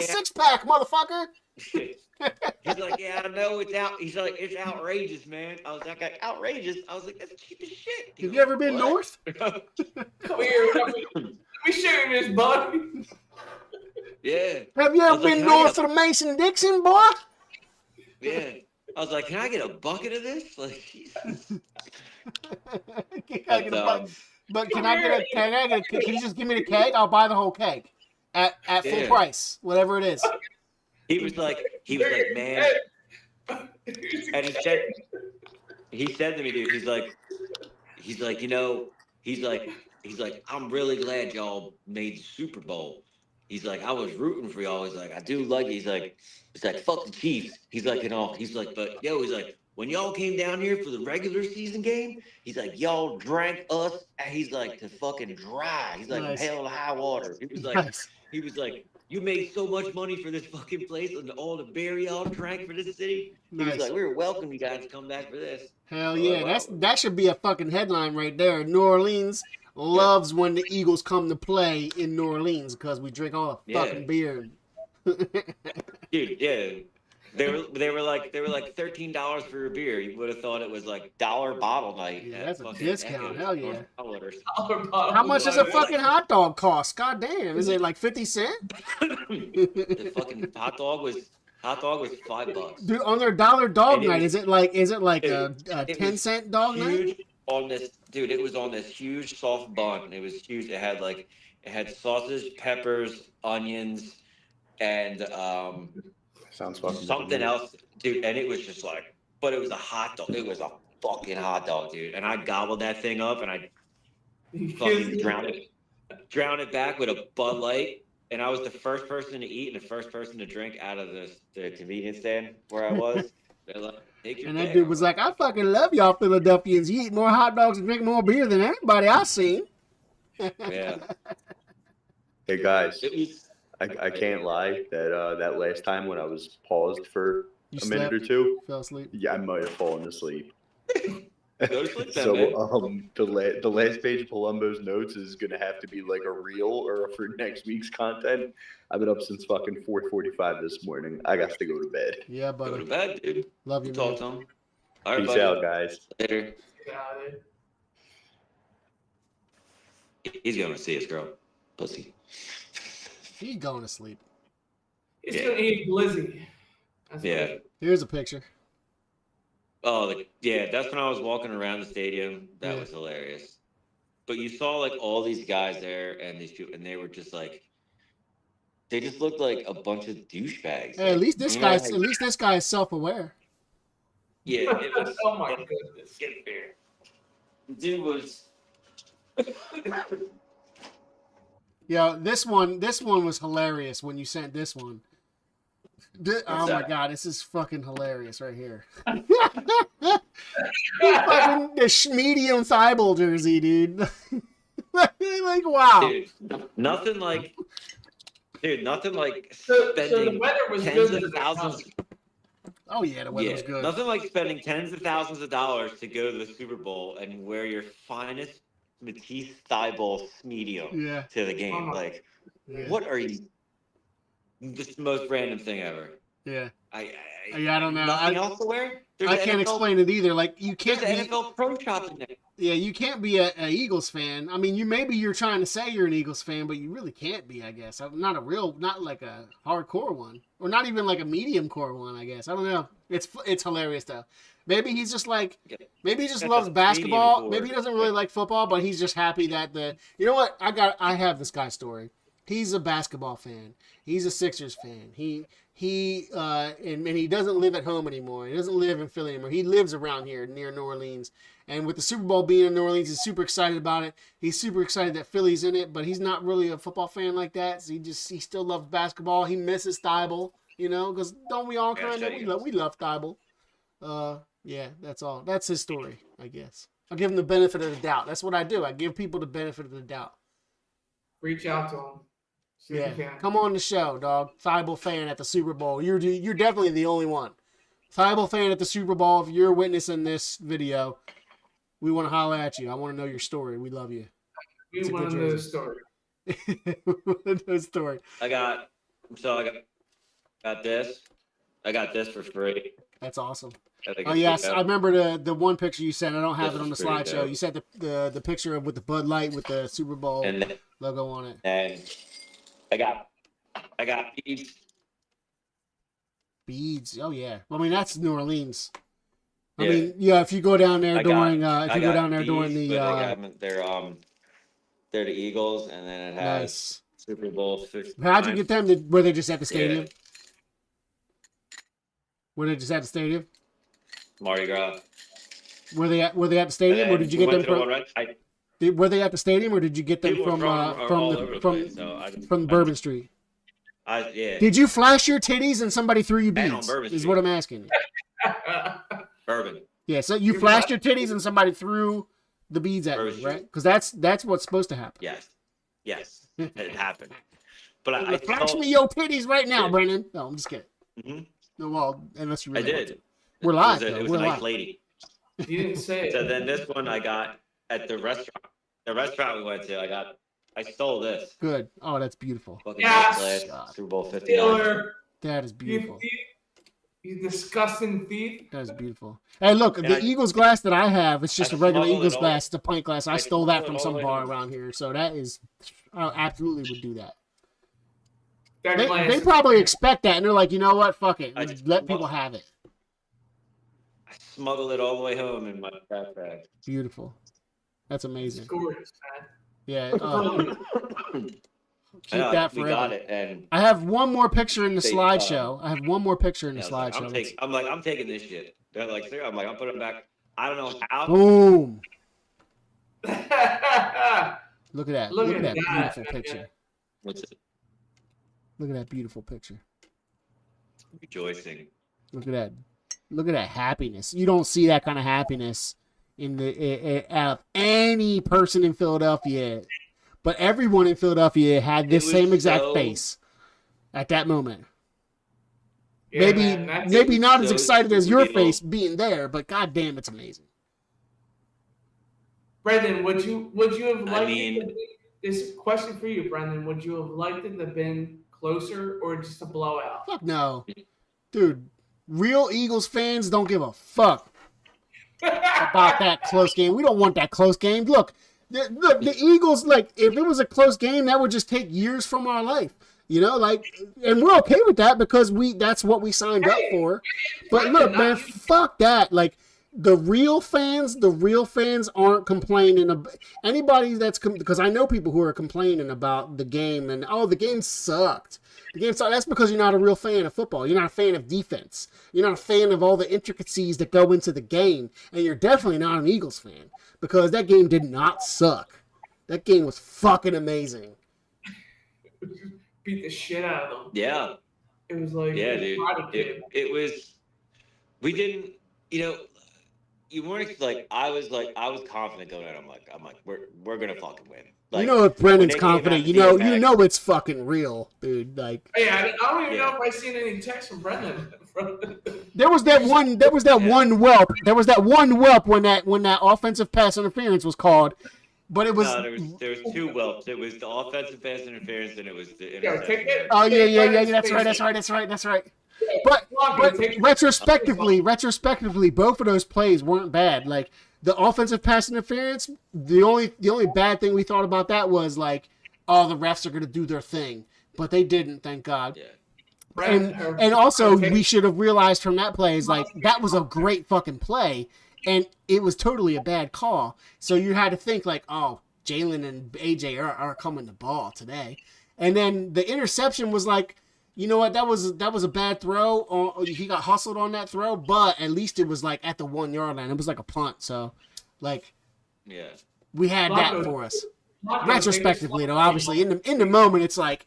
six-pack, motherfucker! He's like, yeah, I know it's out. He's like, it's outrageous, man. I was like, outrageous? I was like, that's cheap as shit. Have you ever been north? Come here, let me show you this, bud. Yeah. Have you ever been north of the Mason-Dixon, boy? Yeah. I was like, can I get a bucket of this? Like, Jesus. But can you just give me the keg? I'll buy the whole keg at full price, whatever it is. He was like, man. And he said to me, dude, he's like, you know, he's like, I'm really glad y'all made the Super Bowl. He's like, I was rooting for y'all. He's like, I do like it. He's like, fuck the Chiefs. He's like, and all. He's like, but yo, he's like, when y'all came down here for the regular season game, he's like, y'all drank us. He's like, to fucking dry. He's like, hell to high water. He was like, you made so much money for this fucking place and all the beer y'all drank for this city. He was like, we were welcome you guys to come back for this. Hell yeah, that should be a fucking headline right there. New Orleans loves when the Eagles come to play in New Orleans because we drink all the fucking beer. Dude, yeah. They were like $13 for a beer. You would have thought it was like $1 bottle night. Yeah, that's a discount. Hell yeah. How much does a fucking hot dog cost? God damn. Is it like 50 cents? The fucking hot dog was $5. Dude, on their dollar dog night, is it like a 10-cent dog night? It was on this huge soft bun. It was huge. It had sausage, peppers, onions, and something else, dude. And it was just like, but it was a hot dog. It was a fucking hot dog, dude. And I gobbled that thing up, and I fucking drowned it back with a Bud Light. And I was the first person to eat and the first person to drink out of the convenience stand where I was. They're like, and that dude was like, I fucking love y'all Philadelphians. You eat more hot dogs and drink more beer than anybody I've seen. Yeah. Hey guys, I can't lie that last time when I was paused for a minute or two, fell asleep. Yeah, I might have fallen asleep. Go to sleep then, So man. the last page of Palumbo's notes is gonna have to be like a reel or for next week's content. I've been up since fucking 4:45 this morning. I got to go to bed. Yeah, buddy. Go to bed, dude. Love you, Talk to him. All right, Peace buddy. out, guys. Later. He's going to see his girl. Pussy. He's going to sleep. He's going to eat glizzy. Yeah. Here's a picture. Oh, yeah. That's when I was walking around the stadium. That was hilarious. But you saw like all these guys there and these people, and they were just like, they just looked like a bunch of douchebags. Hey, at least this guy is self-aware. Yeah. It was, oh my goodness. Get here. Dude was. Yo, this one was hilarious when you sent this one. Oh my god, this is fucking hilarious right here. Fucking the medium Thibault jersey, dude. Like wow. Dude, nothing like So spending the weather was tens good of thousands. Oh yeah, the weather was good. Nothing like spending tens of thousands of dollars to go to the Super Bowl and wear your finest Matisse Thibault medium to the game. Like, what are you? Just the most random thing ever. Yeah. I don't know. Nothing else to wear? I can't explain it either. Like you can't. There's an NFL Pro Shop in there. Yeah, you can't be a Eagles fan. I mean, you're trying to say you're an Eagles fan, but you really can't be. I guess not like a hardcore one, or not even like a medium core one. I guess I don't know. It's hilarious though. Maybe he's just like, maybe he just loves basketball. Maybe he doesn't really like football, but he's just happy that you know what? I have this guy's story. He's a basketball fan. He's a Sixers fan. And he doesn't live at home anymore. He doesn't live in Philly anymore. He lives around here near New Orleans. And with the Super Bowl being in New Orleans, he's super excited about it. He's super excited that Philly's in it, but he's not really a football fan like that. So he still loves basketball. He misses Thibault, because don't we all kind of we love Thibault. Yeah, that's all. That's his story, I guess. I'll give him the benefit of the doubt. That's what I do. I give people the benefit of the doubt. Reach out to him. Yeah, come on the show, dog. Thibault fan at the Super Bowl. You're definitely the only one. Thibault fan at the Super Bowl. If you're witnessing this video, we want to holler at you. I want to know your story. We love you. We want to know the story. I got this. I got this for free. That's awesome. Oh yes, I remember the one picture you sent. I don't have it on the slideshow. You sent the picture with the Bud Light with the Super Bowl logo on it. And I got beads. Beads. Oh yeah. I mean that's New Orleans. I mean, yeah. If you go down there during they're the Eagles, and then it has Super Bowl 50. How'd you get them? Were they just at the stadium? Were they just at the stadium? Mardi Gras. Were they at the stadium, or did you get them from? Were they at the stadium, or did you get them from Bourbon Street? Did you flash your titties and somebody threw you beads? Is what I'm asking. Bourbon. Yeah, so you flashed your titties and somebody threw the beads at you, right? Because that's what's supposed to happen. Yes, it happened. But I flash me your titties right now, Brennan. No, I'm just kidding. Mm-hmm. No, well, unless you really I did. We're live. It was a nice lady. You didn't say it. So then this one I got at the restaurant. The restaurant we went to, I stole this. Good. Oh, that's beautiful. Yes. Super Bowl 59. That is beautiful. You disgusting thief. That is beautiful. Hey, look, the Eagles glass that I have, it's just a regular Eagles glass. It's a pint glass. I stole that from some bar around here. So that is, I absolutely would do that. They probably expect that, and they're like, you know what? Fuck it. Let people have it. I smuggled it all the way home in my backpack. Beautiful. That's amazing. It's gorgeous, man. Yeah. Keep that forever. We got it, and I have one more picture in the slideshow. I have one more picture in the slideshow. I'm taking this shit. They're like, I'm putting it back. I don't know how. Boom. Look at that. Look at that beautiful picture. What's it? Look at that beautiful picture. Rejoicing. Look at that. Look at that happiness. You don't see that kind of happiness out of any person in Philadelphia. But everyone in Philadelphia had this same exact face at that moment. Yeah, maybe not as excited as your face being there, but goddamn, it's amazing. Brendan, would you have liked this question for you, Brendan? Would you have liked it to have been closer or just a blowout? Fuck no, dude. Real Eagles fans don't give a fuck about that close game. We don't want that close game. Look, the Eagles, like, if it was a close game, that would just take years from our life. You know, like, and we're okay with that because that's what we signed up for. But look, man, fuck that. Like, the real fans aren't complaining. Anybody that's because I know people who are complaining about the game and the game sucked. The game sucked. That's because you're not a real fan of football. You're not a fan of defense. You're not a fan of all the intricacies that go into the game, and you're definitely not an Eagles fan because that game did not suck. That game was fucking amazing. Beat the shit out of them. Yeah. It was like, yeah, dude. It was, we didn't, you know, you weren't like, I was confident going out. I'm like, we're going to fucking win. Like, you know, if Brendan's confident, you know it's fucking real, dude. Like, yeah, I don't even know if I seen any text from Brendan. There was that one whelp. There was that one whelp when that offensive pass interference was called. But it was there was two whelps. It was the offensive pass interference and it was the interception. Yeah. That's right. But retrospectively, both of those plays weren't bad. Like the offensive pass interference, the only bad thing we thought about that was like, oh, the refs are gonna do their thing, but they didn't, thank God. Yeah. And also we should have realized from that play is like that was a great fucking play. And it was totally a bad call. So you had to think like, oh, Jalen and AJ are coming the ball today. And then the interception was like, you know what? That was a bad throw. He got hustled on that throw, but at least it was like at the 1 yard line. It was like a punt. So, like, we had that for us. Retrospectively, though, obviously, in the moment, it's like,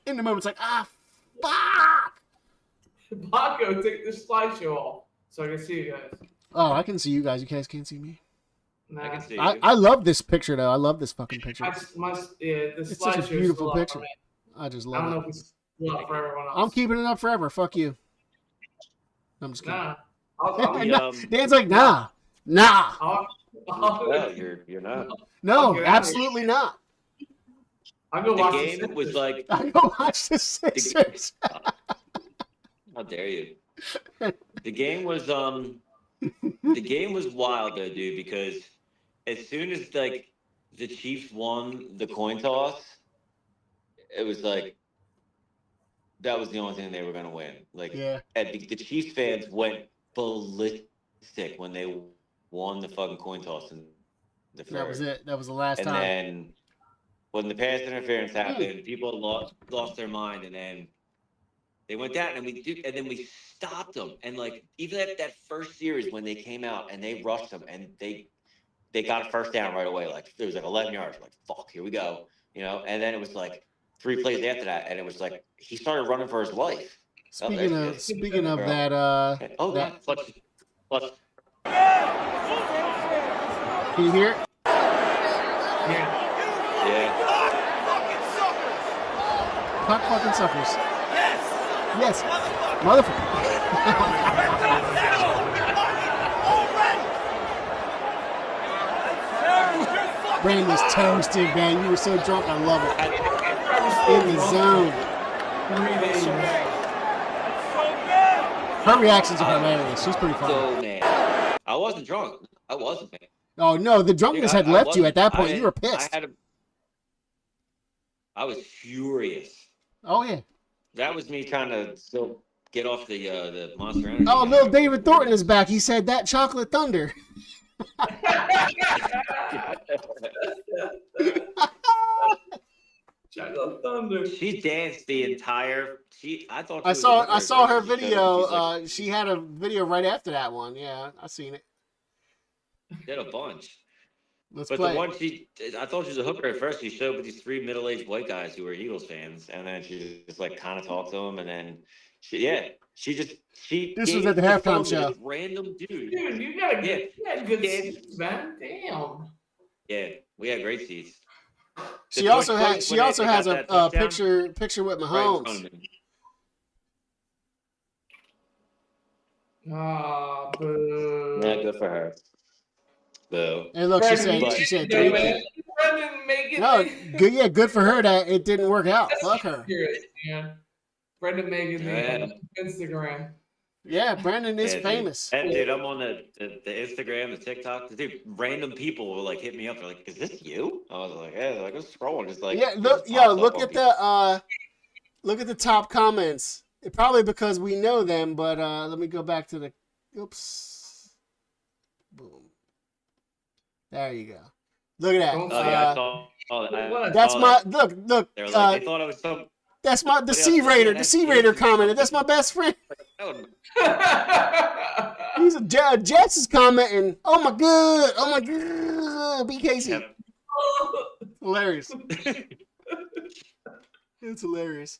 ah, fuck. Blanco, take this slideshow off so I can see you guys. Oh, I can see you guys. You guys can't see me. Nah. I can see you. I love this picture, though. I love this fucking picture. It's such a beautiful picture. I just love it. I don't know if it's for everyone else. I'm keeping it up forever. Fuck you. I'm just kidding. Nah. Dan's like, nah. No, you're not. No, absolutely not. I'll go watch the game. Was like, I'll go watch the Sixers. How dare you? The game was wild though, dude, because as soon as like the Chiefs won the coin toss, it was like that was the only thing they were gonna win. Like, and the Chiefs fans went ballistic when they won the fucking coin toss in the first. That was it. That was the last time. And then when the pass interference happened, people lost their mind, and then they went down, and we stopped them. And like even at that first series when they came out and they rushed them and they got a first down right away. Like it was like 11 yards. Like fuck, here we go, you know. And then it was like 3 plays after that, and it was like he started running for his life. Speaking of that, Plus. Can you hear it? Yeah. Puck fucking suckers. Yes. Motherfucker. Brandon was toasted, man. You were so drunk. I love it. In the zone. Her reactions are hilarious. She's pretty funny. So mad. I wasn't drunk. I wasn't, man. Oh, no. The drunkenness had left you at that point. You were pissed. I was furious. Oh, yeah. That was me trying to still get off the Monster Energy. Oh, little David Thornton is back. He said that chocolate thunder. Chocolate thunder. She danced the entire. I saw her video. She had a video right after that one. Yeah, I seen it. Did a bunch. But the one I thought she was a hooker at first. She showed up with these 3 middle-aged white guys who were Eagles fans, and then she just like kind of talked to them, and then This was at the halftime show. Random dude. Dude, you got good seats, man. Damn. Yeah, we had great seats. She also has a picture with Mahomes. Ah, boo. Yeah, good for her. Boo. And look, she said, good for her that it didn't work out. Fuck her. Yeah. Brendan Megan Instagram. Yeah, Brandon is famous. And dude, I'm on the Instagram, the TikTok. Dude, random people will like hit me up. They're like, "Is this you?" I was like, "Yeah." They're like, "I'm scrolling." Just like, look at the Look at the top comments. Probably because we know them, but let me go back to the. Oops. Boom. There you go. Look at that. Don't I saw That's my look. They were like, they thought I was some. That's the C Raider. The C Raider commented. That's my best friend. He's a Jets is commenting. Oh my god. Oh my god. BKC. Yep. Hilarious. It's hilarious.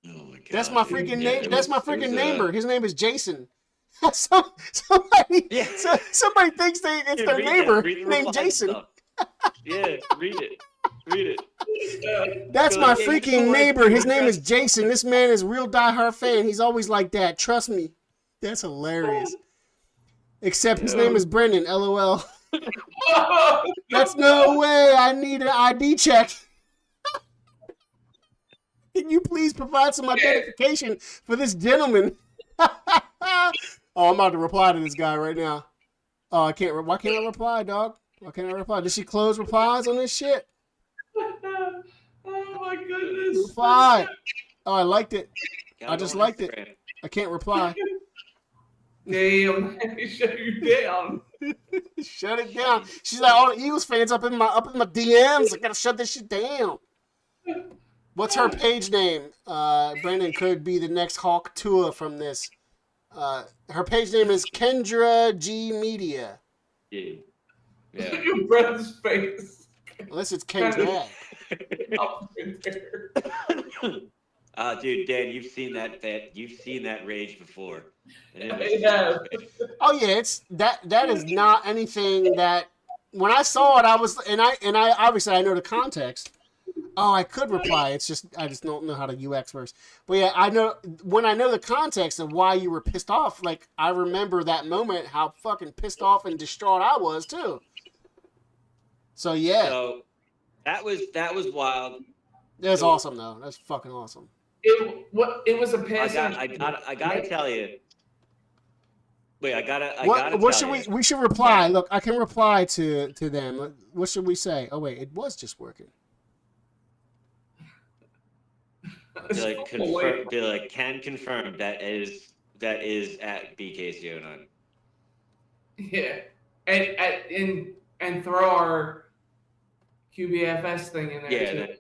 Oh my god. That's my freaking name. That's my freaking neighbor. His name is Jason. somebody thinks it's their neighbor named Jason. Yeah, read it. Read it. That's my freaking neighbor. His name is Jason. This man is a real diehard fan. He's always like that. Trust me. That's hilarious. Except his name is Brendan. LOL. That's no way. I need an ID check. Can you please provide some identification for this gentleman? Oh, I'm about to reply to this guy right now. Oh, I can't. Why can't I reply, dog? Why can't I reply? Did she close replies on this shit? Oh my goodness. Reply. Oh, I liked it. I just liked it. I can't reply. Damn, shut you down. Shut it down. She's like, all the Eagles fans up in my DMs. I gotta shut this shit down. What's her page name? Brandon could be the next Hawk Tua from this. Her page name is Kendra G Media. Yeah. Look at your brother's face. Unless it's Kendra. Dude, Dan, you've seen that rage before. Oh yeah, it's that is not anything that when I saw it I was and I obviously I know the context. Oh, I could reply. It's just I just don't know how the UX works. But yeah, I know when I know the context of why you were pissed off, like I remember that moment how fucking pissed off and distraught I was too. So yeah. So that was wild. That's awesome though. That's fucking awesome. It was a pass. I gotta tell you. Wait, I gotta. What should we should reply? Look, I can reply to them. What should we say? Oh wait, it was just working. Can confirm that is at BKC09. Yeah, and throw our QBFS thing in there too.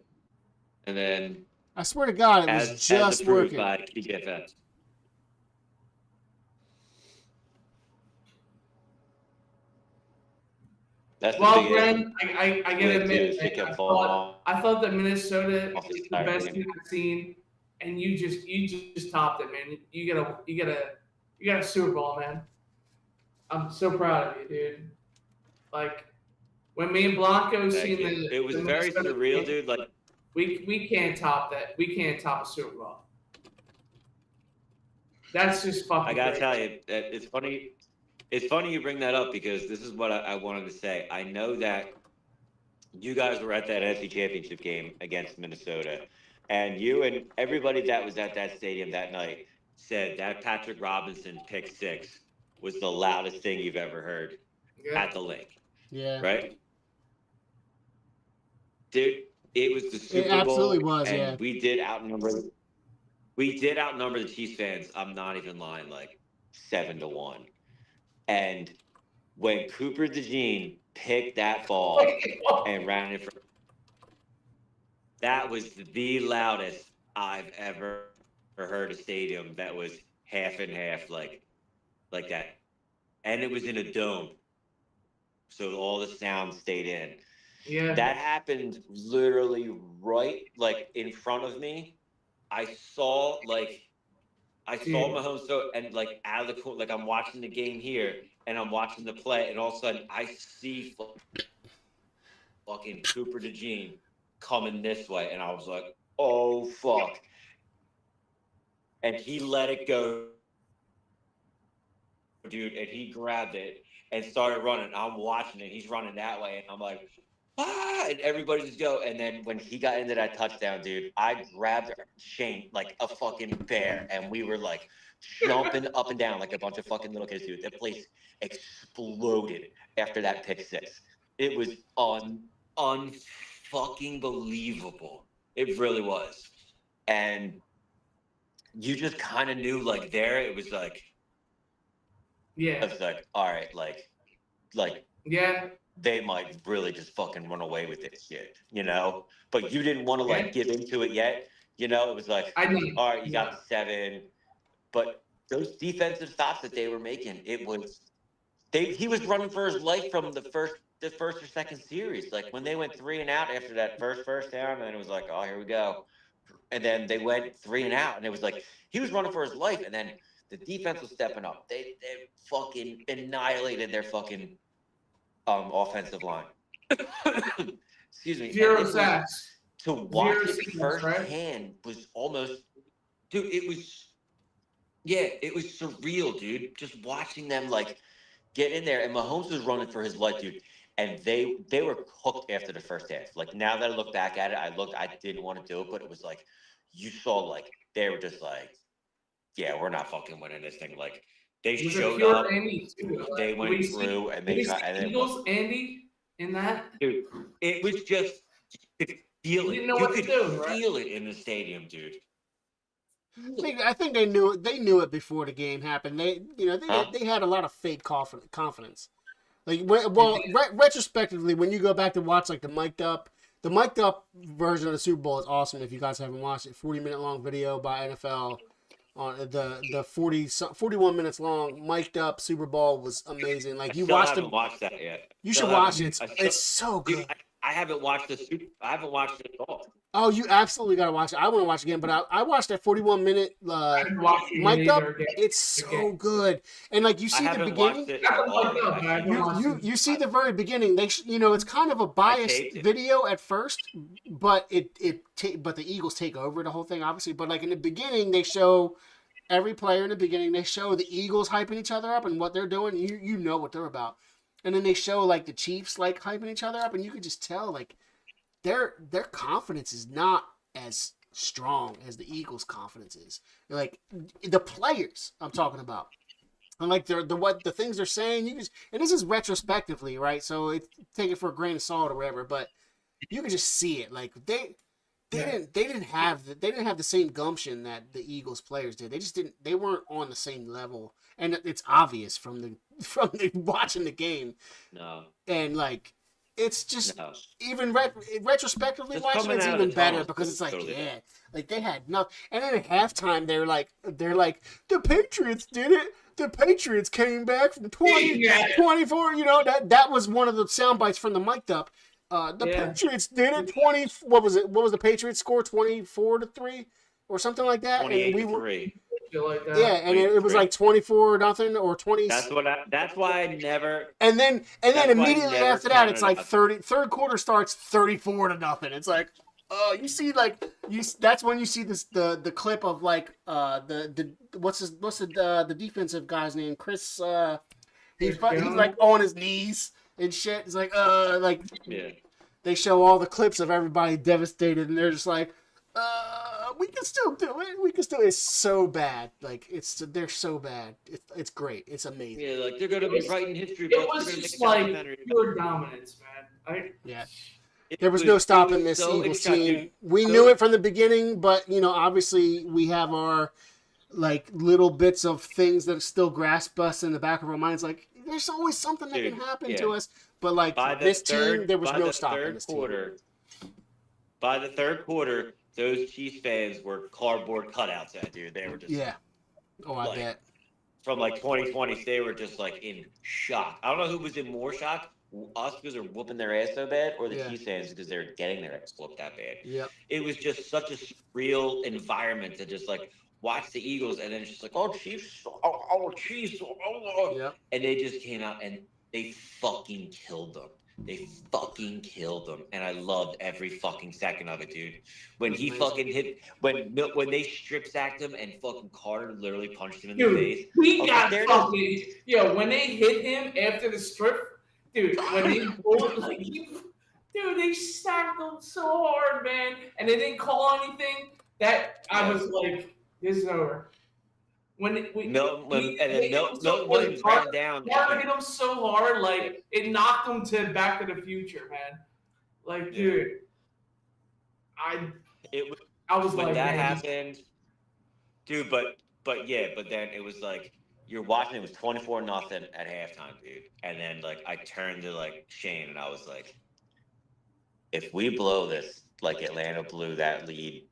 And then I swear to God, it was just working. By QBFS. Well, Glenn, I gotta admit, I thought that Minnesota is the best team I've seen, and you just topped it, man. You got a Super Bowl, man. I'm so proud of you, dude. Like when me and Blanco seen it was very surreal, dude. Like we can't top that. We can't top a Super Bowl. That's just fucking. I gotta tell you, it's funny. It's funny you bring that up because this is what I wanted to say. I know that you guys were at that NFC Championship game against Minnesota, and you and everybody that was at that stadium that night said that Patrick Robinson pick six was the loudest thing you've ever heard at the link. Yeah. Right? Dude, it was the Super Bowl. It absolutely Bowl, was, and yeah. We did outnumber the Chiefs fans. I'm not even lying, like 7-1. And when Cooper DeJean picked that ball and ran it, that was the loudest I've ever heard a stadium that was half and half like that. And it was in a dome. So all the sound stayed in. Yeah. That happened literally right like in front of me. I saw Mahomes throw and like out of the corner, like I'm watching the game here and I'm watching the play, and all of a sudden I see fucking Cooper DeJean coming this way, and I was like, oh fuck. And he let it go, dude, and he grabbed it and started running. I'm watching it, he's running that way, and I'm like, ah, and everybody just go. And then when he got into that touchdown, dude, I grabbed Shane like a fucking bear, and we were like jumping up and down like a bunch of fucking little kids, dude. That place exploded after that pick six. It was unfucking believable. It really was. And you just kind of knew, like, there, it was like, Yeah. it was like, all right, like, Yeah. they might really just fucking run away with this shit, you know? But you didn't want to, like, give into it yet. You know, it was like, I didn't. all right, you got the 7. But those defensive stops that they were making, he was running for his life from the first or second series. Like, when they went 3 and out after that first down, and it was like, oh, here we go. And then they went 3 and out, and it was like he was running for his life, and then the defense was stepping up. They fucking annihilated their fucking offensive line. Excuse me. 0 sacks. To watch it firsthand was almost, dude. It was surreal, dude. Just watching them, like, get in there, and Mahomes was running for his life, dude. And they were cooked after the first half. Like, now that I look back at it, I didn't want to do it, but it was like, you saw, like, they were just like, yeah, we're not fucking winning this thing. Like, they showed up, they went through, and they tried. And Eagles, Andy, in that, dude, it was just, you could feel it. You could feel it in the stadium, dude. I think they knew it. They knew it before the game happened. They had a lot of fake confidence. Like, retrospectively, when you go back to watch, like, the mic'd up version of the Super Bowl is awesome. If you guys haven't watched it, 40-minute long video by NFL on the 41 minutes long mic'd up Super Bowl was amazing. Like, you watched it. Watched that yet? You should watch it. It's so good. Dude, I haven't watched I haven't watched it at all. Oh, you absolutely got to watch it. I want to watch it again, but I watched that 41-minute mic'd up. It's so good. And, like, you see the beginning. You see the very beginning. It's kind of a biased video at first, but but the Eagles take over the whole thing, obviously. But, like, in the beginning, they show every player in the beginning. They show the Eagles hyping each other up and what they're doing. You know what they're about. And then they show, like, the Chiefs, like, hyping each other up, and you could just tell, like, their confidence is not as strong as the Eagles' confidence is. Like, the players I'm talking about, and, like, the things they're saying, and this is retrospectively, right? So take it for a grain of salt or whatever, but you can just see it. Like, they didn't have the same gumption that the Eagles players did. They weren't on the same level, and it's obvious from the watching the game. No. And, like, it's just even retrospectively watching it's even better because it's like, totally like, they had nothing. And then at halftime they're like the Patriots did it. The Patriots came back from 24. That was one of the sound bites from the mic'd up. Patriots did it. What was it? What was the Patriots score? 24-3 or something like that. 28-3. Like that. Yeah, and it was like 24-0 or 20. That's why I never. And then immediately after that, it's like 30. Third quarter starts 34-0. It's like, you see, like, that's when you see the clip of, like, what's the defensive guy's name? Chris. He's like on his knees and shit. It's like yeah. They show all the clips of everybody devastated, and they're just like, we can still do it. We can still. It's so bad. Like, they're so bad. It's great. It's amazing. Yeah, like, they're gonna be writing history. It was just like pure dominance, man. There was no stopping this Eagles team. We knew it from the beginning, but, obviously we have our, like, little bits of things that still grasp us in the back of our minds. Like, there's always something that can happen to us. But, like, this team, there was no stopping this team. By the third quarter, those Chiefs fans were cardboard cutouts, dude. They were just I bet. From, like, 2020, they were just, like, in shock. I don't know who was in more shock, us because they're whooping their ass so bad, or the Chiefs fans because they're getting their ass whooped that bad. Yeah. It was just such a real environment to just, like, watch the Eagles, and then it's just like, Chiefs, Chiefs, and they just came out and they fucking killed them. They fucking killed them, and I loved every fucking second of it, dude. When he fucking hit, when they strip sacked him and fucking Carter literally punched him in the face. He got fucking when they hit him after the strip, dude. When they pulled, like, dude, they sacked him so hard, man, and they didn't call anything. That I was like, this is over. Milton Williams ran down. Carter hit him so hard, like, it knocked him to Back to the Future, man. Like, dude, It was I was when like, that man, happened, dude. But then it was like you're watching. It was 24-0 at halftime, dude. And then like I turned to like Shane, and I was like, if we blow this, like Atlanta blew that lead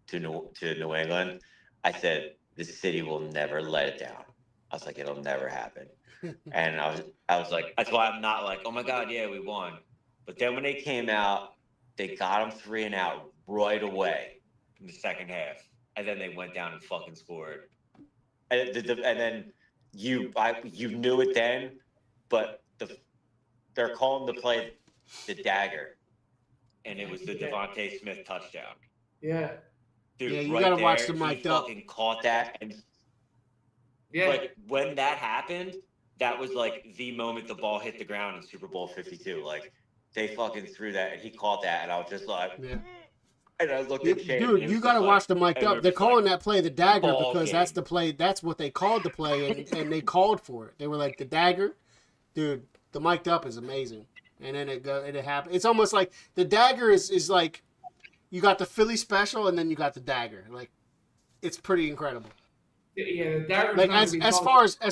to New England, I said the city will never let it down. I was like, it'll never happen. And I was like, that's why I'm not like, oh my God, yeah, we won. But then when they came out, they got them 3 and out right away in the second half. And then they went down and fucking scored. And then you knew it then, but they're calling the play the dagger. And it was the Devontae Smith touchdown. Yeah. Dude, yeah, you right gotta there, watch the he mic'd up. fucking caught that. And Yeah. like when that happened, that was like the moment the ball hit the ground in Super Bowl 52. Like they fucking threw that and he caught that, and I was just like, Yeah. And I looked at Shane. Dude, you gotta watch the mic'd up. They're calling that play the dagger ball because game. that's the play. That's what they called the play, and they called for it. They were like the dagger, dude. The mic'd up is amazing, and then it happened. It's almost like the dagger is like you got the Philly special, and then you got the dagger. Like it's pretty incredible. Yeah, the dagger. Like as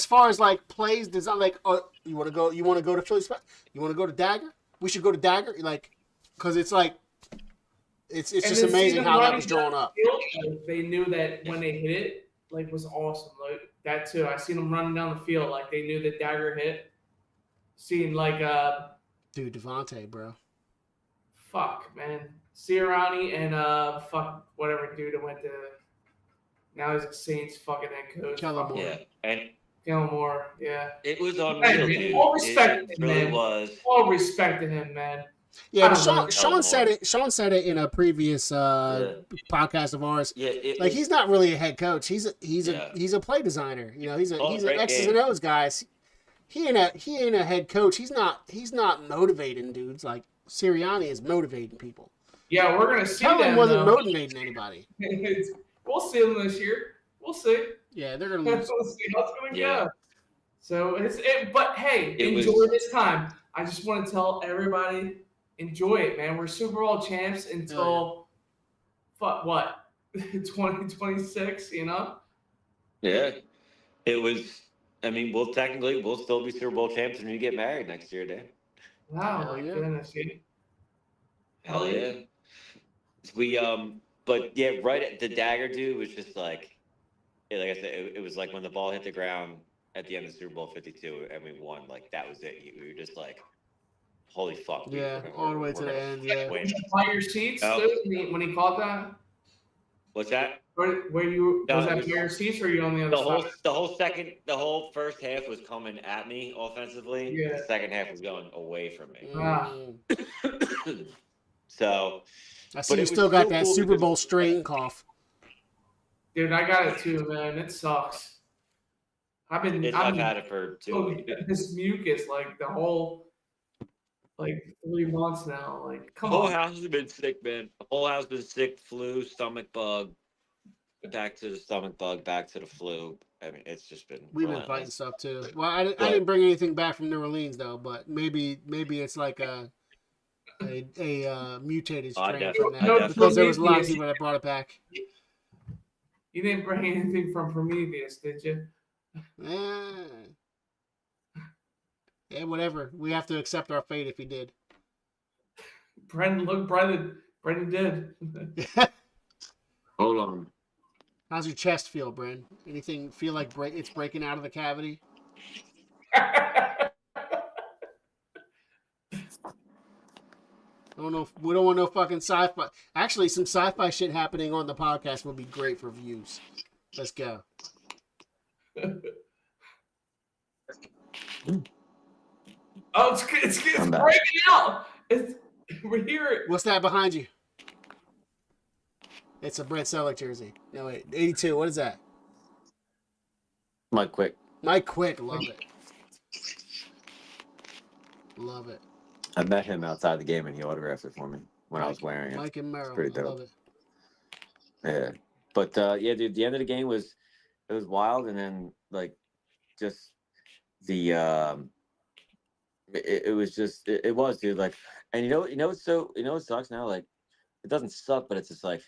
far as like plays design, like you want to go to Philly special, you want to go to dagger. We should go to dagger, like because it's like. It's just amazing how that was drawn up. They knew that when they hit it, like, was awesome. Like that too. I seen them running down the field like they knew the dagger hit. Seeing like dude, Devontae, bro. Fuck, man. Sirianni and fuck whatever dude that went to. Now he's a Saints fucking head coach. Kellamore. Yeah, and Gilmore. Yeah. it was unreal, dude. All respect It to him, really man. was. All respect to him, man. Yeah, but Sean said it. Sean said it in a previous podcast of ours. Yeah, like he's not really a head coach. He's a play designer. You know, he's an X's and O's guy. He ain't a head coach. He's not motivating dudes like Sirianni is motivating people. Yeah, we're gonna see. Kellen wasn't motivating anybody. We'll see them this year. We'll see. Yeah, they're gonna lose. We'll see how it's gonna go. So but hey, enjoy this time. I just want to tell everybody. Enjoy it, man. We're Super Bowl champs until what 2026, you know? Yeah. It was. I mean, we'll still be Super Bowl champs when we get married next year, Dan. Wow, my goodness, dude. Hell yeah. We but yeah, right at the dagger, dude, was just like I said, it was like when the ball hit the ground at the end of Super Bowl 52 and we won. Like that was it. We were just like, holy fuck. Yeah, all the way to the end. Yeah. Did you buy your seats when he called that? What's that? Where you was that your seats or you on the other side? The whole first half was coming at me offensively. Yeah. The second half was going away from me. Ah. So I see you still got that Super Bowl strain cough. Dude, I got it too, man. It sucks. I've had it for 2 weeks. This mucus, like the whole. Like 3 months now. Like, come on. The whole on. house has been sick, man. The whole house has been sick. Flu, stomach bug. Back to the stomach bug. Back to the flu. I mean, it's just been. We've been fighting stuff too. Well, I didn't bring anything back from New Orleans though, but maybe it's like a mutated strain from that because there was a lot of people that brought it back. You didn't bring anything from Prometheus, did you? Yeah, whatever. We have to accept our fate if he did. Brendan did. Hold on. How's your chest feel, Bren? Anything feel like it's breaking out of the cavity? I don't know. We don't want no fucking sci-fi. Actually, some sci-fi shit happening on the podcast would be great for views. Let's go. Oh, it's breaking out. We hear it. What's that behind you? It's a Brett Selleck jersey. No, wait. 82. What is that? Mike Quick. Mike Quick. Love it. Love it. I met him outside the game and he autographed it for me when I was wearing it. Mike and Merrill. Pretty dope. I love it. Yeah. But yeah, dude, the end of the game was wild, and then like just the it was just it was, dude, like, and you know what sucks now, like it doesn't suck, but it's just like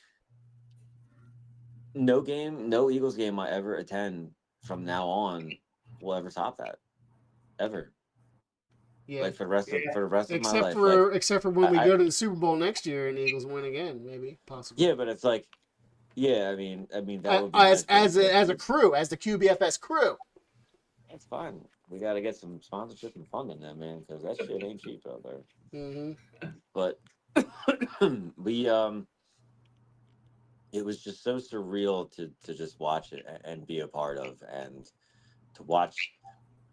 no Eagles game I ever attend from now on will ever top that, ever. Yeah. Like for the rest of my life. Except for when we go to the Super Bowl next year and the Eagles win again, maybe possibly. Yeah, but it's like, yeah, I mean that would be as a crew, as the QBFS crew. That's fine. We got to get some sponsorship and funding, then, man, because that shit ain't cheap out there. Mm-hmm. But we it was just so surreal to just watch it and be a part of, and to watch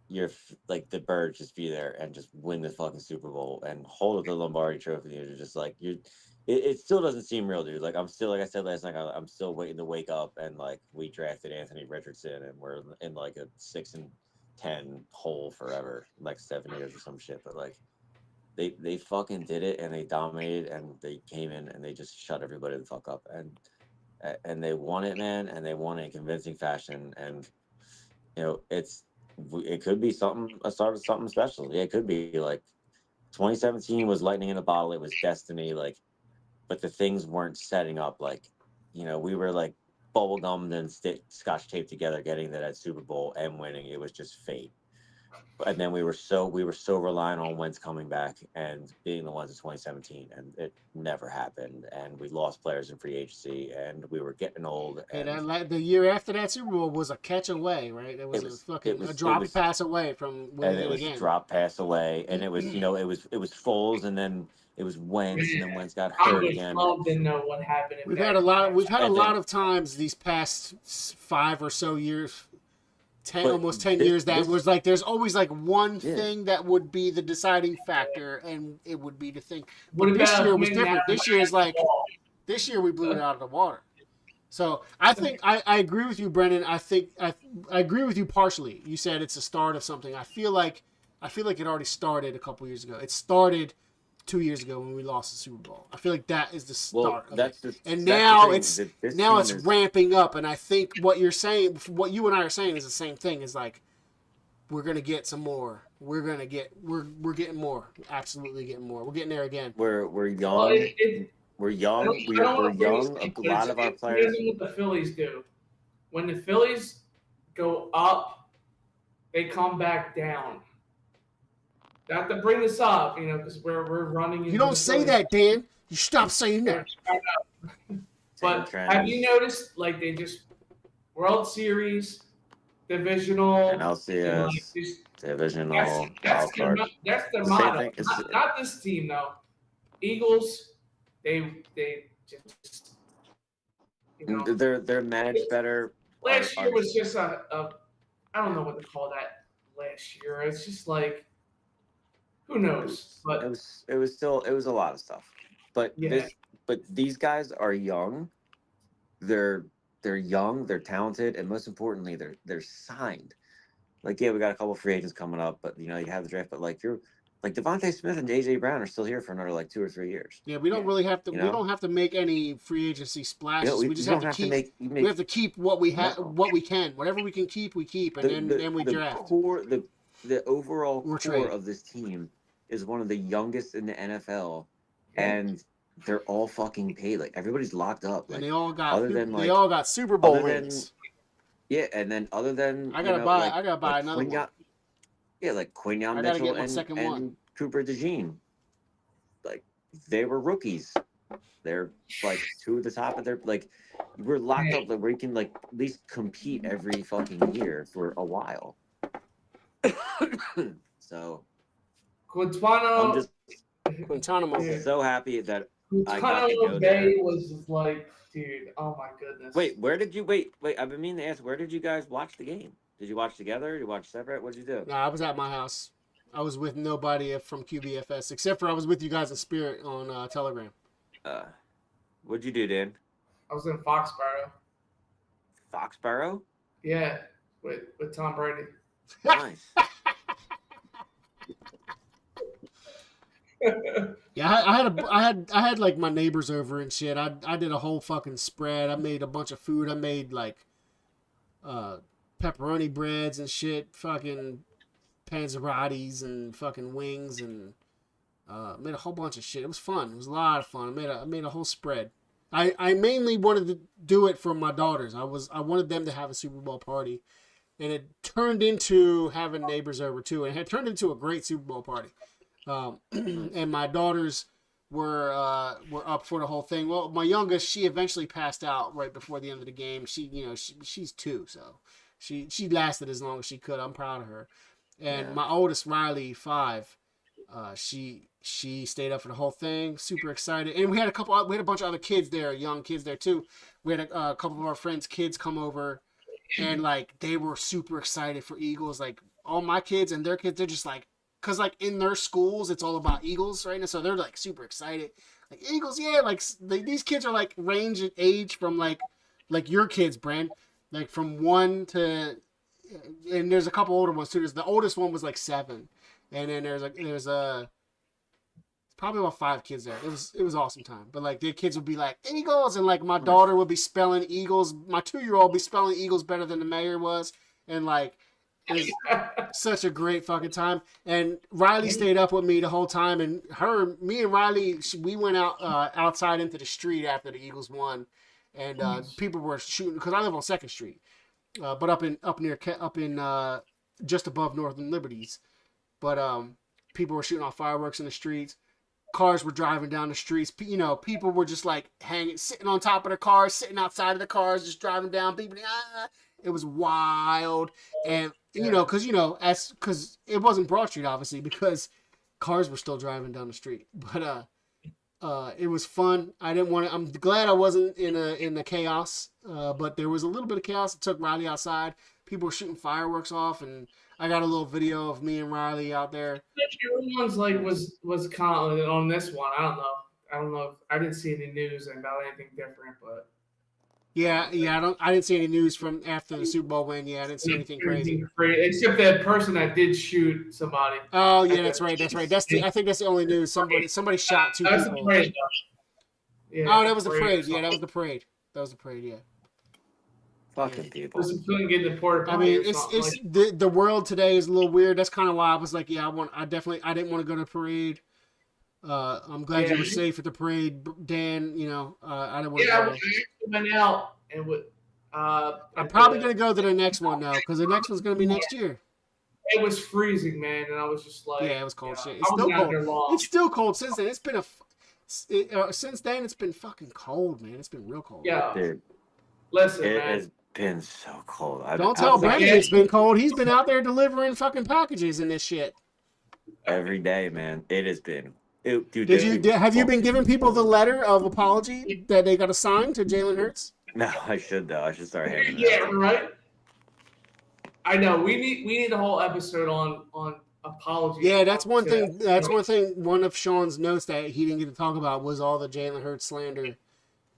the Birds just be there and just win the fucking Super Bowl and hold up the Lombardi Trophy. You're just like it still doesn't seem real, dude. Like I'm still, like I said last night, I'm still waiting to wake up and like we drafted Anthony Richardson and we're in like a 6-10 hole forever, like 7 years or some shit. But like they fucking did it and they dominated and they came in and they just shut everybody the fuck up and they won it, man, and they won in convincing fashion. And it could be a start of something special. Yeah, it could be like 2017 was lightning in a bottle. It was destiny, like, but the things weren't setting up. Like, we were like bubblegummed and scotch taped together, getting to that Super Bowl and winning. It was just fate. And then we were so reliant on Wentz coming back and being the ones in 2017, and it never happened. And we lost players in free agency, and we were getting old. And the year after that Super Bowl was a catch away, right? It was a drop pass away from winning it again. Drop pass away, and it was it was Foles, and then it was Wentz, and then Wentz got hurt again. Didn't know what happened. We've had a lot of times these past 5 or so years. 10 years that was like there's always like one thing that would be the deciding factor, and it would be the thing. But this year was different. This year we blew it out of the water. So I think I agree with you, Brendan. I think I agree with you partially. You said it's a start of something. I feel like it already started a couple years ago. It started 2 years ago when we lost the Super Bowl. I feel like that is the start of it. And now it's ramping up. And I think what you're saying, what you and I are saying, is the same thing. Is like we're gonna get some more. We're getting more. Absolutely getting more. We're getting there again. We're young. We're young. We're young. A lot of our players. Here's what the Phillies do. When the Phillies go up, they come back down. Not to bring this up, because we're running. You don't say that, Dan. You stop saying that. But have you noticed, like, they just World Series, divisional, NLCS, divisional, that's their motto. Not this team though. Eagles, they just they're managed better. Last year was just a I don't know what to call that. Last year, it's just like. Who knows? But it was a lot of stuff. But these guys are young. They're young, they're talented, and most importantly, they're signed. Like, we got a couple free agents coming up, but you have the draft. But like Devontae Smith and AJ Brown are still here for another 2 or 3 years. Yeah, we don't really have to. We don't have to make any free agency splashes. We just have to keep. We have to keep what we have, what we can. Whatever we can keep, we keep, and then we draft. The overall core of this team is one of the youngest in the NFL, and they're all fucking paid. Like, everybody's locked up. Like, and they all got Super Bowl rings. And then other than I gotta buy another one. Like Quinyon Mitchell and Cooper DeJean. Like, they were rookies. They're like 2 at the top of their we're locked up where you can at least compete every fucking year for a while. So Guantanamo. I'm so happy that Guantanamo Bay was like, dude, oh my goodness. Wait, I've been meaning to ask, where did you guys watch the game? Did you watch together? Did you watch separate? What did you do? No, I was at my house. I was with nobody from QBFS, except for I was with you guys in spirit on Telegram. What'd you do, Dan? I was in Foxborough. Foxborough? Yeah, with Tom Brady. Nice. Yeah, I had like my neighbors over and shit. I did a whole fucking spread. I made a bunch of food. I made like pepperoni breads and shit, fucking panzerottis and fucking wings, and made a whole bunch of shit. It was fun. It was a lot of fun. I made a whole spread. I mainly wanted to do it for my daughters. I wanted them to have a Super Bowl party, and it turned into having neighbors over too, and it had turned into a great Super Bowl party. And my daughters were up for the whole thing. Well, my youngest, she eventually passed out right before the end of the game. She's 2, so she lasted as long as she could. I'm proud of her. And my oldest, Riley, 5, she stayed up for the whole thing, super excited. And we had a bunch of other kids there, young kids there too. We had a couple of our friends' kids come over, and like they were super excited for Eagles. Like all my kids and their kids, they're just like, cause like in their schools, it's all about Eagles right now, so they're like super excited. Like Eagles, yeah. Like these kids are like range in age from like your kids, Brent, like from 1 to, and there's a couple older ones too. The oldest one was like 7, and then there's probably about 5 kids there. It was awesome time. But like the kids would be like Eagles, and like my daughter would be spelling Eagles. My 2-year-old be spelling Eagles better than the mayor was, and like it was such a great fucking time. And Riley stayed up with me the whole time, and me and Riley, we went outside into the street after the Eagles won, and people were shooting because I live on 2nd Street, but up in just above Northern Liberties, but people were shooting off fireworks in the streets. Cars were driving down the streets. You know, people were just like sitting on top of the cars, sitting outside of the cars, just driving down. People, it was wild, and because it wasn't Broad Street, obviously, because cars were still driving down the street. But it was fun. I didn't want to. I'm glad I wasn't in the chaos. But there was a little bit of chaos. It took Riley outside. People were shooting fireworks off, and I got a little video of me and Riley out there. Everyone's like was kind of on this one. I don't know. I didn't see any news about anything different, but yeah. I didn't see any news from after the Super Bowl win. Yeah, I didn't see anything crazy. Except that person that did shoot somebody. Oh yeah, that's right. I think that's the only news. Somebody shot 2 people. The parade, yeah, that was the parade. Yeah, that was the parade. Yeah. Fucking people. Couldn't get the porta I mean, it's the world today is a little weird. That's kind of why I was like, I didn't want to go to the parade. I'm glad you were safe at the parade, Dan. I didn't want to go. I went out and would. I'm probably gonna go to the next one now because the next one's gonna be next year. It was freezing, man, and I was just like, it was cold shit. It's still cold. It's still cold since then. It's been since then it's been fucking cold, man. It's been real cold. Yeah, dude. Listen, man. It's been so cold. Don't tell Brandon it's been cold. He's been out there delivering fucking packages and this shit. Every day, man. It has been. Dude, have you been giving people the letter of apology that they got to sign to Jalen Hurts? No, I should though. I should start handing it. Yeah, right. I know. We need a whole episode on apology. Yeah, that's one thing. That's one thing. One of Sean's notes that he didn't get to talk about was all the Jalen Hurts slander.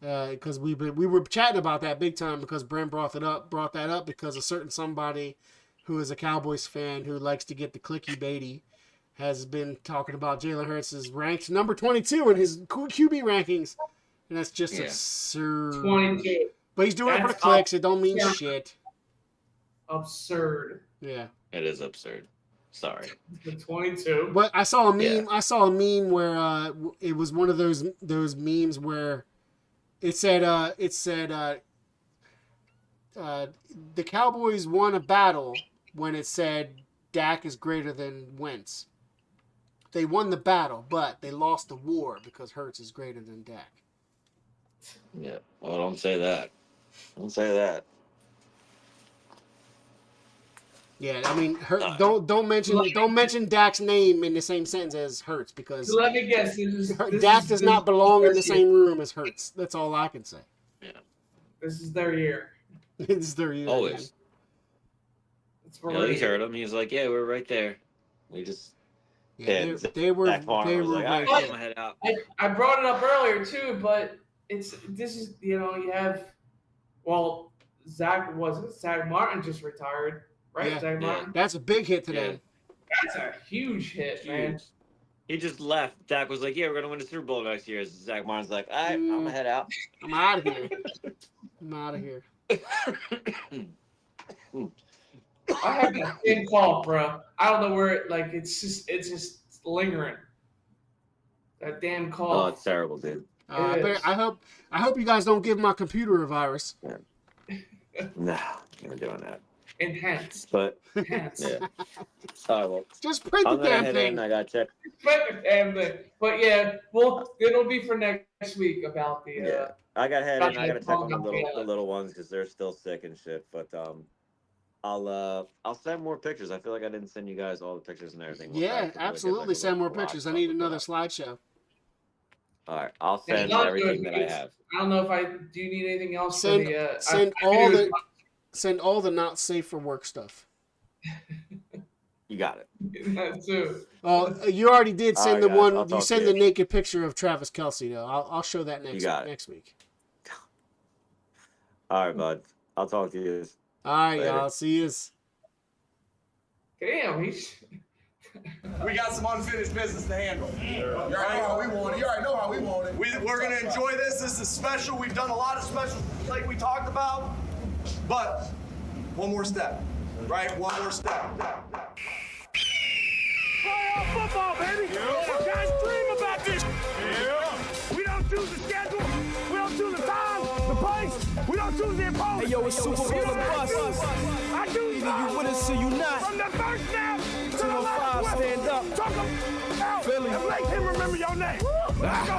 Because we were chatting about that big time because Brent brought that up because a certain somebody who is a Cowboys fan who likes to get the clicky baity has been talking about Jalen Hurts is ranked number 22 in his QB rankings, and that's just absurd. 22. But he's doing it for the clicks. It don't mean shit. Absurd. Yeah. It is absurd. Sorry. The 22. But I saw a meme. Yeah. I saw a meme where it was one of those memes where it said the Cowboys won a battle when it said Dak is greater than Wentz. They won the battle, but they lost the war because Hurts is greater than Dak. Yeah. Well, don't say that. Don't say that. Yeah, I mean, don't mention Dak's name in the same sentence as Hurts because let me guess, Dak does not belong in the same room as Hurts. That's all I can say. Yeah, this is their year. This is their year. Always. He heard him. He's like, "Yeah, we're right there." We just they were like, right there. I brought it up earlier too, but this is you have Zach Martin just retired. Right, yeah. That's a big hit today. That's a huge hit, man. He just left. Dak was like, "Yeah, we're gonna win the Super Bowl next year." Zach Martin's like, "All right, I'm gonna head out. I'm out of here. I'm out of here." I have that same call, bro. I don't know where it's just lingering. That damn call. Oh, it's terrible, dude. I hope you guys don't give my computer a virus. No, we're doing that. Enhance. But Enhance. yeah. All right, well, just print the damn thing. I got check. Print the damn thing. But yeah, well, it'll be for next week about the. Yeah, I got head in. I got to check on the little ones because they're still sick and shit. But I'll send more pictures. I feel like I didn't send you guys all the pictures and everything. Yeah, absolutely. Send more pictures. I need another slideshow. All right, I'll send everything that I have. I don't know if do you need anything else? Send all the not safe for work stuff. You got it. That too. You already did send the one. You send the naked picture of Travis Kelce though. I'll show that next week. All right, bud. I'll talk to you. All right, y'all. See you. Damn, we got some unfinished business to handle. You already know how we want it. You already know how we want it. We're going to enjoy this. This is special. We've done a lot of specials like we talked about. But one more step, right? One more step. Playoff football, baby. Yeah. Guys dream about this. Yeah. We don't choose the schedule. We don't choose the time, the place. We don't choose the opponent. Hey, yo, it's Super Bowl and bust. I do. Either you with us or you not. From the first snap to the 205, last stand up. Talk out Philly. and make him remember your name. Let's go.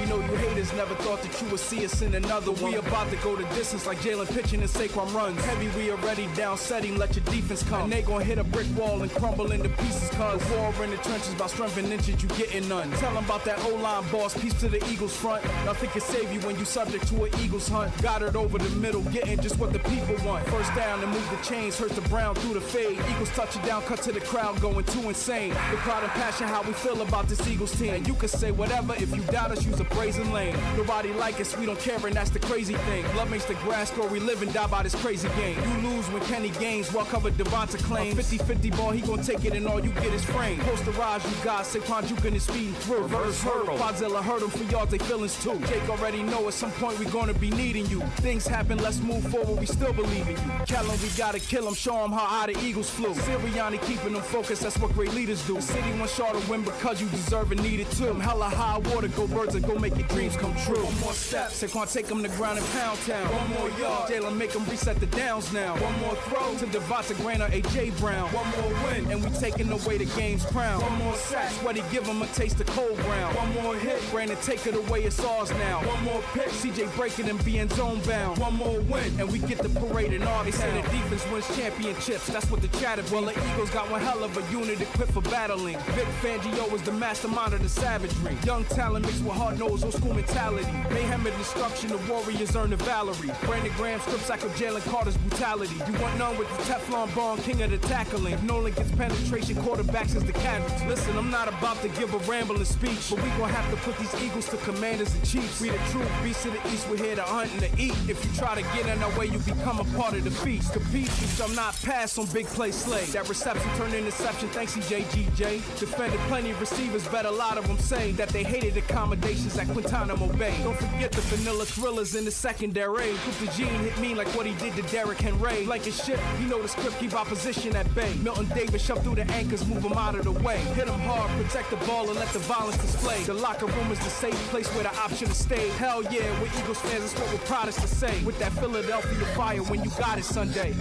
You know you haters never thought that you would see us in another one. We about to go the distance like Jalen pitching and Saquon runs. Heavy, we already down setting, let your defense come. And they gon' hit a brick wall and crumble into pieces cause war in the trenches by strength and inches, you getting none. Tell them about that O-line boss, piece to the Eagles front. Nothing can save you when you subject to an Eagles hunt. Got it over the middle, getting just what the people want. First down and move the chains, hurts the Brown through the fade. Eagles touch it down, cut to the crowd, going too insane. The pride and passion, how we feel about this Eagles team. And you can say whatever, if you doubt us, use a brazen lane. Nobody like us, we don't care, and that's the crazy thing. Love makes the grass grow, we live and die by this crazy game. You lose when Kenny gains, well covered Devonta claims. 50-50 ball, he gon' take it and all you get is frame. Posterage, you got Saquon juking his speed through. Reverse hurdle, Quadzilla hurt him for yards, they feelings too. Jake already know at some point we gonna be needing you. Things happen, let's move forward, we still believe in you. Kellen, we gotta kill him, show him how high the Eagles flew. Sirianni keeping them focused, that's what great leaders do. City wants y'all to win because you deserve and need it too. Hella high water, go birds and go make your dreams come true. One more step, Saquon take him to ground and pound town. One more yard, Jalen make him reset the downs now. One more throw to Devonta Grant or A.J. Brown. One more win, and we taking away the game's crown. One more sack, Sweaty give him a taste of cold ground. One more hit, Brandon take it away, it's ours now. One more pick, CJ break it and be in zone bound. One more win, and we get the parade in our They say the defense wins championships, that's what the chatter be. Well, the Eagles got one hell of a unit equipped for battling. Vic Fangio is the mastermind of the savagery. Young talent mixed with hard-nosed old school mentality. Mayhem and destruction, the Warriors earn the Valerie. Brandon Graham strips like of Jalen Carter's brutality. You want none with the Teflon Bond, king of the tackling. If Nolan gets penetration, quarterbacks is the casualty. Listen, I'm not about to give a rambling speech, but we gon' have to put these Eagles to commanders and chiefs. We the true beasts of the East, we're here to hunt and to eat. If you try to get in our way, you become a part of the feast. Compete, you shall not pass on big play slay. That reception turned interception, thanks CJGJ. Defended plenty of receivers, bet a lot of them say that they hated accommodations at Guantanamo Bay. Don't forget the vanilla thrillers in the secondary. Cooper Jean hit me like what he did to Derrick Henry. Like his shit, you know the script, keep opposition at bay. Milton Davis shoved through the anchors, move them out of the way. Hit them hard, protect the ball and let the violence display. The locker room is the safe place where the option is stay. Hell yeah, we're Eagles fans, that's what we're proudest to say. With that Philadelphia fire when you got it Sunday.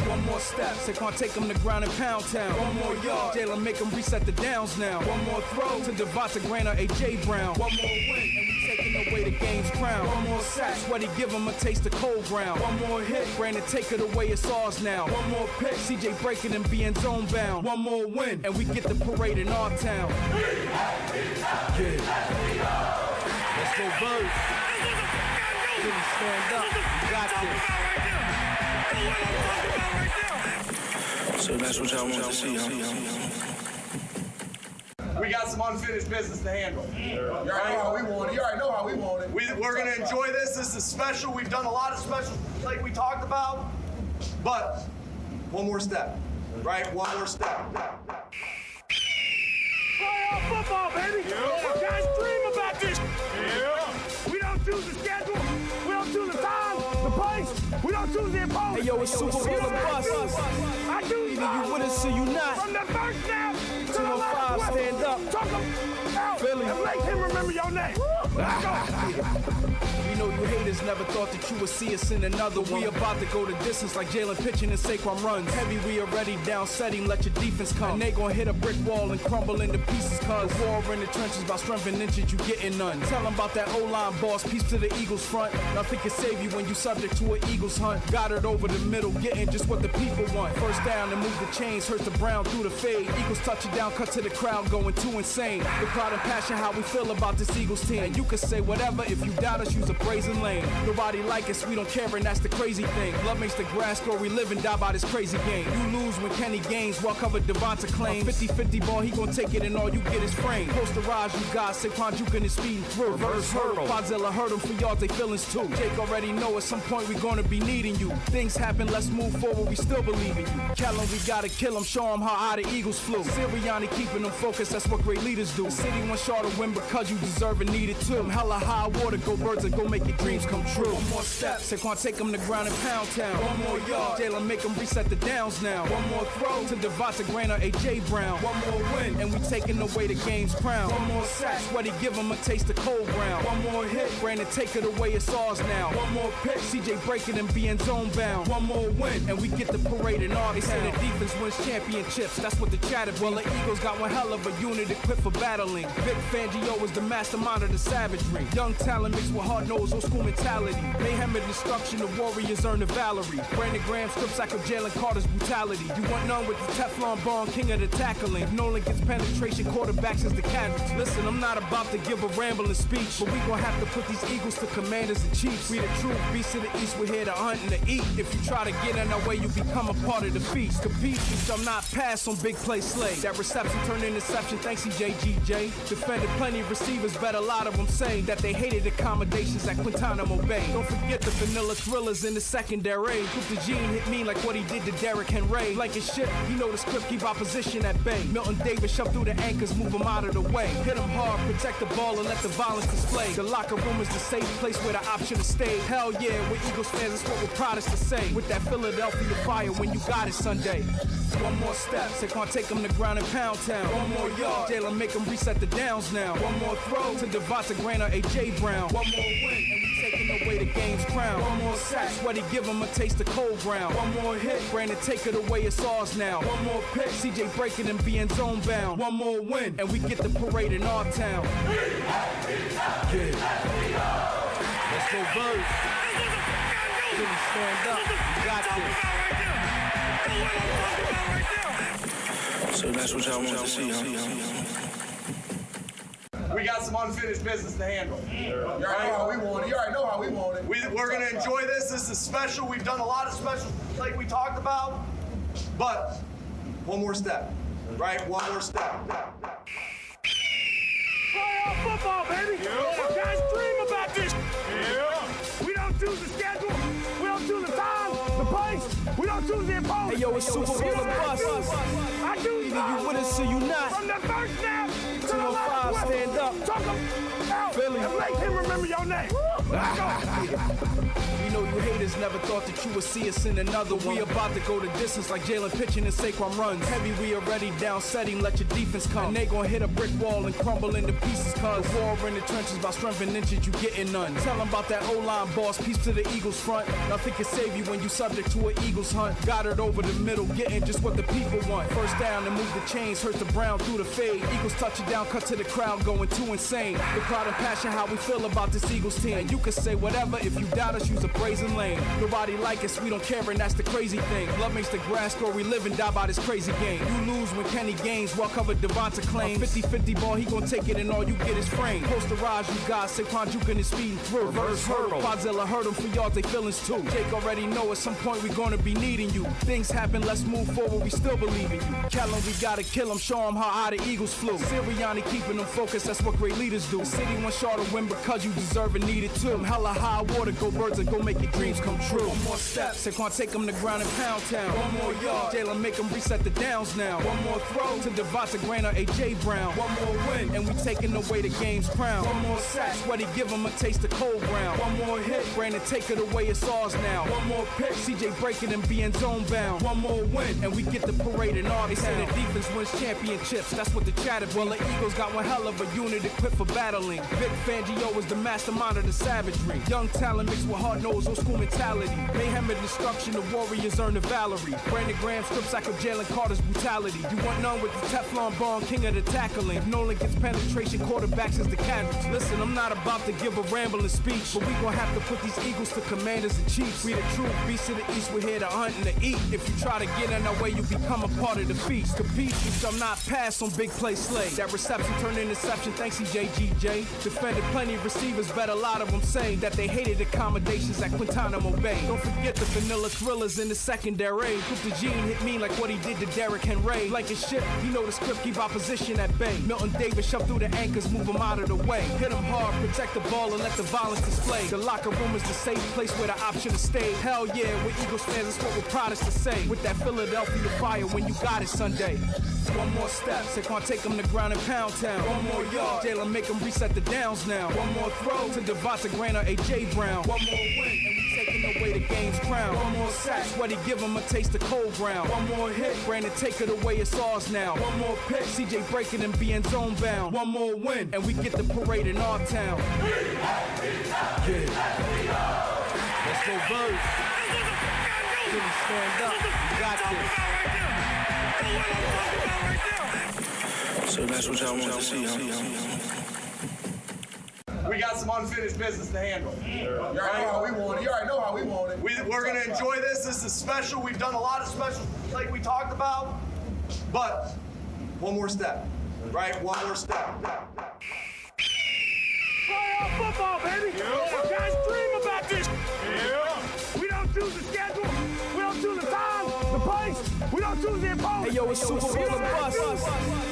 One more step, Saquon take him to ground and pound town. One more yard, Jalen make him reset the downs now. One more throw to Devonta Grant or A.J. Brown. One more win, and we taking away the game's crown. One more sack, Sweaty give him a taste of cold ground. One more hit, Brandon take it away, it's ours now. One more pick, CJ break it and be in zone bound. One more win, and we get the parade in our town. Yeah. Let's go Birds. Really stand up, we got this. So that's what y'all want to see, huh? We got some unfinished business to handle. You already know how we want it. You already know how we want it. We're going to enjoy this. This is special. We've done a lot of specials like we talked about. But one more step, right? One more step. Playoff football, baby. Yeah. Guys dream about this. Yeah. We don't choose the schedule. We don't choose the time, the place. We don't choose the opponent. Hey, yo, it's Super Bowl and bust. I do. Either you with us or you not. From the first snap to to the left, 205, stand up. Talk him out Philly. and make him remember your name. Let's go. We know you haters never thought that you would see us in another one. We about to go the distance like Jalen pitching and Saquon runs. Heavy, we already down setting, let your defense come. And they gon' hit a brick wall and crumble into pieces, cause war in the trenches about strength and inches, you getting none. Tell them about that O-line boss, piece to the Eagles front. Nothing can save you when you subject to an Eagles hunt. Got it over the middle, getting just what the people want. First down and move the chains, hurts the Brown through the fade. Eagles touch it down, cut to the crowd, going too insane. The pride and passion, how we feel about this Eagles team. And you can say whatever, if you doubt us, use a brazen lane. Nobody like us, we don't care, and that's the crazy thing. Love makes the grass grow, we live and die by this crazy game. You lose when Kenny gains, well covered Devonta claims. 50-50 ball, he gon' take it and all you get is frame. Posterage, you got Saquon juking and speeding through. Reverse hurdle, Podzilla hurt him for yards, they feelings too. Jake already know at some point we gonna be needing you. Things happen, let's move forward, we still believe in you. Kellen, we gotta kill him, show him how high the Eagles flew. Sirianni keeping them focused, that's what great leaders do. The city wants y'all to win because you deserve and need it too. Hella high water, go birds and go make your dreams come true. One more step, Saquon take him to ground and pound town. One more yard, Jalen make him reset the downs now. One more throw to Devonta Green or A.J. Brown. One more win, and we taking away the game's crown. One more sack, Sweaty give him a taste of cold ground. One more hit, Brandon take it away, it's ours now. One more pick, CJ breaking and being zone bound. One more win, and we get the parade in our town. They say the defense wins championships, that's what the chatter be. Well, the Eagles got one hell of a unit equipped for battling. Vic Fangio is the mastermind of the savagery. Young talent mixed with hard-nosed old school mentality. Mayhem and destruction, the Warriors earn the Valerie. Brandon Graham strips like of Jalen Carter's brutality. You want none with the Teflon Bond, king of the tackling. If Nolan gets penetration, quarterbacks is the casualty. Listen, I'm not about to give a rambling speech, but we gon' have to put these Eagles to commanders and chiefs. We the true beasts of the East, we're here to hunt and to eat. If you try to get in our way, you become a part of the feast. Compete, you shall not pass on big play slay. That reception turned interception, thanks CJGJ. Defended plenty of receivers, bet a lot of them say that they hated accommodations at Guantanamo Bay. Don't forget the vanilla thrillers in the secondary. Cooper Gene hit me like what he did to Derrick Henry. Like his shit, you know the script, keep opposition at bay. Milton Davis shoved through the anchors, move them out of the way. Hit them hard, protect the ball and let the violence display. The locker room is the safe place where the option is stay. Hell yeah, we're Eagles fans, that's what we're proudest to say. With that Philadelphia fire when you got it Sunday. One more step, Saquon take him to ground and pound town. One more yard, Jalen make him reset the downs now. One more throw to Devonta Green or A.J. Brown. One more win, and we taking away the game's crown. One more sack, Sweaty give him a taste of cold ground. One more hit, Brandon take it away, it's ours now. One more pick, CJ breaking and being zone bound. One more win, and we get the parade in our town. Yeah. Let's go Birds. Stand up, you got this. So that's what y'all want to see, huh? We got some unfinished business to handle. You already know how we want it. You already know how we want it. We're going to enjoy this. This is special. We've done a lot of specials like we talked about. But one more step, right? One more step. Playoff football, baby. Yeah. Guys dream about this. Yeah. We don't choose the schedule. We don't choose the time, the place. We don't choose the opponent. Hey, yo, it's Super Bowl or bust. I do. Either you with us or you not. From the first snap to the 205, last stand up. Talk him out Philly. and make him remember your name. Let's go. We know you haters never thought that you would see us in another one. We about to go the distance like Jalen pitching and Saquon runs. Heavy, we already down setting, let your defense come. And they gon' hit a brick wall and crumble into pieces, cause war in the trenches about strength and inches, you getting none. Tell them about that O-line boss, piece to the Eagles front. Nothing can save you when you subject to an Eagles hunt. Got it over the middle, getting just what the people want. First down and move the chains, hurts the Brown through the fade. Eagles touch it down, cut to the crowd, going too insane. The pride and passion, how we feel about this Eagles team. And you can say whatever, if you doubt us, use a brazen lane. Nobody like us, we don't care, and that's the crazy thing. Love makes the grass grow, we live and die by this crazy game. You lose when Kenny gains, well covered Devonta claims. 50-50 ball, he gon' take it and all you get is frame. Posterage, you got Saquon juking and speeding through. Reverse hurdle, Podzilla hurt him for yards, they feelings too. Jake already know at some point we gonna be needing you. Things happen, let's move forward, we still believe in you. Kellen, we gotta kill him, show him how high the Eagles flew. Sirianni keeping them focused, that's what great leaders do. The city wants y'all to win because you deserve and need it too. true. Hella high water, go birds and go make your dreams come true. One more step, Saquon take them to ground and pound town. One more yard, Jalen make them reset the downs now. One more throw to Devonta Grant or A.J. Brown. One more win, and we taking away the game's crown. One more sack, Sweaty give him a taste of cold ground. One more hit, Brandon take it away, it's ours now. One more pick, C.J. breaking and being zone bound. One more win, and we get the parade in our They say the defense wins championships, that's what the chatter be. Well, the Eagles got one hell of a unit equipped for battling. Vic Fangio is the mastermind of the savagery. Young talent mixed with hard-nosed old school mentality. Mayhem and destruction, the Warriors earn the Valerie. Brandon Graham strip sack of Jalen Carter's brutality. You want none with the Teflon Bond, king of the tackling. If Nolan gets penetration, quarterbacks is the casualty. Listen, I'm not about to give a rambling speech, but we gon' have to put these Eagles to commanders and chiefs. We the true beasts of the East, we're here to hunt and to eat. If you try to get in our way, you become a part of the feast. Compete, you shall not pass on big play slay. That reception turned interception, thanks CJGJ. Defended plenty of receivers, bet a lot of them say that they hated accommodations at Guantanamo Bay. Don't forget the vanilla thrillers in the secondary. Put the gene hit me like what he did to Derrick Henry. Like his shit, you know the script, keep opposition at bay. Milton Davis shoved through the anchors, move them out of the way. Hit them hard, protect the ball and let the violence display. The locker room is the safe place where the option to stay. Hell yeah, we're Eagles fans, that's what we're proudest to say. With that Philadelphia fire when you got it Sunday. One more step, Saquon take them to ground and pound town. One more yard, Jalen make them reset the downs now. One more throw to Devonta Grant or A.J. Brown. One more win, and we taking away the game's crown. One more sack, Sweaty give him a taste of cold ground. One more hit, Brandon take it away, it's ours now. One more pick, C.J. breaking and being zone bound. One more win, and we get the parade in our town. Yeah. Let's go Birds. Philly stand up, we got this. So that's what y'all want to see, huh? We got some unfinished business to handle. You already know how we want it. You already know how we want it. We're going to enjoy this. This is special. We've done a lot of specials like we talked about. But one more step, right? One more step. Playoff football, baby. Yeah. Guys dream about this. Yeah. We don't choose the schedule. We don't choose the time, the place. We don't choose the opponent. Hey, yo, it's Super Bowl or bust.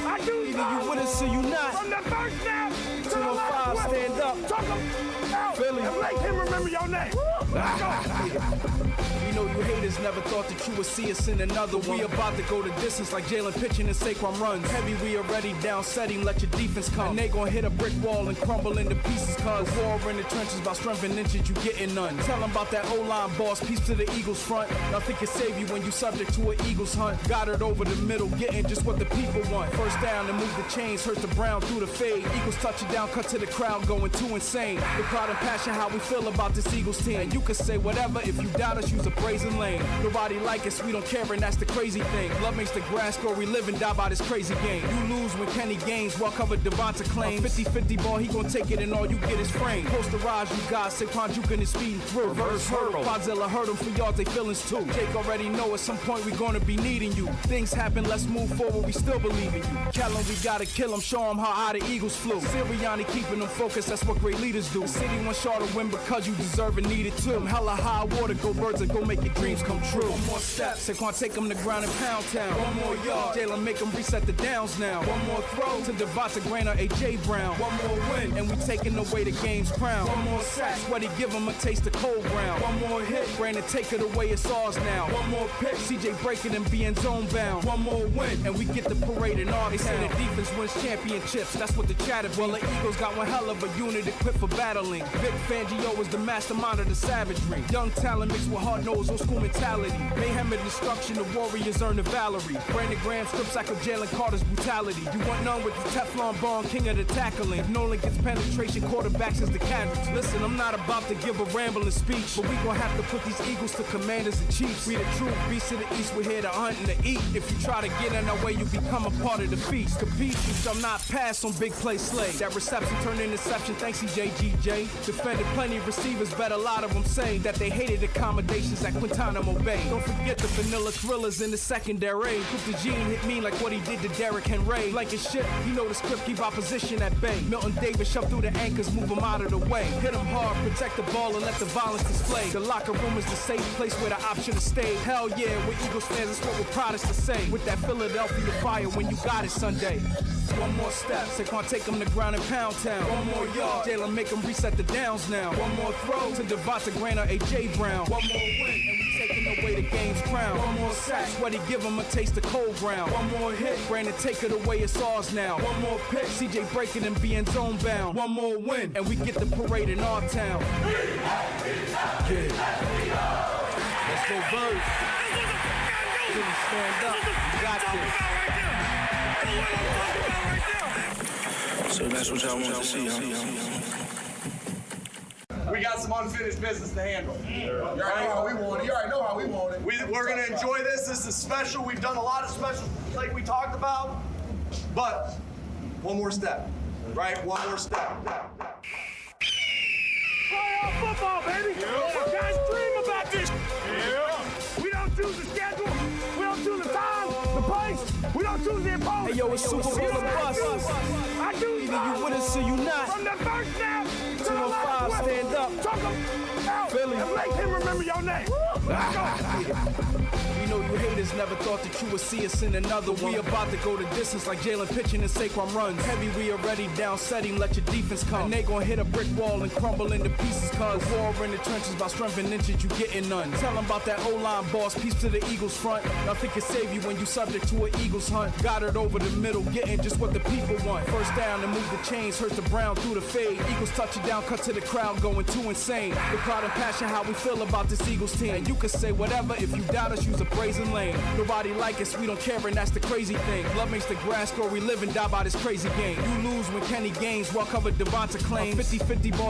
I do. Either you with us or you not. From the first snap to the 205, last stand up. Talk out. Philly. And make him remember your name. You know you haters never thought that you would see us in another one. We about to go the distance like Jalen pitching and Saquon runs. Heavy, we already down setting, let your defense come. And they gon' hit a brick wall and crumble into pieces, cause war in the trenches about strength and inches, you getting none. Tell them about that O-line boss, piece to the Eagles front. Nothing can save you when you subject to an Eagles hunt. Got it over the middle, getting just what the people want. First down and move the chains, hurt the Brown through the fade. Eagles touch it down, cut to the crowd, going too insane. The crowd and passion, how we feel about this Eagles team. And you can say whatever, if you doubt us, use a brazen lane. Nobody like us, we don't care, and that's the crazy thing. Love makes the grass grow, we live and die by this crazy game. You lose when Kenny gains, well covered Devonta claims. 50-50 ball, he gon' take it and all you get is frame. Posterage, you guys, Saquon juking and speeding through. Reverse hurdle, Podzilla hurt him for yards, they feelings too. Jake already know at some point we gonna be needing you. Things happen, let's move forward, we still believe in you. Tell him we gotta kill him, show him how high the Eagles flew. Sirianni keeping them focused, that's what great leaders do. The city wants y'all to win because you deserve and need it too. Hella high water, go Birds and go make your dreams come true. One more step, Saquon take them to ground and pound town. One more yard, Jalen make them reset the downs now. One more throw to Devonta Grant or A.J. Brown. One more win, and we taking away the game's crown. One more sack, Sweaty give him a taste of cold ground. One more hit, Brandon take it away, it's ours now. One more pick, C.J. breaking and being zone bound. One more win, and we get the parade in our They say the defense wins championships, that's what the chatter be. Well, the Eagles got one hell of a unit equipped for battling. Vic Fangio is the mastermind of the savagery. Young talent mixed with hard-nosed old school mentality. Mayhem and destruction, the Warriors earn the Valerie. Brandon Graham strip sack of Jalen Carter's brutality. You want none with the Teflon Bond, king of the tackling. If Nolan gets penetration, quarterbacks is the casualty. Listen, I'm not about to give a rambling speech, but we gon' have to put these Eagles to commanders and chiefs. We the true beasts of the East, we're here to hunt and to eat. If you try to get in our way, you become a part of the feast. Compete, you shall not pass on big play slay. That reception turned interception, thanks CJGJ. Defended plenty of receivers, bet a lot of them say that they hated accommodations at Guantanamo Bay. Don't forget the vanilla thrillers in the secondary. Put the gene hit me like what he did to Derrick Henry. Like his shit, you know the script, keep opposition at bay. Milton Davis shoved through the anchors, move them out of the way. Hit them hard, protect the ball and let the violence display. The locker room is the safe place where the option to stay. Hell yeah, we're Eagles fans, that's what we're proudest to say. With that Philadelphia fire when you got it Sunday. One more step, Saquon take them to ground and pound town. One more yard, Jalen make them reset the downs balls now. One more throw to Devonta Grant or A.J. Brown. One more win, and we taking away the game's crown. One more sack, Sweaty give him a taste of cold ground. One more hit, Brandon take it away, it's ours now. One more pick, CJ breaking and being zone bound. One more win, and we get the parade in our town. Yeah. Let's go Birds. Stand up, you got this. So that's what y'all want to see, huh? We got some unfinished business to handle. You already know how we want it. You already know how we want it. We're going to enjoy this. This is special. We've done a lot of specials like we talked about. But one more step, right? One more step. Playoff football, baby. Yeah. Guys dream about this. Yeah. We don't choose the schedule. We don't choose the time, the place. We don't choose the opponent. Hey, yo, it's Super Bowl or bust. I do. Either you with us or you not. From the first snap to the 205, last stand up. Talk him out Philly. and make him remember your name. Let's go. We know you haters never thought that you would see us in another one. We about to go the distance like Jalen pitching and Saquon runs. Heavy, we already down, set him, let your defense come. And they gon' hit a brick wall and crumble into pieces, cause war in the trenches by strength and inches, you getting none. Tell them about that O-line boss, piece to the Eagles front. Nothing can save you when you subject to an Eagles hunt. Got it over the middle, getting just what the people want. First down and move the chains, hurts the Brown through the fade. Eagles touch it down, cut to the crowd, going too insane. The pride and passion, how we feel about this Eagles team. And you can say whatever, if you doubt us, use a brazen lane. Nobody like us, we don't care, and that's the crazy thing. Love makes the grass grow, we live and die by this crazy game. You lose when Kenny gains, well covered Devonta claims. 50-50 ball,